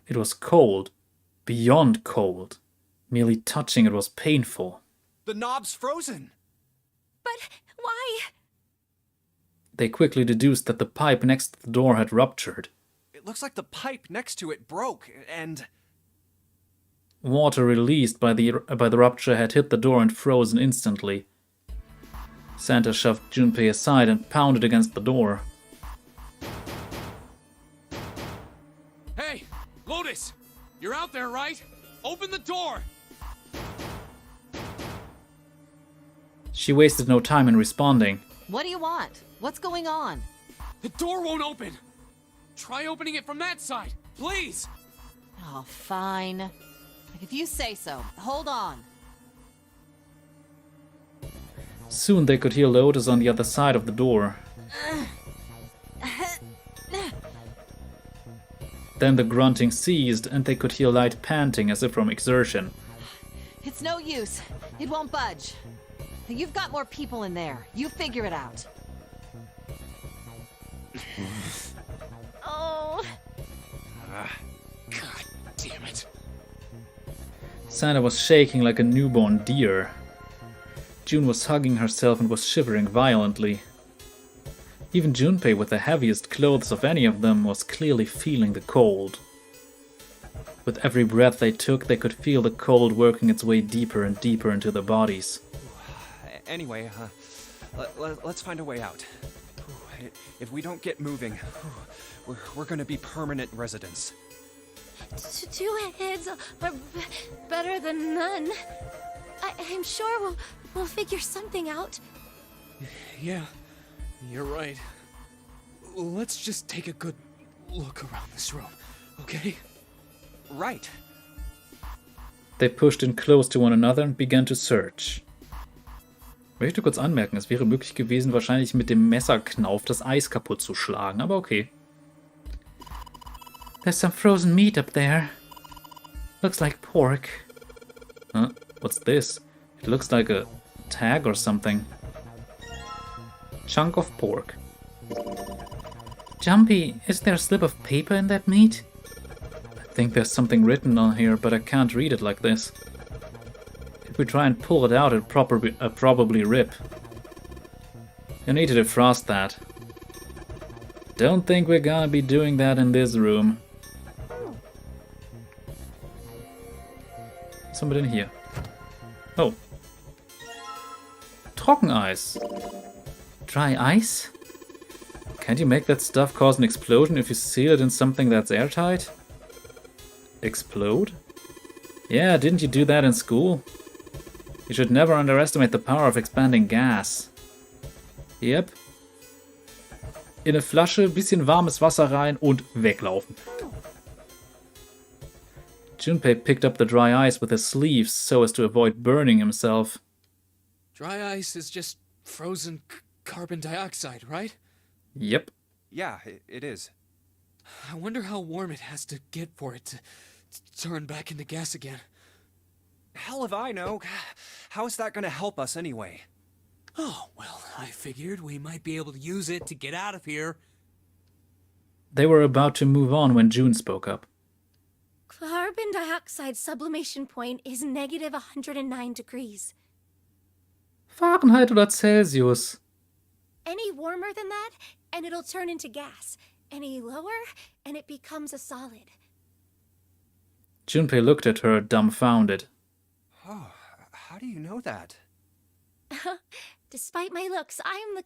It was cold, beyond cold. Merely touching it was painful. The knob's frozen! But why? They quickly deduced that the pipe next to the door had ruptured. It looks like the pipe next to it broke, and... Water released by the rupture had hit the door and frozen instantly. Santa shoved Junpei aside and pounded against the door. Hey, Lotus! You're out there, right? Open the door! She wasted no time in responding. What do you want? What's going on? The door won't open! Try opening it from that side, please! Oh, fine. Like, if you say so. Hold on. Soon they could hear Lotus on the other side of the door. Then the grunting ceased, and they could hear light panting as if from exertion. It's no use. It won't budge. You've got more people in there. You figure it out. Oh. God damn it. Santa was shaking like a newborn deer. June was hugging herself and was shivering violently. Even Junpei, with the heaviest clothes of any of them, was clearly feeling the cold. With every breath they took, they could feel the cold working its way deeper and deeper into their bodies. Anyway, let's find a way out. If we don't get moving, we're gonna be permanent residents. Two heads are better than none. I'm sure we'll figure something out. Yeah, you're right. Let's just take a good look around this room, okay? Right. They pushed in close to one another and began to search. Ich möchte kurz anmerken, es wäre möglich gewesen, wahrscheinlich mit dem Messerknauf das Eis kaputt zu schlagen, aber okay. There's some frozen meat up there. Looks like pork. Huh? What's this? It looks like a tag or something. Chunk of pork. Jumpy, is there a slip of paper in that meat? I think there's something written on here, but I can't read it like this. If we try and pull it out, it'll probably rip. You need to defrost that. Don't think we're gonna be doing that in this room. Somebody in here. Oh. Trockeneis. Dry ice? Can't you make that stuff cause an explosion if you seal it in something that's airtight? Explode? Yeah, didn't you do that in school? You should never underestimate the power of expanding gas. Yep. In eine Flasche, bisschen warmes Wasser rein und weglaufen. Junpei picked up the dry ice with his sleeves so as to avoid burning himself. Dry ice is just frozen carbon dioxide, right? Yep. Yeah, it is. I wonder how warm it has to get for it to turn back into gas again. Hell if I know. How is that gonna help us anyway? Oh, well, I figured we might be able to use it to get out of here. They were about to move on when June spoke up. Carbon dioxide sublimation point is negative 109 degrees. Fahrenheit oder Celsius? Any warmer than that, and it'll turn into gas. Any lower, and it becomes a solid. Junpei looked at her, dumbfounded. Oh, how do you know that? Despite my looks, I'm the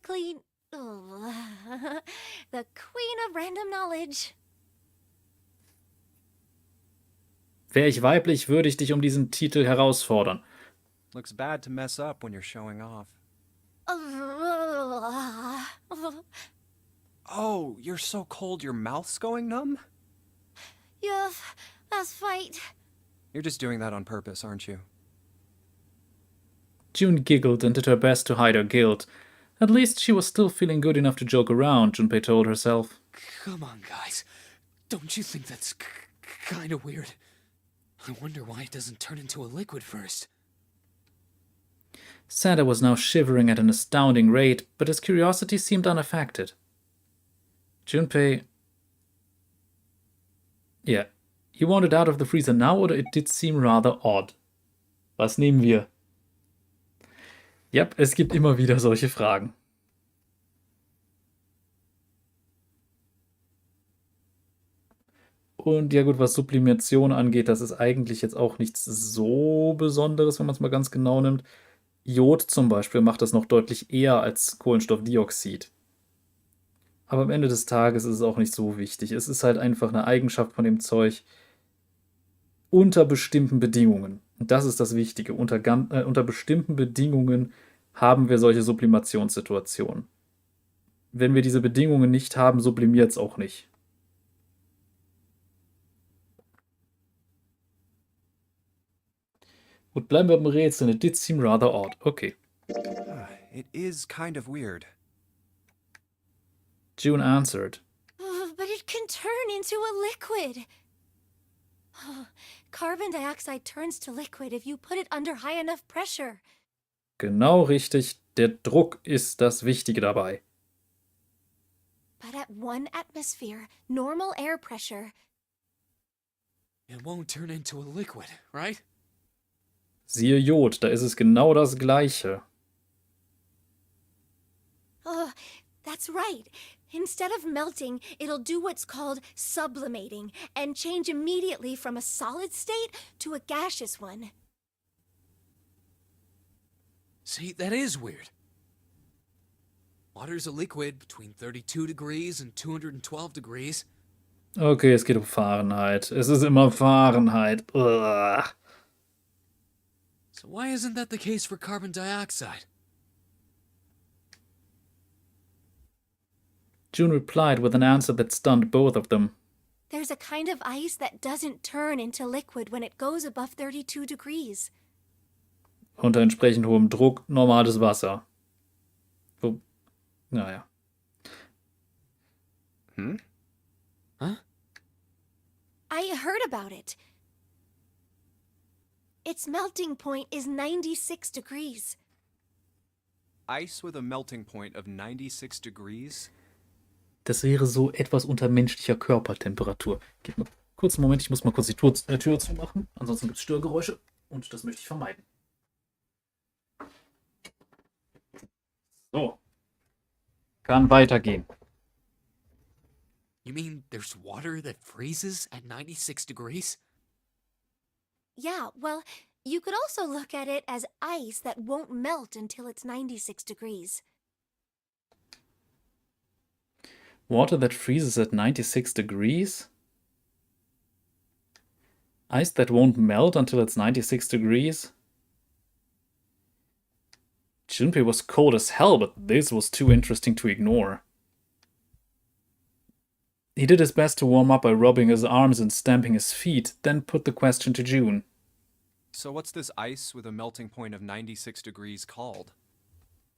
the queen of random knowledge. Wäre ich weiblich, würde ich dich diesen Titel herausfordern. Looks bad to mess up when you're showing off. Oh, you're so cold your mouth's going numb? Yeah, that's right. You're just doing that on purpose, aren't you? June giggled and did her best to hide her guilt. At least she was still feeling good enough to joke around, Junpei told herself. Come on, guys. Don't you think that's kind of weird? I wonder why it doesn't turn into a liquid first. Santa was now shivering at an astounding rate, but his curiosity seemed unaffected. Junpei... Yeah, you want it out of the freezer now, or it did seem rather odd? Was nehmen wir? Yep, es gibt immer wieder solche Fragen. Und ja gut, was Sublimation angeht, das ist eigentlich jetzt auch nichts so Besonderes, wenn man es mal ganz genau nimmt. Jod zum Beispiel macht das noch deutlich eher als Kohlenstoffdioxid. Aber am Ende des Tages ist es auch nicht so wichtig. Es ist halt einfach eine Eigenschaft von dem Zeug unter bestimmten Bedingungen. Und das ist das Wichtige. Unter bestimmten Bedingungen haben wir solche Sublimationssituationen. Wenn wir diese Bedingungen nicht haben, sublimiert es auch nicht. Gut, bleiben wir beim Rätsel. It did seem rather odd. Okay. It is kind of weird. June answered. But it can turn into a liquid. Carbon dioxide turns to liquid if you put it under high enough pressure. Genau richtig. Der Druck ist das Wichtige dabei. But at 1 atmosphere, normal air pressure... It won't turn into a liquid, right? Siehe Jod, da ist es genau das Gleiche. That's right. Instead of melting, it'll do what's called sublimating and change immediately from a solid state to a gaseous one. See, that is weird. Water's a liquid between 32 degrees and 212 degrees. Okay, es geht um Fahrenheit. Es ist immer Fahrenheit. Ugh. So why isn't that the case for carbon dioxide? June replied with an answer that stunned both of them. There's a kind of ice that doesn't turn into liquid when it goes above 32 degrees. Unter entsprechend hohem Druck normales Wasser. Naja. Huh? I heard about it. Its melting point is 96 degrees. Ice with a melting point of 96 degrees? Das wäre so etwas unter menschlicher Körpertemperatur. Gib mir kurz einen Moment, ich muss mal kurz die Tür zumachen. Ansonsten gibt es Störgeräusche und das möchte ich vermeiden. So. Kann weitergehen. You mean there's water that freezes at 96 degrees? Yeah, well, you could also look at it as ice that won't melt until it's 96 degrees. Water that freezes at 96 degrees? Ice that won't melt until it's 96 degrees? Junpei was cold as hell, but this was too interesting to ignore. He did his best to warm up by rubbing his arms and stamping his feet, then put the question to June. So what's this ice with a melting point of 96 degrees called?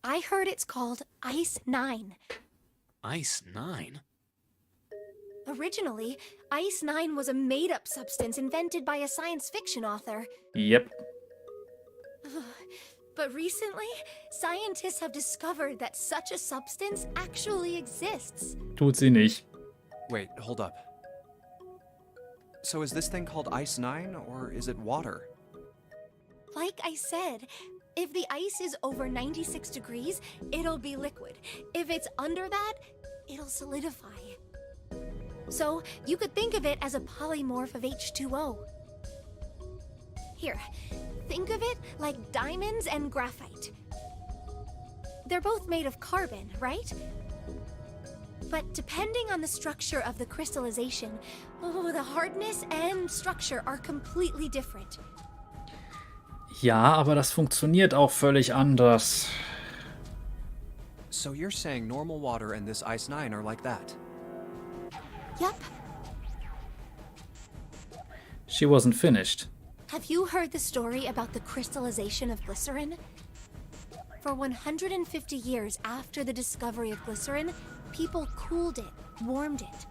I heard it's called Ice 9. Ice 9? Originally, Ice 9 was a made-up substance invented by a science fiction author. Yep. But recently, scientists have discovered that such a substance actually exists. Tut sie nicht. Wait, hold up. So is this thing called Ice 9, or is it water? Like I said, if the ice is over 96 degrees, it'll be liquid. If it's under that, it'll solidify. So you could think of it as a polymorph of H2O. Here, think of it like diamonds and graphite. They're both made of carbon, right? But depending on the structure of the crystallization, the hardness and structure are completely different. Ja, aber das funktioniert auch völlig anders. So you're saying normal water and this Ice 9 are like that? Yep. She wasn't finished. Have you heard the story about the crystallization of glycerin? For 150 years after the discovery of glycerin, people cooled it, warmed it.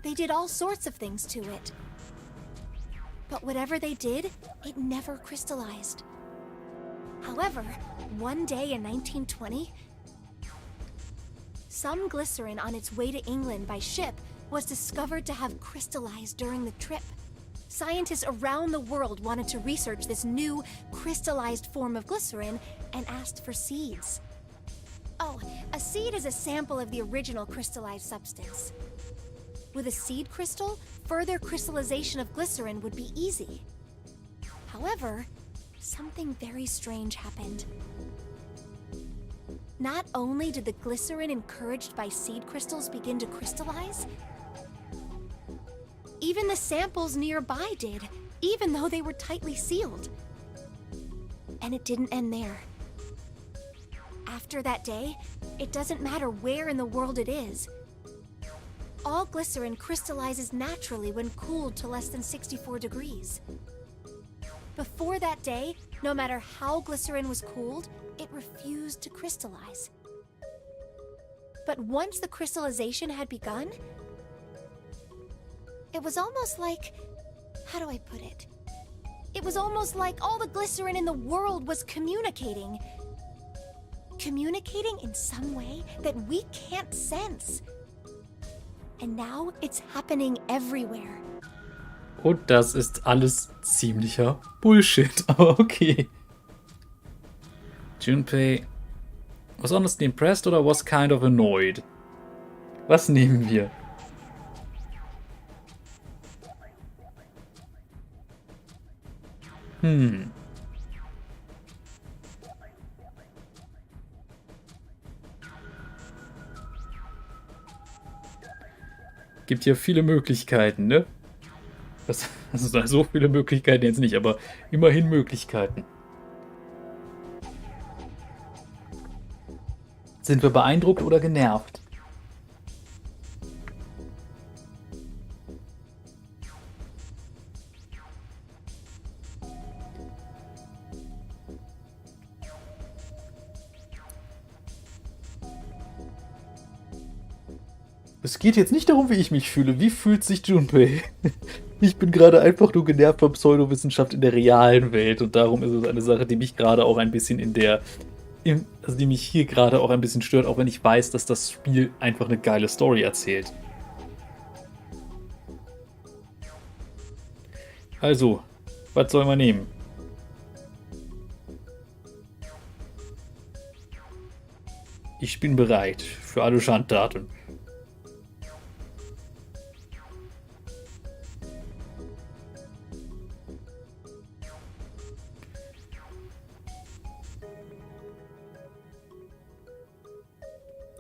They did all sorts of things to it. But whatever they did, it never crystallized. However, one day in 1920, some glycerin on its way to England by ship was discovered to have crystallized during the trip. Scientists around the world wanted to research this new crystallized form of glycerin and asked for seeds. Oh, a seed is a sample of the original crystallized substance. With a seed crystal, further crystallization of glycerin would be easy. However, something very strange happened. Not only did the glycerin encouraged by seed crystals begin to crystallize, even the samples nearby did, even though they were tightly sealed. And it didn't end there. After that day, it doesn't matter where in the world it is. All glycerin crystallizes naturally when cooled to less than 64 degrees. Before that day, no matter how glycerin was cooled, it refused to crystallize. But once the crystallization had begun, it was almost like, how do I put it? It was almost like all the glycerin in the world was communicating. Communicating in some way that we can't sense. And now it's happening everywhere. Und das ist alles ziemlicher Bullshit, aber okay. Junpei was honestly impressed oder was kind of annoyed? Was nehmen wir? Gibt hier viele Möglichkeiten, ne? Also so viele Möglichkeiten jetzt nicht, aber immerhin Möglichkeiten. Sind wir beeindruckt oder genervt? Es geht jetzt nicht darum, wie ich mich fühle. Wie fühlt sich Junpei? Ich bin gerade einfach nur genervt von Pseudowissenschaft in der realen Welt. Und darum ist es eine Sache, die mich gerade auch ein bisschen die mich hier gerade auch ein bisschen stört, auch wenn ich weiß, dass das Spiel einfach eine geile Story erzählt. Also, was soll man nehmen? Ich bin bereit für alle Schandtaten.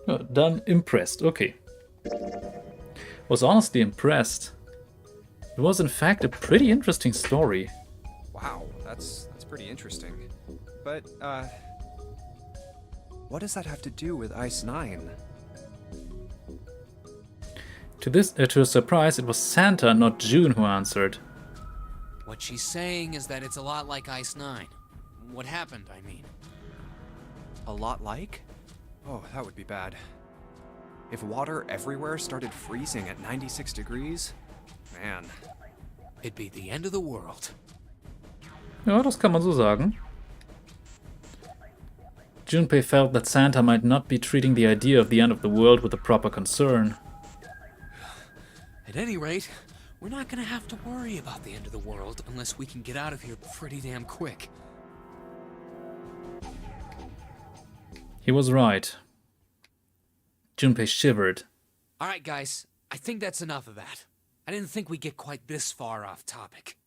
Ja, dann impressed, okay. Was honestly impressed. It was in fact a pretty interesting story. Wow, that's pretty interesting. But, what does that have to do with Ice 9? To a surprise, it was Santa, not June, who answered. What she's saying is that it's a lot like Ice 9. What happened, I mean. A lot like? Oh, that would be bad. If water everywhere started freezing at 96 degrees, man. It'd be the end of the world. Ja, das kann man so sagen. Junpei felt that Santa might not be treating the idea of the end of the world with the proper concern. At any rate, we're not gonna have to worry about the end of the world unless we can get out of here pretty damn quick. He was right. Junpei shivered. Alright guys, I think that's enough of that. I didn't think we'd get quite this far off topic.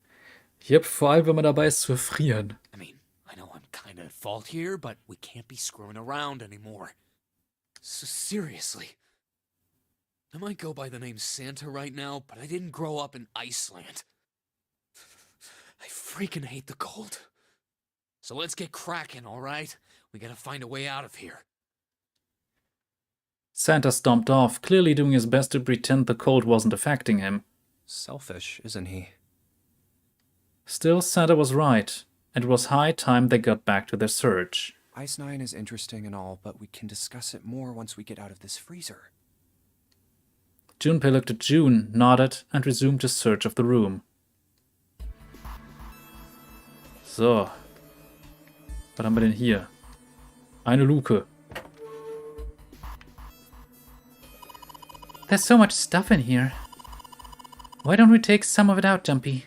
Yep, vor allem, wenn man dabei ist zu erfrieren. I mean, I know I'm kinda at fault here, but we can't be screwing around anymore. So seriously, I might go by the name Santa right now, but I didn't grow up in Iceland. I freaking hate the cold. So let's get cracking, alright? We gotta find a way out of here. Santa stomped off, clearly doing his best to pretend the cold wasn't affecting him. Selfish, isn't he? Still, Santa was right, and it was high time they got back to their search. Ice 9 is interesting and all, but we can discuss it more once we get out of this freezer. Junpei looked at June, nodded, and resumed his search of the room. So. Was haben wir denn hier? Eine Luke. There's so much stuff in here. Why don't we take some of it out, Jumpy?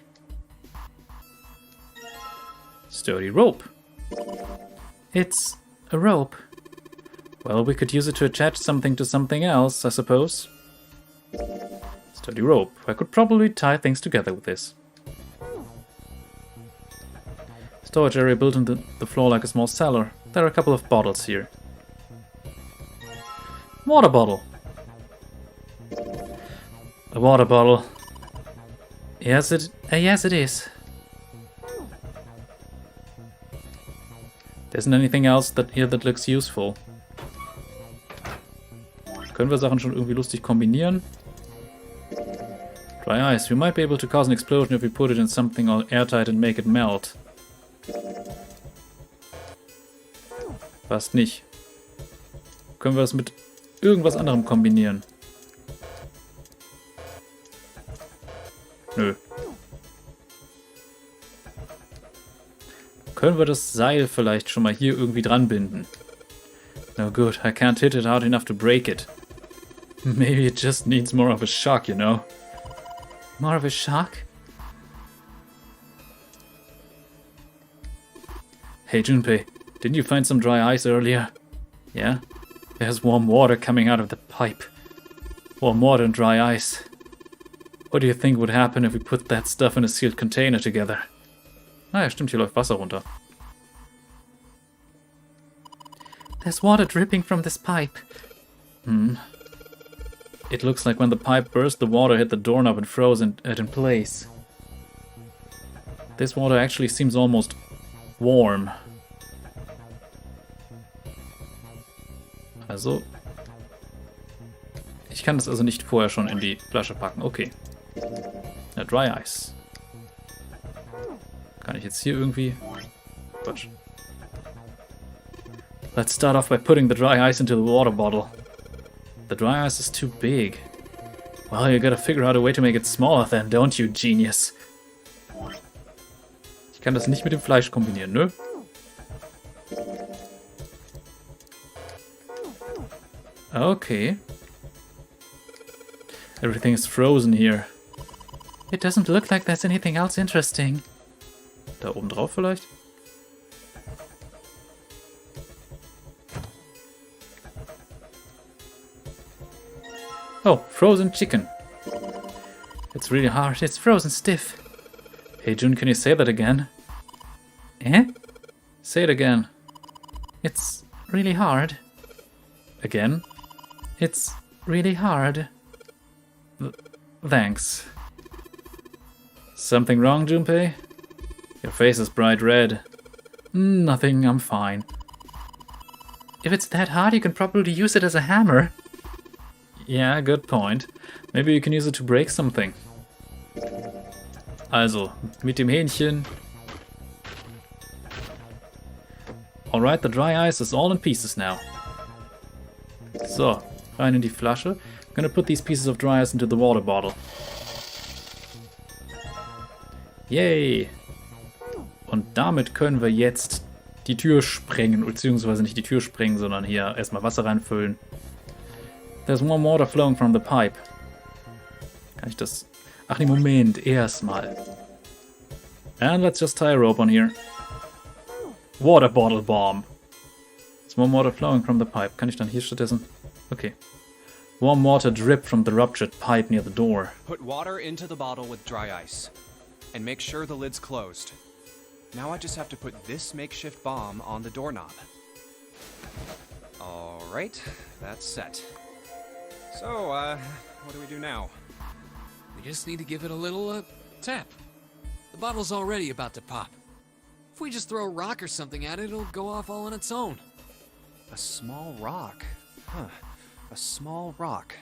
Sturdy rope. It's a rope. Well, we could use it to attach something to something else, I suppose. Sturdy rope. I could probably tie things together with this. Storage area built into the floor like a small cellar. There are a couple of bottles here. Water bottle. A water bottle. Yes, it is. There isn't anything else that looks useful. Können wir Sachen schon irgendwie lustig kombinieren? Dry ice. We might be able to cause an explosion if we put it in something all airtight and make it melt. Fast nicht. Können wir es mit irgendwas anderem kombinieren? Nö. Können wir das Seil vielleicht schon mal hier irgendwie dran binden? No good, I can't hit it hard enough to break it. Maybe it just needs more of a shock, you know? More of a shock? Hey Junpei, didn't you find some dry ice earlier? Yeah? There's warm water coming out of the pipe. Warm water and dry ice. What do you think would happen if we put that stuff in a sealed container together? Ah ja, stimmt, hier läuft Wasser runter. There's water dripping from this pipe. It looks like when the pipe burst, the water hit the doorknob and froze it in place. This water actually seems almost warm. Also, ich kann das also nicht vorher schon in die Flasche packen. Okay. Na, Dry Ice. Kann ich jetzt hier irgendwie... Quatsch. Let's start off by putting the dry ice into the water bottle. The dry ice is too big. Well, you gotta figure out a way to make it smaller then, don't you, genius? Ich kann das nicht mit dem Fleisch kombinieren, ne? Okay. Everything is frozen here. It doesn't look like there's anything else interesting. Da oben drauf vielleicht? Oh, frozen chicken. It's really hard. It's frozen stiff. Hey June, can you say that again? Eh? Say it again. It's really hard. Again? It's really hard. Thanks. Something wrong, Junpei? Your face is bright red. Nothing, I'm fine. If it's that hard, you can probably use it as a hammer. Yeah, good point. Maybe you can use it to break something. Also, mit dem Hähnchen. Alright, the dry ice is all in pieces now. So, rein in die Flasche. I'm gonna put these pieces of dry ice into the water bottle. Yay! Und damit können wir jetzt die Tür sprengen, beziehungsweise nicht die Tür sprengen, sondern hier erstmal Wasser reinfüllen. There's warm water flowing from the pipe. Kann ich das... Ach nee, Moment, erstmal. And let's just tie a rope on here. Water bottle bomb. Warm water flowing from the pipe. Kann ich dann hier stattdessen... Okay. Warm water drip from the ruptured pipe near the door. Put water into the bottle with dry ice. And make sure the lid's closed. Now I just have to put this makeshift bomb on the doorknob. Alright, that's set. So, what do we do now? We just need to give it a little, tap. The bottle's already about to pop. If we just throw a rock or something at it, it'll go off all on its own. A small rock. Huh. A small rock.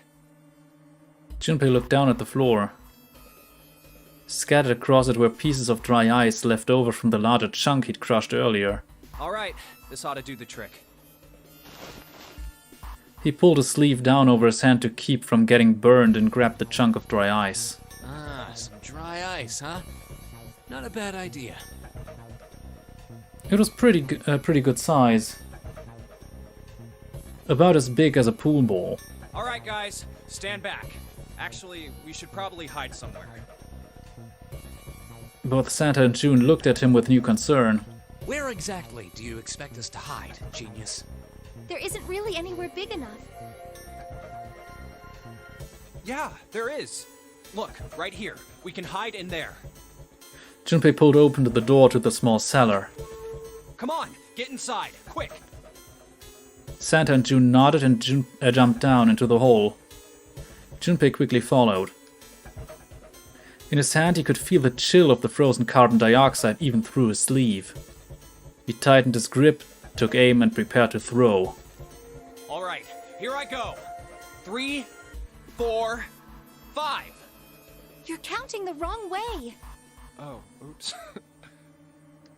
Junpei looked down at the floor. Scattered across it were pieces of dry ice left over from the larger chunk he'd crushed earlier. Alright, this ought to do the trick. He pulled his sleeve down over his hand to keep from getting burned and grabbed the chunk of dry ice. Ah, some dry ice, huh? Not a bad idea. It was pretty good size. About as big as a pool ball. Alright guys, stand back. Actually, we should probably hide somewhere. Both Santa and June looked at him with new concern. Where exactly do you expect us to hide, genius? There isn't really anywhere big enough. Yeah, there is. Look, right here. We can hide in there. Junpei pulled open the door to the small cellar. Come on, get inside, quick! Santa and June nodded and jumped down into the hole. Junpei quickly followed. In his hand he could feel the chill of the frozen carbon dioxide even through his sleeve. He tightened his grip, took aim and prepared to throw. Alright, here I go. 3, 4, 5. You're counting the wrong way. Oh, oops.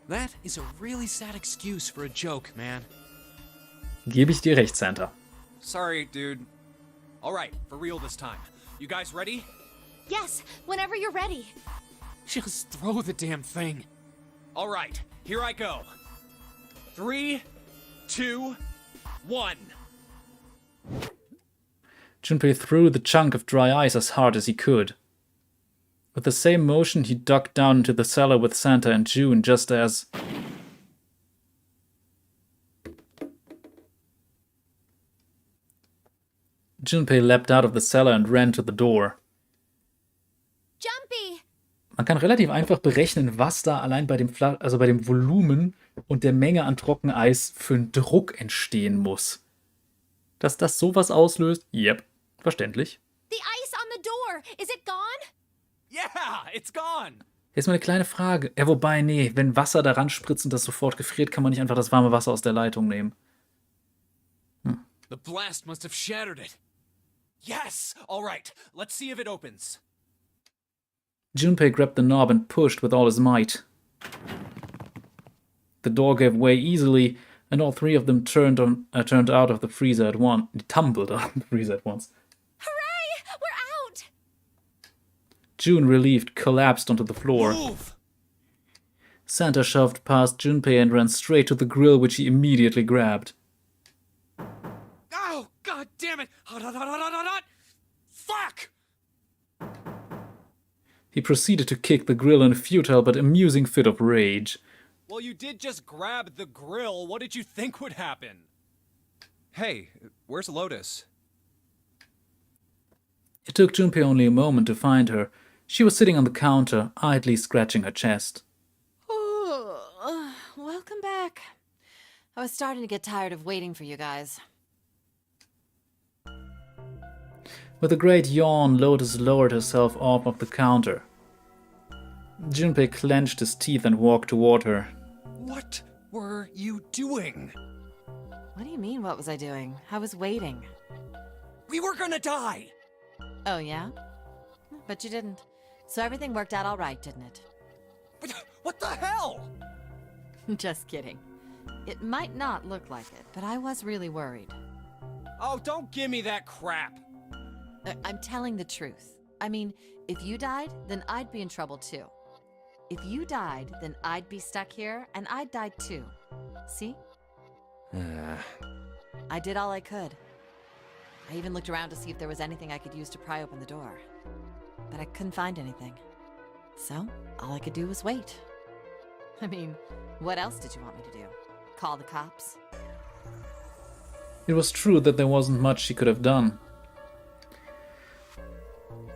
That is a really sad excuse for a joke, man. Gebe ich dir recht, Santa. Sorry, dude. Alright, for real this time. You guys ready? Yes, whenever you're ready. Just throw the damn thing. Alright, here I go. 3, 2, 1. Junpei threw the chunk of dry ice as hard as he could. With the same motion, he ducked down into the cellar with Santa and June just as... Junpei leapt out of the cellar and ran to the door. Jumpy! Man kann relativ einfach berechnen, was da allein bei dem Volumen und der Menge an Trockeneis für einen Druck entstehen muss. Dass das sowas auslöst? Yep, verständlich. The ice on the door, is it gone? Yeah, it's gone! Jetzt mal eine kleine Frage. Wobei, nee, wenn Wasser daran spritzt und das sofort gefriert, kann man nicht einfach das warme Wasser aus der Leitung nehmen. The blast must have shattered it. Yes! Alright, let's see if it opens. Junpei grabbed the knob and pushed with all his might. The door gave way easily, and all three of them turned out of the freezer at once. Tumbled out of the freezer at once. Hooray! We're out! June, relieved, collapsed onto the floor. Move! Santa shoved past Junpei and ran straight to the grill, which he immediately grabbed. Oh, god damn it! Hot, hot, hot, hot, hot, hot! Fuck! He proceeded to kick the grill in a futile but amusing fit of rage. Well, you did just grab the grill. What did you think would happen? Hey, where's Lotus? It took Junpei only a moment to find her. She was sitting on the counter, idly scratching her chest. Welcome back. I was starting to get tired of waiting for you guys. With a great yawn, Lotus lowered herself off of the counter. Junpei clenched his teeth and walked toward her. What were you doing? What do you mean, what was I doing? I was waiting. We were gonna die! Oh, yeah? But you didn't. So everything worked out all right, didn't it? What the hell? Just kidding. It might not look like it, but I was really worried. Oh, don't give me that crap! I'm telling the truth. I mean, if you died, then I'd be in trouble too. If you died, then I'd be stuck here, and I'd die too. See? I did all I could. I even looked around to see if there was anything I could use to pry open the door. but I couldn't find anything. So, all I could do was wait. I mean, what else did you want me to do? Call the cops? It was true that there wasn't much she could have done.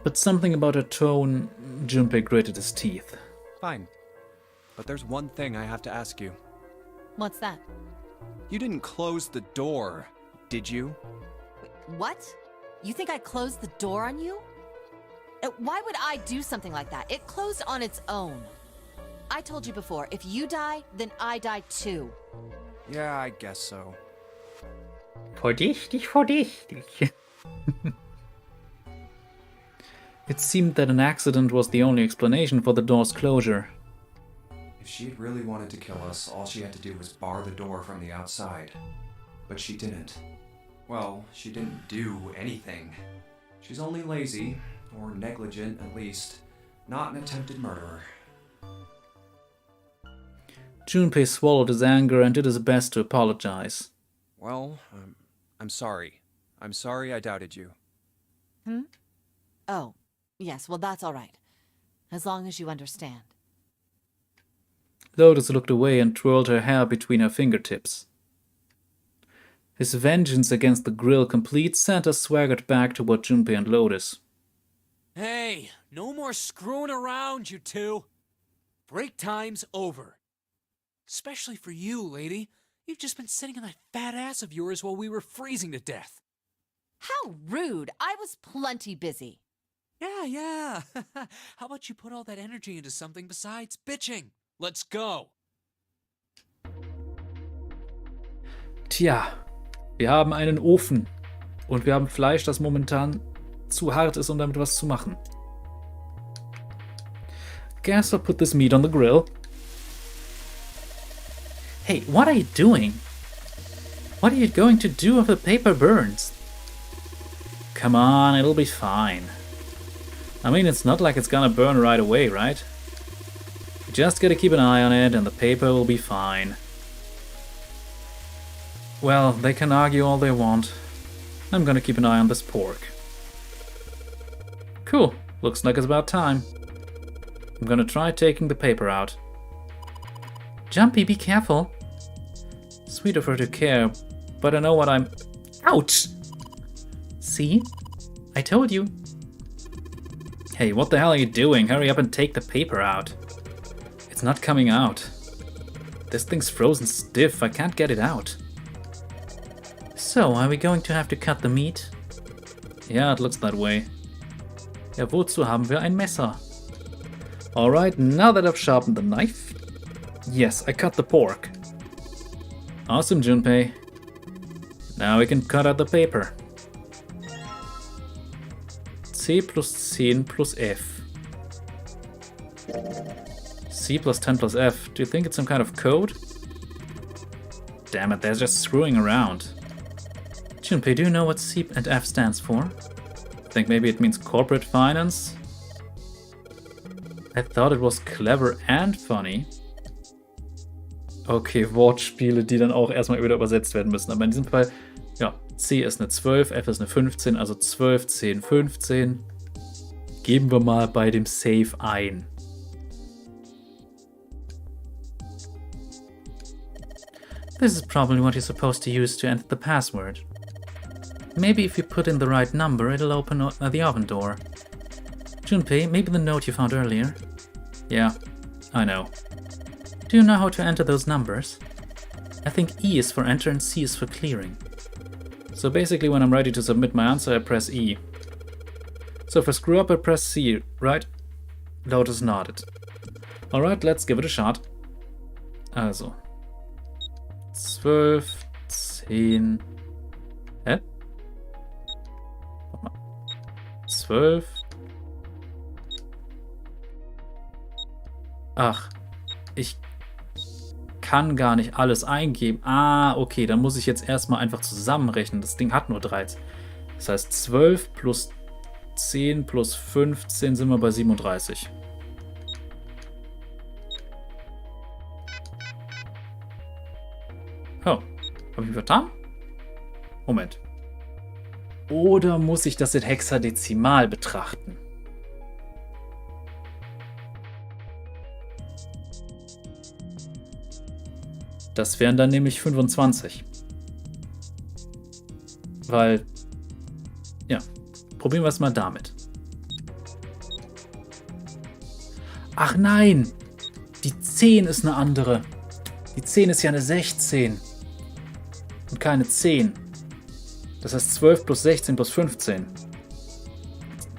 But something about her tone, Junpei gritted his teeth. Fine. But there's one thing I have to ask you. What's that? You didn't close the door, did you? What? You think I closed the door on you? Why would I do something like that? It closed on its own. I told you before, if you die, then I die too. Yeah, I guess so. Vorsichtig, vorsichtig. It seemed that an accident was the only explanation for the door's closure. If she'd really wanted to kill us, all she had to do was bar the door from the outside. But she didn't. Well, she didn't do anything. She's only lazy, or negligent at least, not an attempted murderer. Junpei swallowed his anger and did his best to apologize. Well, I'm sorry. I'm sorry I doubted you. Oh, yes, well that's all right. As long as you understand. Lotus looked away and twirled her hair between her fingertips. His vengeance against the grill complete, Santa swaggered back toward Junpei and Lotus. Hey, no more screwing around, you two. Break time's over. Especially for you, lady. You've just been sitting on that fat ass of yours while we were freezing to death. How rude! I was plenty busy. Yeah. How about you put all that energy into something besides bitching? Let's go. Tja, wir haben einen Ofen. Und wir haben Fleisch, das momentan zu hart ist, um damit was zu machen. Guess I'll put this meat on the grill. Hey, what are you doing? What are you going to do if the paper burns? Come on, it'll be fine. I mean, it's not like it's gonna burn right away, right? You just gotta keep an eye on it and the paper will be fine. Well, they can argue all they want. I'm gonna keep an eye on this pork. Cool, looks like it's about time. I'm gonna try taking the paper out. Jumpy, be careful. Sweet of her to care, but I know what I'm... Ouch! See? I told you. Hey, what the hell are you doing? Hurry up and take the paper out. It's not coming out. This thing's frozen stiff, I can't get it out. So, are we going to have to cut the meat? Yeah, it looks that way. Ja, wozu haben wir ein Messer? Alright, now that I've sharpened the knife... Yes, I cut the pork. Awesome, Junpei. Now we can cut out the paper. C plus 10 plus F. C plus 10 plus F. Do you think it's some kind of code? Damn it, they're just screwing around. Junpei, do you know what C and F stands for? Think maybe it means corporate finance? I thought it was clever and funny. Okay, Wortspiele, die dann auch erstmal wieder übersetzt werden müssen. Aber in diesem Fall, ja, C ist eine 12, F ist eine 15, also 12, 10, 15. Geben wir mal bei dem Save ein. This is probably what you're supposed to use to enter the password. Maybe if you put in the right number, it'll open the oven door. Junpei, maybe the note you found earlier? Yeah, I know. Do you know how to enter those numbers? I think E is for enter and C is for clearing. So basically when I'm ready to submit my answer, I press E. So if I screw up, I press C, right? Lotus nodded. Alright, let's give it a shot. Also. 12, 10... Hä? 12... Ach, ich kann gar nicht alles eingeben. Ah, okay, dann muss ich jetzt erstmal einfach zusammenrechnen. Das Ding hat nur 13. Das heißt 12 plus 10 plus 15 sind wir bei 37. Oh, habe ich vertan? Moment. Oder muss ich das in Hexadezimal betrachten? Das wären dann nämlich 25. Weil, ja, probieren wir es mal damit. Ach nein! Die 10 ist eine andere. Die 10 ist ja eine 16. Und keine 10. Das heißt 12 plus 16 plus 15.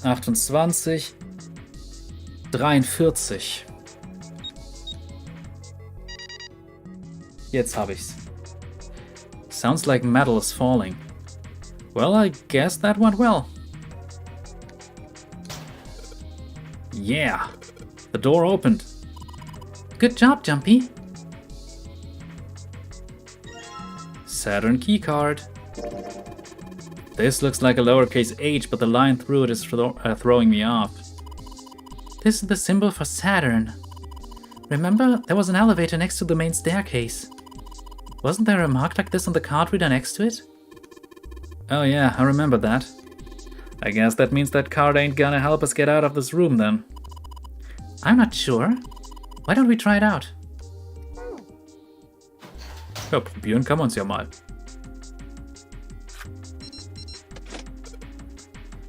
28. 43. Jetzt habe ich's. Sounds like metal is falling. Well, I guess that went well. Yeah! The door opened. Good job, Jumpy. Saturn keycard. This looks like a lowercase h, but the line through it is throwing me off. This is the symbol for Saturn. Remember, there was an elevator next to the main staircase. Wasn't there a mark like this on the card reader next to it? Oh yeah, I remember that. I guess that means that card ain't gonna help us get out of this room then. I'm not sure. Why don't we try it out? Ja, probieren kann man's ja mal.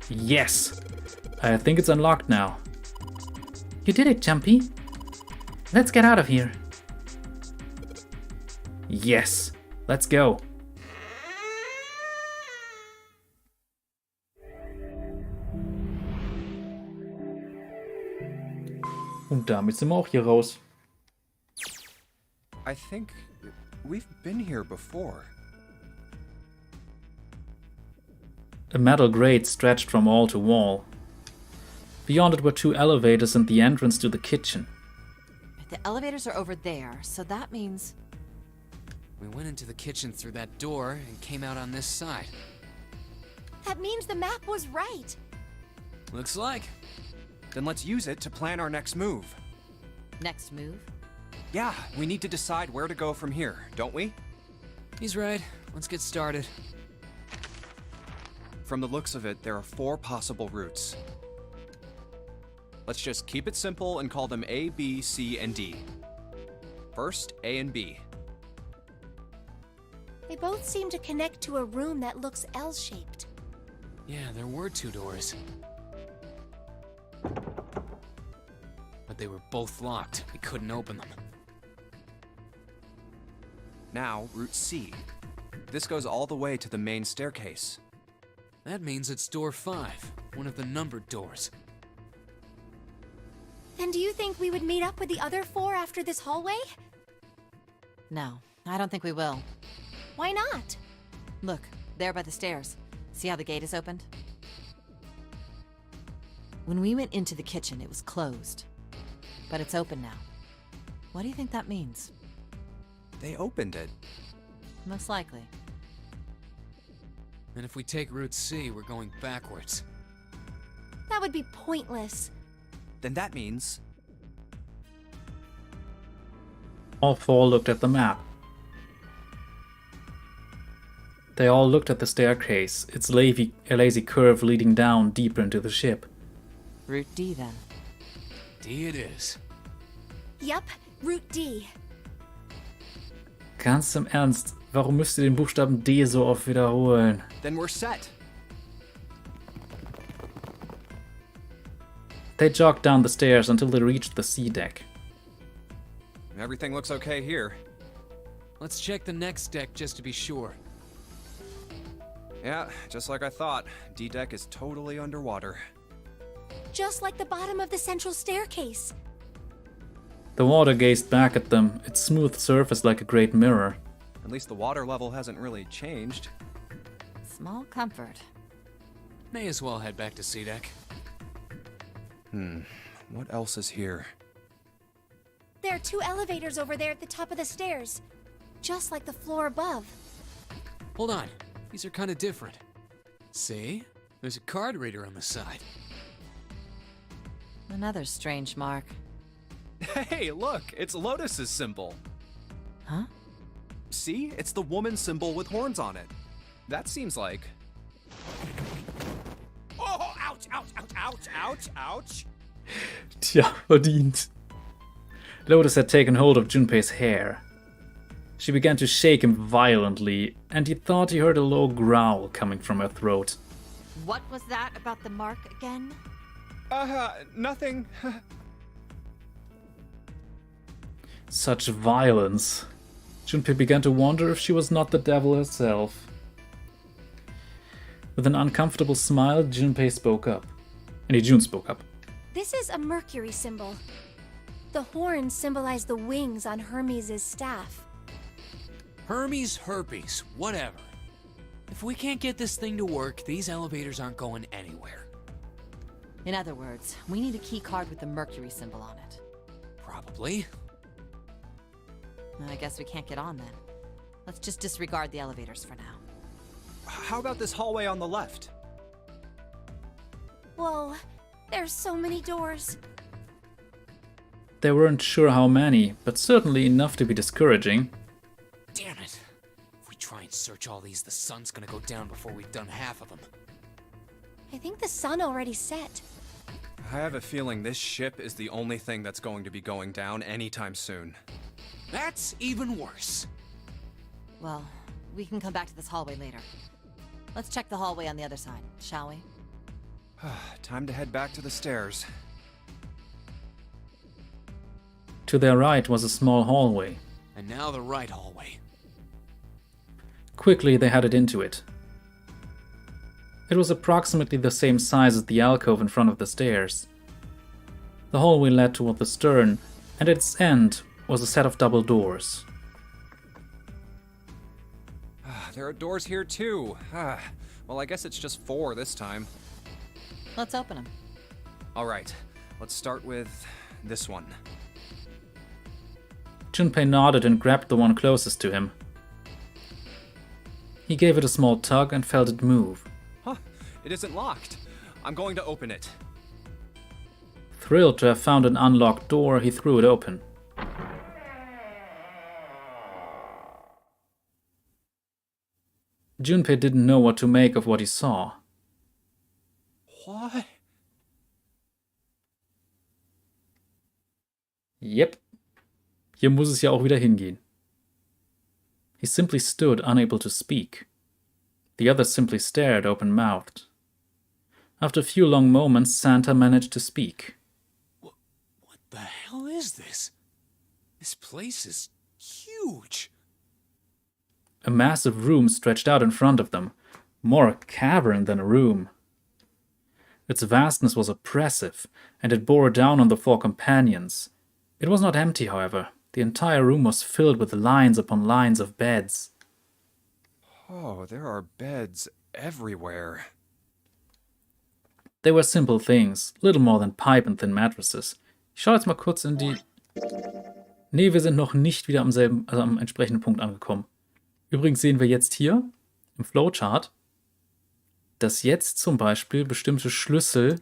Yes! I think it's unlocked now. You did it, Jumpy. Let's get out of here. Yes! Let's go. Und damit sind wir auch hier raus. I think we've been here before. A metal grate stretched from wall to wall. Beyond it were 2 elevators and the entrance to the kitchen. The elevators are over there, so that means... We went into the kitchen through that door and came out on this side. That means the map was right. Looks like. Then let's use it to plan our next move. Next move? Yeah, we need to decide where to go from here, don't we? He's right. Let's get started. From the looks of it, there are 4 possible routes. Let's just keep it simple and call them A, B, C, and D. First, A and B. They both seem to connect to a room that looks L-shaped. Yeah, there were 2 doors. But they were both locked. We couldn't open them. Now, Route C. This goes all the way to the main staircase. That means it's door 5, one of the numbered doors. Then do you think we would meet up with the other 4 after this hallway? No, I don't think we will. Why not? Look, there by the stairs. See how the gate is opened? When we went into the kitchen, it was closed. But it's open now. What do you think that means? They opened it. Most likely. And if we take Route C, we're going backwards. That would be pointless. Then that means... All 4 looked at the map. They all looked at the staircase, its lazy curve leading down deeper into the ship. Route D, then. D it is. Yup, Route D. Ganz im Ernst, warum müsst ihr den Buchstaben D so oft wiederholen? Then we're set. They jogged down the stairs until they reached the C deck. Everything looks okay here. Let's check the next deck just to be sure. Yeah, just like I thought. D-deck is totally underwater. Just like the bottom of the central staircase. The water gazed back at them, its smooth surface like a great mirror. At least the water level hasn't really changed. Small comfort. May as well head back to C deck. What else is here? There are 2 elevators over there at the top of the stairs. Just like the floor above. Hold on. These are kind of different. See? There's a card reader on the side. Another strange mark. Hey, look! It's Lotus's symbol. Huh? See? It's the woman symbol with horns on it. That seems like... Oh, ouch, ouch, ouch, ouch, ouch, ouch! Tja, verdient. Lotus had taken hold of Junpei's hair. She began to shake him violently, and he thought he heard a low growl coming from her throat. What was that about the mark again? Nothing. Such violence. Junpei began to wonder if she was not the devil herself. With an uncomfortable smile, June spoke up. This is a Mercury symbol. The horns symbolize the wings on Hermes' staff. Hermes, herpes, whatever. If we can't get this thing to work, these elevators aren't going anywhere. In other words, we need a key card with the Mercury symbol on it. Probably. I guess we can't get on then. Let's just disregard the elevators for now. How about this hallway on the left? Whoa, there's so many doors. They weren't sure how many, but certainly enough to be discouraging. Damn it. If we try and search all these, the sun's gonna go down before we've done half of them. I think the sun already set. I have a feeling this ship is the only thing that's going to be going down anytime soon. That's even worse. Well, we can come back to this hallway later. Let's check the hallway on the other side, shall we? Time to head back to the stairs. To their right was a small hallway. And now the right hallway. Quickly, they headed into it. It was approximately the same size as the alcove in front of the stairs. The hallway led toward the stern, and at its end was a set of double doors. There are doors here too. Well, I guess it's just 4 this time. Let's open them. All right, let's start with this one. Junpei nodded and grabbed the one closest to him. He gave it a small tug and felt it move. It isn't locked. I'm going to open it. Thrilled to have found an unlocked door, he threw it open. Junpei didn't know what to make of what he saw. What? Yep. Hier muss es ja auch wieder hingehen. He simply stood, unable to speak. The others simply stared, open-mouthed. After a few long moments, Santa managed to speak. What the hell is this? This place is huge. A massive room stretched out in front of them, more a cavern than a room. Its vastness was oppressive, and it bore down on the 4 companions. It was not empty, however. The entire room was filled with lines upon lines of beds. Oh, there are beds everywhere. They were simple things, little more than pipe and thin mattresses. Ich schaue jetzt mal kurz in die... Nee, wir sind noch nicht wieder am entsprechenden Punkt angekommen. Übrigens sehen wir jetzt hier im Flowchart, dass jetzt zum Beispiel bestimmte Schlüssel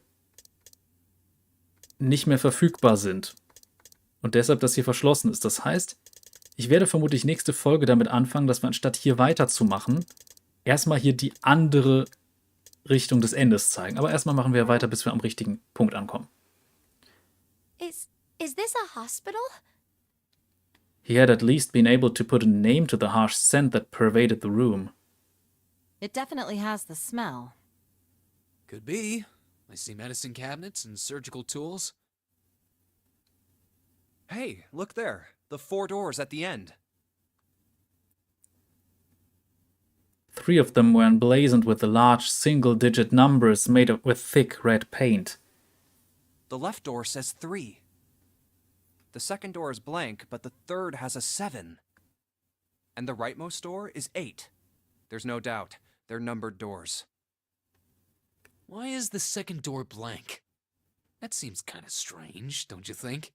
nicht mehr verfügbar sind. Und deshalb das hier verschlossen ist. Das heißt, ich werde vermutlich nächste Folge damit anfangen, dass wir anstatt hier weiterzumachen, erstmal hier die andere Richtung des Endes zeigen. Aber erstmal machen wir weiter, bis wir am richtigen Punkt ankommen. Is this a hospital? He had at least been able to put a name to the harsh scent that pervaded the room. It definitely has the smell. Could be. I see medicine cabinets and surgical tools. Hey, look there. The 4 doors at the end. 3 of them were emblazoned with the large single-digit numbers made up with thick red paint. The left door says 3. The second door is blank, but the third has a 7. And the rightmost door is 8. There's no doubt. They're numbered doors. Why is the second door blank? That seems kind of strange, don't you think?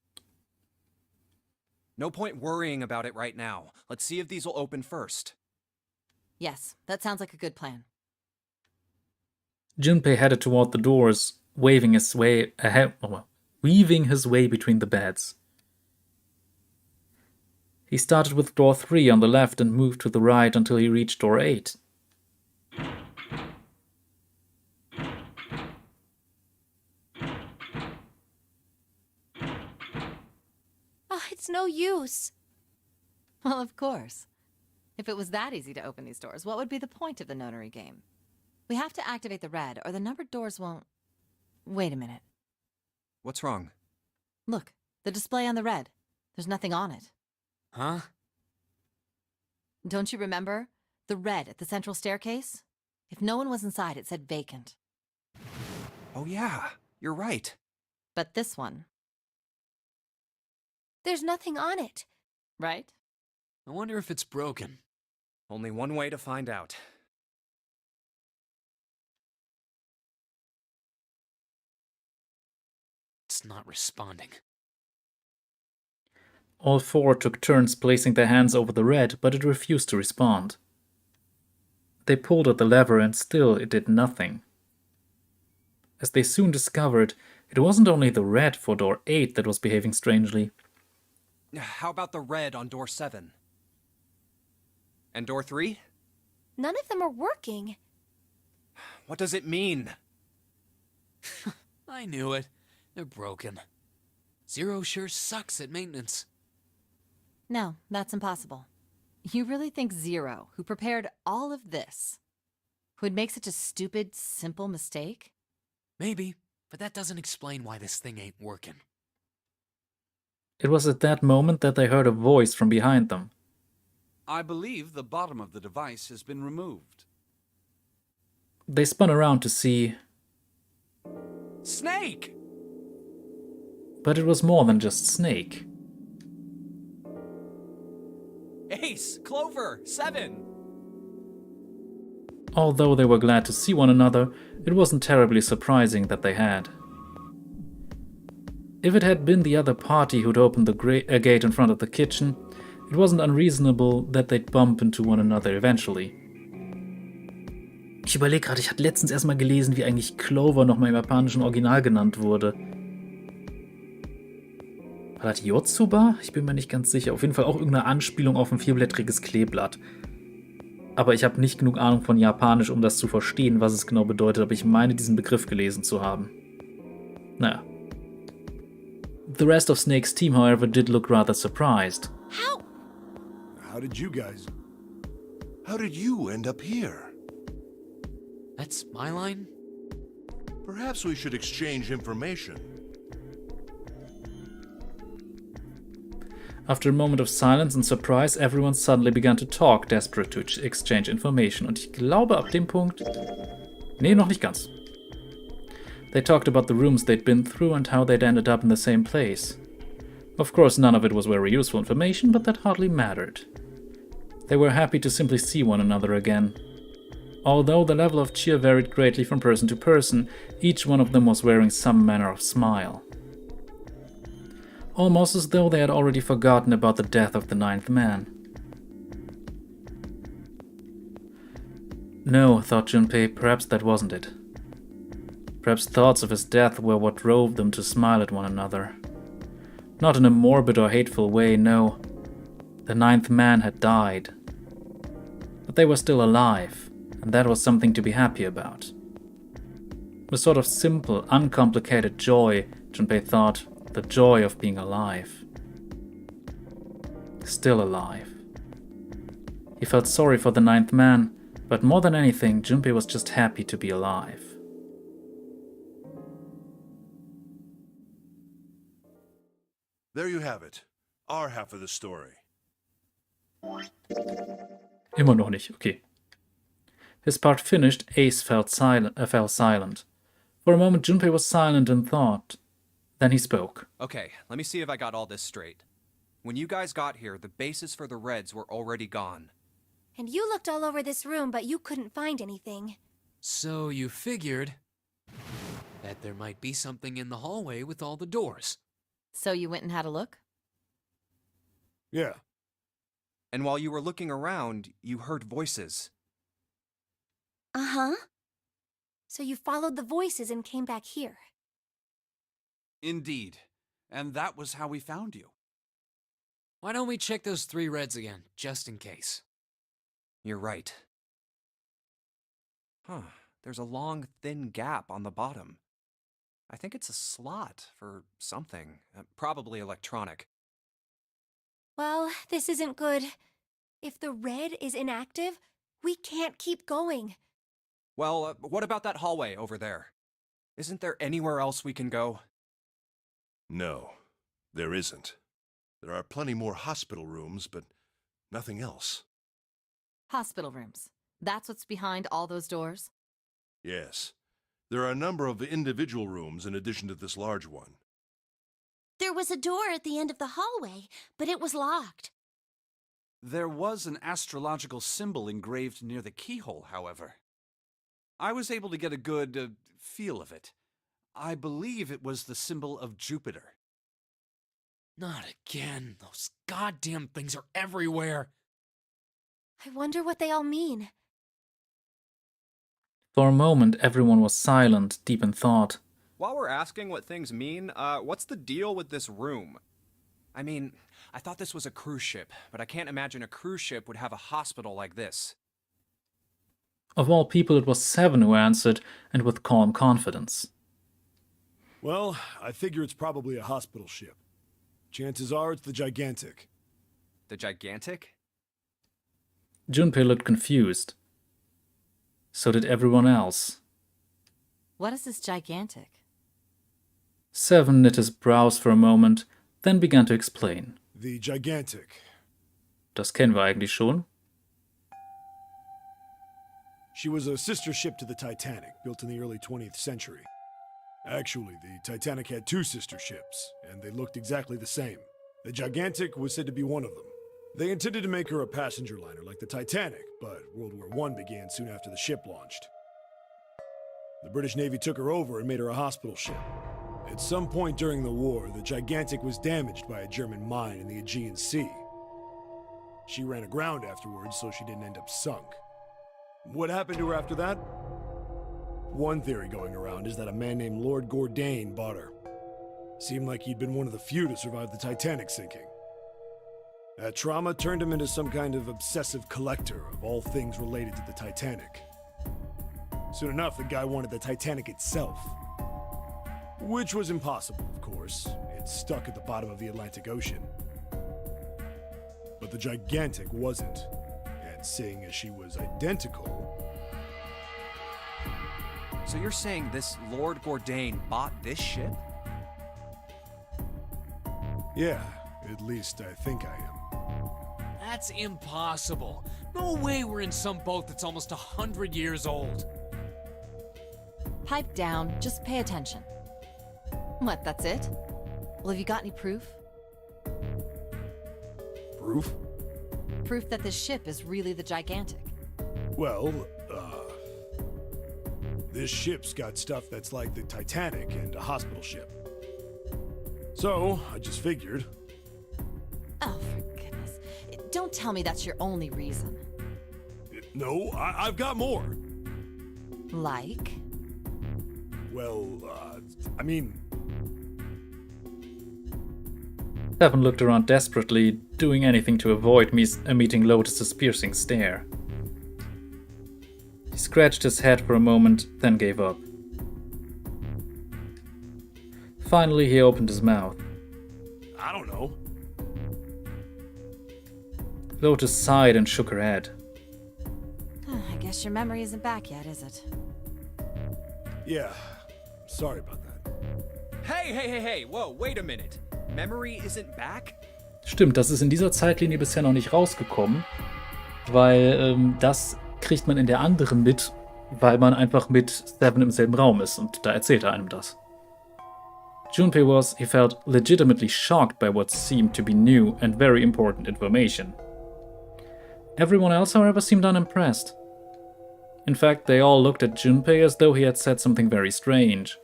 No point worrying about it right now. Let's see if these will open first. Yes, that sounds like a good plan. Junpei headed toward the doors, weaving his way between the beds. He started with door 3 on the left and moved to the right until he reached door 8. Oh, it's no use. Well, of course. If it was that easy to open these doors, what would be the point of the notary game? We have to activate the red, or the numbered doors won't... Wait a minute. What's wrong? Look, the display on the red. There's nothing on it. Huh? Don't you remember? The red at the central staircase? If no one was inside, it said vacant. Oh yeah, you're right. But this one, There's nothing on it. right? I wonder if it's broken. Only one way to find out. It's not responding. All four took turns placing their hands over the red, but it refused to respond. They pulled at the lever and still it did nothing. As they soon discovered, it wasn't only the red for door 8 that was behaving strangely. How about the red on door 7? And door 3? None of them are working. What does it mean? I knew it. They're broken. Zero sure sucks at maintenance. No, that's impossible. You really think Zero, who prepared all of this, would make such a stupid, simple mistake? Maybe, but that doesn't explain why this thing ain't working. It was at that moment that they heard a voice from behind them. I believe the bottom of the device has been removed. They spun around to see, Snake! but it was more than just Snake. Ace! Clover! 7! Although they were glad to see one another, it wasn't terribly surprising that they had. If it had been the other party who'd opened the gate in front of the kitchen, it wasn't unreasonable that they'd bump into one another eventually. Ich überlege gerade, ich hatte letztens erstmal gelesen, wie eigentlich Clover nochmal im japanischen Original genannt wurde. War das Yotsuba? Ich bin mir nicht ganz sicher. Auf jeden Fall auch irgendeine Anspielung auf ein vierblättriges Kleeblatt. Aber ich habe nicht genug Ahnung von Japanisch, um das zu verstehen, was es genau bedeutet, aber ich meine, diesen Begriff gelesen zu haben. Naja. The rest of Snake's team, however, did look rather surprised. How? How did you end up here? That's my line? Perhaps we should exchange information. After a moment of silence and surprise, everyone suddenly began to talk, desperate to exchange information. Und ich glaube, ab dem Punkt... Nee, noch nicht ganz. They talked about the rooms they'd been through and how they'd ended up in the same place. Of course, none of it was very useful information, but that hardly mattered. They were happy to simply see one another again. Although the level of cheer varied greatly from person to person, each one of them was wearing some manner of smile. Almost as though they had already forgotten about the death of the 9th man. No, thought Junpei, perhaps that wasn't it. Perhaps thoughts of his death were what drove them to smile at one another. Not in a morbid or hateful way, no. The 9th man had died. But they were still alive, and that was something to be happy about. A sort of simple, uncomplicated joy, Junpei thought, the joy of being alive. Still alive. He felt sorry for the 9th man, but more than anything, Junpei was just happy to be alive. There you have it. Our half of the story. Immer noch nicht, okay. His part finished, Ace fell silent. For a moment, Junpei was silent in thought. Then he spoke. Okay, let me see if I got all this straight. When you guys got here, the bases for the Reds were already gone. And you looked all over this room, but you couldn't find anything. So you figured that there might be something in the hallway with all the doors. So you went and had a look? Yeah. And while you were looking around, you heard voices. Uh-huh. So you followed the voices and came back here. Indeed. And that was how we found you. Why don't we check those 3 reds again, just in case? You're right. Huh, there's a long, thin gap on the bottom. I think it's a slot for something, probably electronic. Well, this isn't good. If the red is inactive, we can't keep going. Well, what about that hallway over there? Isn't there anywhere else we can go? No, there isn't. There are plenty more hospital rooms, but nothing else. Hospital rooms. That's what's behind all those doors? Yes. There are a number of individual rooms in addition to this large one. There was a door at the end of the hallway, but it was locked. There was an astrological symbol engraved near the keyhole, however. I was able to get a good feel of it. I believe it was the symbol of Jupiter. Not again. Those goddamn things are everywhere. I wonder what they all mean. For a moment, everyone was silent, deep in thought. While we're asking what things mean, what's the deal with this room? I mean, I thought this was a cruise ship, but I can't imagine a cruise ship would have a hospital like this. Of all people, it was Seven who answered, and with calm confidence. Well, I figure it's probably a hospital ship. Chances are it's the Gigantic. The Gigantic? Junpei looked confused. So did everyone else. What is this gigantic? Seven knit his brows for a moment, then began to explain. The Gigantic. Das kennen wir eigentlich schon. She was a sister ship to the Titanic, built in the early 20th century. Actually, the Titanic had two sister ships, and they looked exactly the same. The Gigantic was said to be one of them. They intended to make her a passenger liner like the Titanic, but World War I began soon after the ship launched. The British Navy took her over and made her a hospital ship. At some point during the war, the Gigantic was damaged by a German mine in the Aegean Sea. She ran aground afterwards, so she didn't end up sunk. What happened to her after that? One theory going around is that a man named Lord Gordain bought her. Seemed like he'd been one of the few to survive the Titanic sinking. That trauma turned him into some kind of obsessive collector of all things related to the Titanic. Soon enough, the guy wanted the Titanic itself. Which was impossible, of course. It's stuck at the bottom of the Atlantic Ocean. But the Gigantic wasn't. And seeing as she was identical... So you're saying this Lord Gordain bought this ship? Yeah, at least I think I am. That's impossible. No way we're in some boat that's almost 100 years old. Pipe down, just pay attention. What, that's it? Well, have you got any proof? Proof? Proof that this ship is really the Gigantic. Well, this ship's got stuff that's like the Titanic and a hospital ship. So, I just figured. Oh, for goodness. Don't tell me that's your only reason. No, I've got more. Like? Well, I mean... Seven looked around desperately, doing anything to avoid meeting Lotus's piercing stare. He scratched his head for a moment, then gave up. Finally, he opened his mouth. I don't know. Lotus sighed and shook her head. I guess your memory isn't back yet, is it? Yeah, sorry about that. Hey, whoa, wait a minute. Memory isn't back? Stimmt, das ist in dieser Zeitlinie bisher noch nicht rausgekommen, weil das kriegt man in der anderen mit, weil man einfach mit Seven im selben Raum ist und da erzählt er einem das. Junpei he felt legitimately shocked by what seemed to be new and very important information. Everyone else, however, seemed unimpressed. In fact, they all looked at Junpei as though he had said something very strange.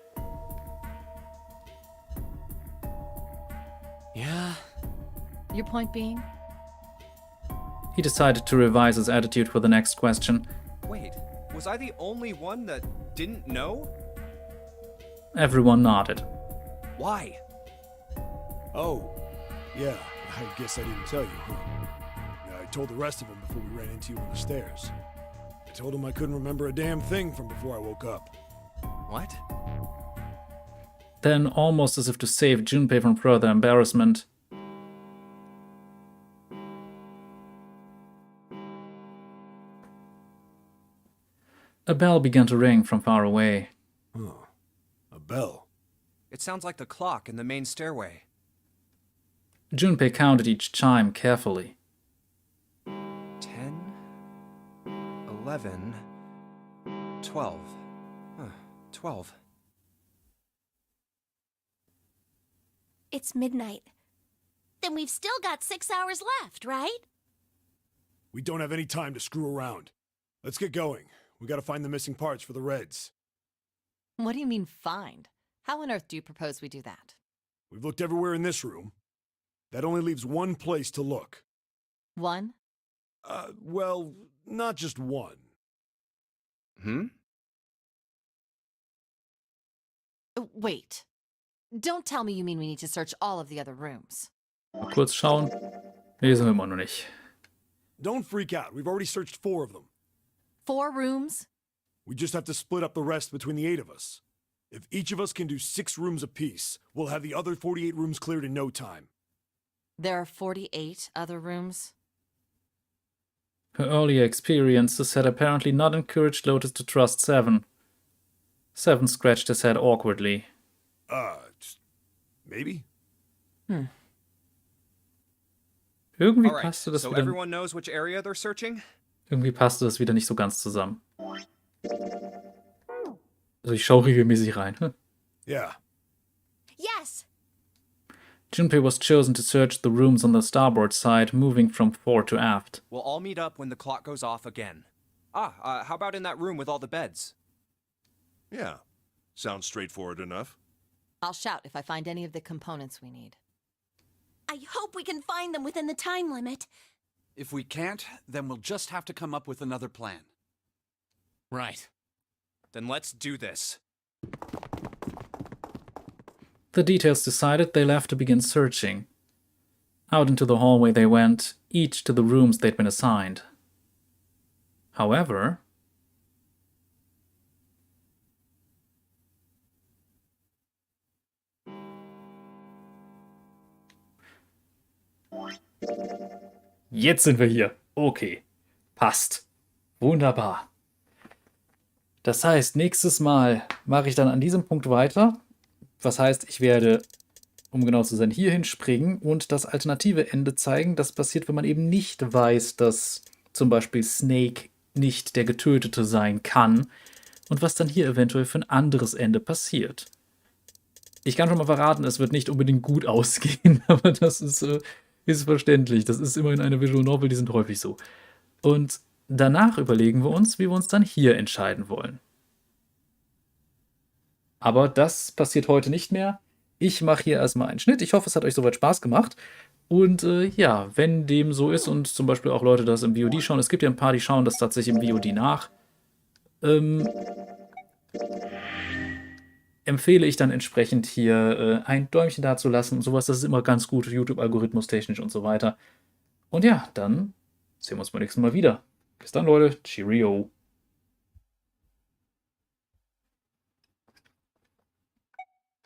Yeah? Your point being? He decided to revise his attitude for the next question. Wait, was I the only one that didn't know? Everyone nodded. Why? Oh, yeah, I guess I didn't tell you, huh? I told the rest of them before we ran into you on the stairs. I told them I couldn't remember a damn thing from before I woke up. What? Then, almost as if to save Junpei from further embarrassment, A bell began to ring from far away. Oh, a bell. It sounds like the clock in the main stairway. Junpei counted each chime carefully. 10, 11, 12. 12. It's midnight. Then we've still got 6 hours left, right? We don't have any time to screw around. Let's get going. We gotta find the missing parts for the Reds. What do you mean, find? How on earth do you propose we do that? We've looked everywhere in this room. That only leaves one place to look. One? Well, not just one. Wait. Don't tell me you mean we need to search all of the other rooms. Mal kurz schauen. Lesen wir immer noch nicht. Don't freak out. We've already searched 4 of them. 4 rooms? We just have to split up the rest between the 8 of us. If each of us can do 6 rooms apiece, we'll have the other 48 rooms cleared in no time. There are 48 other rooms? Her earlier experiences had apparently not encouraged Lotus to trust Seven. Seven scratched his head awkwardly. Maybe? Irgendwie Alright, passte das so wieder. everyone knows which area they're searching? Irgendwie passte das wieder nicht so ganz zusammen. Also ich schaue regelmäßig rein. Yeah. Yes! Junpei was chosen to search the rooms on the starboard side, moving from fore to aft. We'll all meet up when the clock goes off again. How about in that room with all the beds? Yeah. Sounds straightforward enough. I'll shout if I find any of the components we need. I hope we can find them within the time limit. If we can't, then we'll just have to come up with another plan. Right. Then let's do this. The details decided, they left to begin searching. Out into the hallway they went, each to the rooms they'd been assigned. However, jetzt sind wir hier. Okay, passt. Wunderbar. Das heißt, nächstes Mal mache ich dann an diesem Punkt weiter. Was heißt, ich werde, um genau zu sein, hier hinspringen und das alternative Ende zeigen. Das passiert, wenn man eben nicht weiß, dass zum Beispiel Snake nicht der Getötete sein kann und was dann hier eventuell für ein anderes Ende passiert. Ich kann schon mal verraten, es wird nicht unbedingt gut ausgehen, aber das ist verständlich. Das ist immerhin eine Visual Novel, die sind häufig so. Und danach überlegen wir uns, wie wir uns dann hier entscheiden wollen. Aber das passiert heute nicht mehr. Ich mache hier erstmal einen Schnitt. Ich hoffe, es hat euch soweit Spaß gemacht. Und ja, wenn dem so ist und zum Beispiel auch Leute das im VOD schauen, es gibt ja ein paar, die schauen das tatsächlich im VOD nach, empfehle ich dann entsprechend hier ein Däumchen dazulassen und sowas. Das ist immer ganz gut, YouTube-Algorithmus technisch und so weiter. Und ja, dann sehen wir uns beim nächsten Mal wieder. Bis dann, Leute. Cheerio.